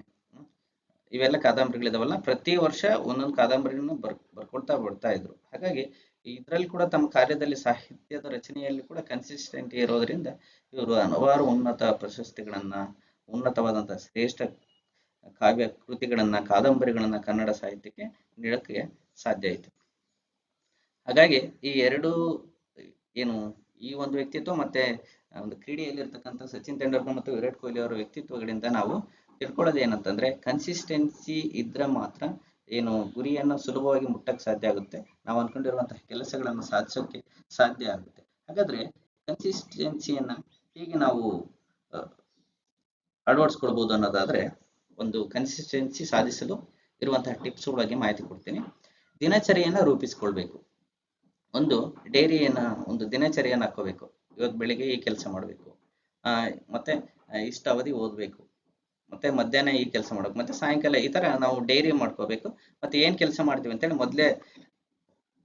ಇವೆಲ್ಲ ಕಾದಂಬರಿಗಳಿದಾವಲ್ಲ, ಪ್ರತಿ ವರ್ಷ ಒಂದೊಂದು ಕಾದಂಬರಿಯನ್ನು ಬರ್ಕೊಳ್ತಾ ಬರ್ತಾ ಇದ್ರು. ಹಾಗಾಗಿ ಇದರಲ್ಲಿ ಕೂಡ ತಮ್ಮ ಕಾರ್ಯದಲ್ಲಿ ಸಾಹಿತ್ಯದ ರಚನೆಯಲ್ಲಿ ಕೂಡ ಕನ್ಸಿಸ್ಟೆಂಟ್ ಇರೋದ್ರಿಂದ ಇವರು ಹಲವಾರು ಉನ್ನತ ಪ್ರಶಸ್ತಿಗಳನ್ನ, ಉನ್ನತವಾದಂತಹ ಶ್ರೇಷ್ಠ ಕಾವ್ಯ ಕೃತಿಗಳನ್ನ, ಕಾದಂಬರಿಗಳನ್ನ ಕನ್ನಡ ಸಾಹಿತ್ಯಕ್ಕೆ ನೀಡಕ್ಕೆ ಸಾಧ್ಯ ಆಯಿತು. ಹಾಗಾಗಿ ಈ ಎರಡು ಏನು ಈ ಒಂದು ವ್ಯಕ್ತಿತ್ವ ಮತ್ತೆ ಒಂದು ಕ್ರೀಡೆಯಲ್ಲಿ ಇರ್ತಕ್ಕಂಥ ಸಚಿನ್ ತೆಂಡೂಲ್ಕರ್ ಮತ್ತು ವಿರಾಟ್ ಕೊಹ್ಲಿ ಅವರ ವ್ಯಕ್ತಿತ್ವಗಳಿಂದ ನಾವು ತಿಳ್ಕೊಳ್ಳೋದು ಏನಂತಂದ್ರೆ ಕನ್ಸಿಸ್ಟೆನ್ಸಿ ಇದ್ರೆ ಮಾತ್ರ ಏನು ಗುರಿಯನ್ನು ಸುಲಭವಾಗಿ ಮುಟ್ಟಕ್ಕೆ ಸಾಧ್ಯ ಆಗುತ್ತೆ, ನಾವು ಅನ್ಕೊಂಡಿರುವಂತಹ ಕೆಲಸಗಳನ್ನು ಸಾಧಿಸೋಕೆ ಸಾಧ್ಯ ಆಗುತ್ತೆ. ಹಾಗಾದ್ರೆ ಕನ್ಸಿಸ್ಟೆನ್ಸಿಯನ್ನ ಹೇಗೆ ನಾವು ಅಳವಡಿಸ್ಕೊಳ್ಬಹುದು ಅನ್ನೋದಾದ್ರೆ, ಒಂದು ಕನ್ಸಿಸ್ಟೆನ್ಸಿ ಸಾಧಿಸಲು ಇರುವಂತಹ ಟಿಪ್ಸ್ ಬಗ್ಗೆ ಮಾಹಿತಿ ಕೊಡ್ತೀನಿ. ದಿನಚರಿಯನ್ನ ರೂಪಿಸ್ಕೊಳ್ಬೇಕು. ಒಂದು ಡೈರಿಯನ್ನ, ಒಂದು ದಿನಚರಿಯನ್ನ ಹಾಕೋಬೇಕು. ಇವತ್ತು ಬೆಳಿಗ್ಗೆ ಈ ಕೆಲಸ ಮಾಡಬೇಕು, ಮತ್ತೆ ಇಷ್ಟ ಅವಧಿ ಓದ್ಬೇಕು, ಮತ್ತೆ ಮಧ್ಯಾಹ್ನ ಈ ಕೆಲಸ ಮಾಡಬೇಕು, ಮತ್ತೆ ಸಾಯಂಕಾಲ, ಈ ತರ ನಾವು ಡೈರಿ ಮಾಡ್ಕೋಬೇಕು. ಮತ್ತೆ ಏನ್ ಕೆಲಸ ಮಾಡ್ತೀವಿ ಅಂತೇಳಿ ಮೊದಲೇ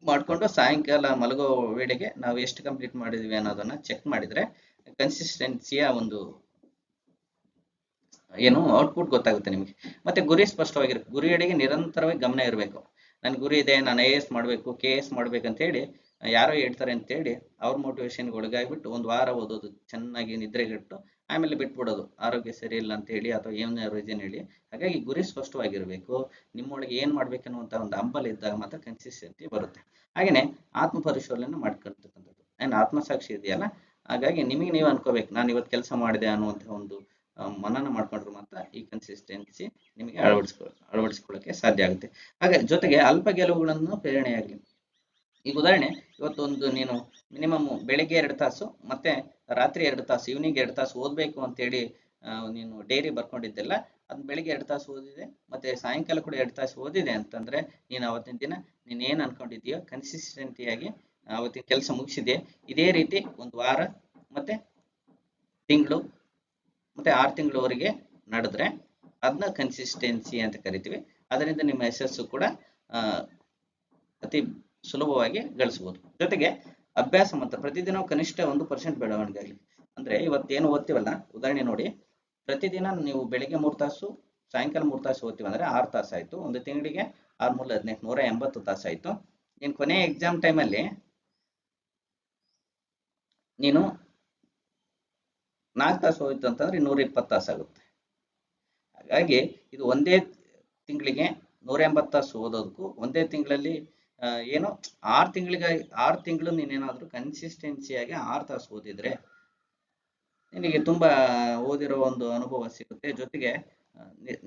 ಮಾಡ್ಕೊಂಡು ಸಾಯಂಕಾಲ ಮಲಗೋ ವೇಳೆಗೆ ನಾವು ಎಷ್ಟು ಕಂಪ್ಲೀಟ್ ಮಾಡಿದ್ವಿ ಅನ್ನೋದನ್ನ ಚೆಕ್ ಮಾಡಿದ್ರೆ ಕನ್ಸಿಸ್ಟೆನ್ಸಿಯ ಒಂದು ಏನು ಔಟ್ಪುಟ್ ಗೊತ್ತಾಗುತ್ತೆ ನಿಮಗೆ. ಮತ್ತೆ ಗುರಿ ಸ್ಪಷ್ಟವಾಗಿರುತ್ತೆ. ಗುರಿಯಡೆಗೆ ನಿರಂತರವಾಗಿ ಗಮನ ಇರಬೇಕು. ನನ್ ಗುರಿ ಇದೆ, ನಾನು IAS ಮಾಡಬೇಕು, KS ಮಾಡ್ಬೇಕಂತ ಹೇಳಿ ಯಾರೋ ಹೇಳ್ತಾರೆ ಅಂತೇಳಿ ಅವ್ರ ಮೋಟಿವೇಶನ್ಗೆ ಒಳಗಾಗ್ಬಿಟ್ಟು ಒಂದು ವಾರ ಓದೋದು, ಚೆನ್ನಾಗಿ ನಿದ್ರೆಗೆಟ್ಟು ಆಮೇಲೆ ಬಿಟ್ಬಿಡೋದು, ಆರೋಗ್ಯ ಸರಿ ಇಲ್ಲ ಅಂತ ಹೇಳಿ ಅಥವಾ ಏನೇ ರೀಸನ್ ಹೇಳಿ. ಹಾಗಾಗಿ ಗುರಿ ಸ್ಪಷ್ಟವಾಗಿರಬೇಕು. ನಿಮ್ಮೊಳಗೆ ಏನ್ ಮಾಡ್ಬೇಕನ್ನುವಂತ ಒಂದು ಹಂಬಲ ಇದ್ದಾಗ ಮಾತ್ರ ಕನ್ಸಿಸ್ಟೆನ್ಸಿ ಬರುತ್ತೆ. ಹಾಗೇನೆ ಆತ್ಮ ಪರಿಶೀಲನೆ ಮಾಡ್ಕೊಳ್ತಕ್ಕಂಥದ್ದು, ಆತ್ಮಸಾಕ್ಷಿ ಇದೆಯಲ್ಲ, ಹಾಗಾಗಿ ನಿಮಗೆ ನೀವು ಅನ್ಕೋಬೇಕು ನಾನು ಇವತ್ತು ಕೆಲಸ ಮಾಡಿದೆ ಅನ್ನುವಂಥ ಒಂದು ಮನನ ಮಾಡ್ಕೊಂಡ್ರೆ ಮಾತ್ರ ಈ ಕನ್ಸಿಸ್ಟೆನ್ಸಿ ನಿಮಗೆ ಅಳವಡಿಸ್ಕೊಳ್ಳಕ್ಕೆ ಸಾಧ್ಯ ಆಗುತ್ತೆ. ಹಾಗೆ ಜೊತೆಗೆ ಅಲ್ಪ ಗೆಲುವುಗಳನ್ನು ಪ್ರೇರಣೆಯಾಗಲಿ. ಈಗ ಉದಾಹರಣೆ, ಇವತ್ತೊಂದು ನೀನು ಮಿನಿಮಮ್ ಬೆಳಿಗ್ಗೆ 2 ತಾಸು ಮತ್ತೆ ರಾತ್ರಿ 2 ತಾಸು, ಈವ್ನಿಂಗ್ 2 ತಾಸು ಓದ್ಬೇಕು ಅಂತೇಳಿ ನೀನು ಡೈರಿ ಬರ್ಕೊಂಡಿದ್ದೆಲ್ಲ, ಅದನ್ನ ಬೆಳಿಗ್ಗೆ 2 ತಾಸು ಓದಿದೆ ಮತ್ತೆ ಸಾಯಂಕಾಲ ಕೂಡ 2 ತಾಸು ಓದಿದೆ ಅಂತಂದ್ರೆ ನೀನು ಅವತ್ತಿನ ದಿನ ನೀನ್ ಏನ್ ಅನ್ಕೊಂಡಿದೀಯೋ ಕನ್ಸಿಸ್ಟೆಂಟಿಯಾಗಿ ಅವತ್ತಿನ ಕೆಲಸ ಮುಗಿಸಿದೆ. ಇದೇ ರೀತಿ ಒಂದು ವಾರ ಮತ್ತೆ ತಿಂಗಳು ಮತ್ತೆ 6 ತಿಂಗಳವರೆಗೆ ನಡೆದ್ರೆ ಅದನ್ನ ಕನ್ಸಿಸ್ಟೆನ್ಸಿ ಅಂತ ಕರಿತೀವಿ. ಅದರಿಂದ ನಿಮ್ಮ ಯಶಸ್ಸು ಕೂಡ ಅತಿ ಸುಲಭವಾಗಿ ಗಳಿಸಬಹುದು. ಜೊತೆಗೆ ಅಭ್ಯಾಸ ಮಾತ್ರ ಪ್ರತಿದಿನ ಕನಿಷ್ಠ 1% ಬೆಳವಣಿಗೆ ಆಗಲಿ. ಅಂದ್ರೆ ಇವತ್ತೇನು ಓದ್ತೀವಲ್ಲ, ಉದಾಹರಣೆ ನೋಡಿ, ಪ್ರತಿದಿನ ನೀವು ಬೆಳಿಗ್ಗೆ 3 ತಾಸು ಸಾಯಂಕಾಲ 3 ತಾಸು ಓದ್ತೀವಿ ಅಂದ್ರೆ 6 ತಾಸು ಆಯ್ತು. ಒಂದು ತಿಂಗಳಿಗೆ 6 3 18 180 ತಾಸು ಆಯ್ತು. ನೀನು ಕೊನೆ ಎಕ್ಸಾಮ್ ಟೈಮಲ್ಲಿ ನೀನು 4 ತಾಸು ಹೋಯ್ತು ಅಂತಂದ್ರೆ 120 ತಾಸು ಆಗುತ್ತೆ. ಹಾಗಾಗಿ ಇದು ಒಂದೇ ತಿಂಗಳಿಗೆ 180 ತಾಸು ಓದೋದಕ್ಕೂ ಒಂದೇ ತಿಂಗಳಲ್ಲಿ ಏನು 6 ತಿಂಗಳು ನೀನೇನಾದ್ರೂ ಕನ್ಸಿಸ್ಟೆನ್ಸಿಯಾಗಿ 6 ತಾಸು ಓದಿದ್ರೆ ನಿನಗೆ ತುಂಬಾ ಓದಿರೋ ಒಂದು ಅನುಭವ ಸಿಗುತ್ತೆ. ಜೊತೆಗೆ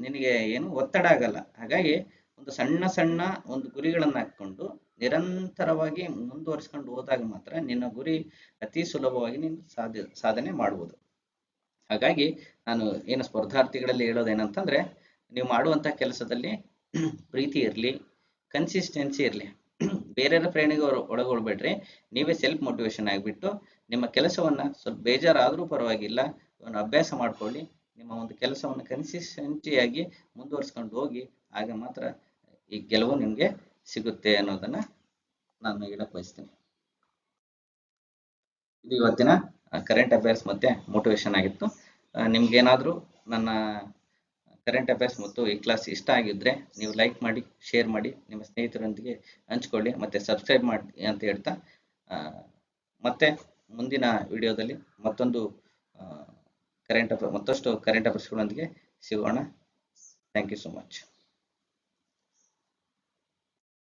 ನಿನಗೆ ಏನು ಒತ್ತಡ ಆಗಲ್ಲ. ಹಾಗಾಗಿ ಒಂದು ಸಣ್ಣ ಸಣ್ಣ ಒಂದು ಗುರಿಗಳನ್ನ ಹಾಕೊಂಡು ನಿರಂತರವಾಗಿ ಮುಂದುವರಿಸ್ಕೊಂಡು ಹೋದಾಗ ಮಾತ್ರ ನಿನ್ನ ಗುರಿ ಅತಿ ಸುಲಭವಾಗಿ ನೀನು ಸಾಧನೆ ಮಾಡ್ಬೋದು. ಹಾಗಾಗಿ ನಾನು ಏನು ಸ್ಪರ್ಧಾರ್ಥಿಗಳಲ್ಲಿ ಹೇಳೋದೇನಂತಂದ್ರೆ, ನೀವು ಮಾಡುವಂತ ಕೆಲಸದಲ್ಲಿ ಪ್ರೀತಿ ಇರಲಿ, ಕನ್ಸಿಸ್ಟೆನ್ಸಿ ಇರಲಿ, ಬೇರೆಯವರ ಪ್ರೇರಣೆಗೆ ಒಳಗೊಳ್ಬೇಡ್ರಿ. ನೀವೇ ಸೆಲ್ಫ್ ಮೋಟಿವೇಶನ್ ಆಗಿಬಿಟ್ಟು ನಿಮ್ಮ ಕೆಲಸವನ್ನ ಸ್ವಲ್ಪ ಬೇಜಾರಾದ್ರೂ ಪರವಾಗಿಲ್ಲ, ಅಭ್ಯಾಸ ಮಾಡ್ಕೊಳ್ಳಿ. ನಿಮ್ಮ ಒಂದು ಕೆಲಸವನ್ನು ಕನ್ಸಿಸ್ಟೆನ್ಸಿಯಾಗಿ ಮುಂದುವರಿಸ್ಕೊಂಡು ಹೋಗಿ, ಆಗ ಮಾತ್ರ ಈ ಗೆಲುವು ನಿಮ್ಗೆ ಸಿಗುತ್ತೆ ಅನ್ನೋದನ್ನ ನಾನು ಹೇಳಕ್ ಬಯಸ್ತೀನಿ. ಇದು ಇವತ್ತಿನ ಕರೆಂಟ್ ಅಫೇರ್ಸ್ ಮತ್ತೆ ಮೋಟಿವೇಶನ್ ಆಗಿತ್ತು. ನಿಮ್ಗೇನಾದ್ರೂ ನನ್ನ ಕರೆಂಟ್ ಅಫೇರ್ಸ್ ಮತ್ತು ಈ ಕ್ಲಾಸ್ ಇಷ್ಟ ಆಗಿದ್ರೆ ನೀವು ಲೈಕ್ ಮಾಡಿ, ಶೇರ್ ಮಾಡಿ, ನಿಮ್ಮ ಸ್ನೇಹಿತರೊಂದಿಗೆ ಹಂಚ್ಕೊಳ್ಳಿ, ಮತ್ತೆ ಸಬ್ಸ್ಕ್ರೈಬ್ ಮಾಡಿ ಅಂತ ಹೇಳ್ತಾ ಮತ್ತೆ ಮುಂದಿನ ವಿಡಿಯೋದಲ್ಲಿ ಮತ್ತಷ್ಟು ಕರೆಂಟ್ ಅಫೇರ್ಸ್ಗಳೊಂದಿಗೆ ಸಿಗೋಣ. Thank you so much.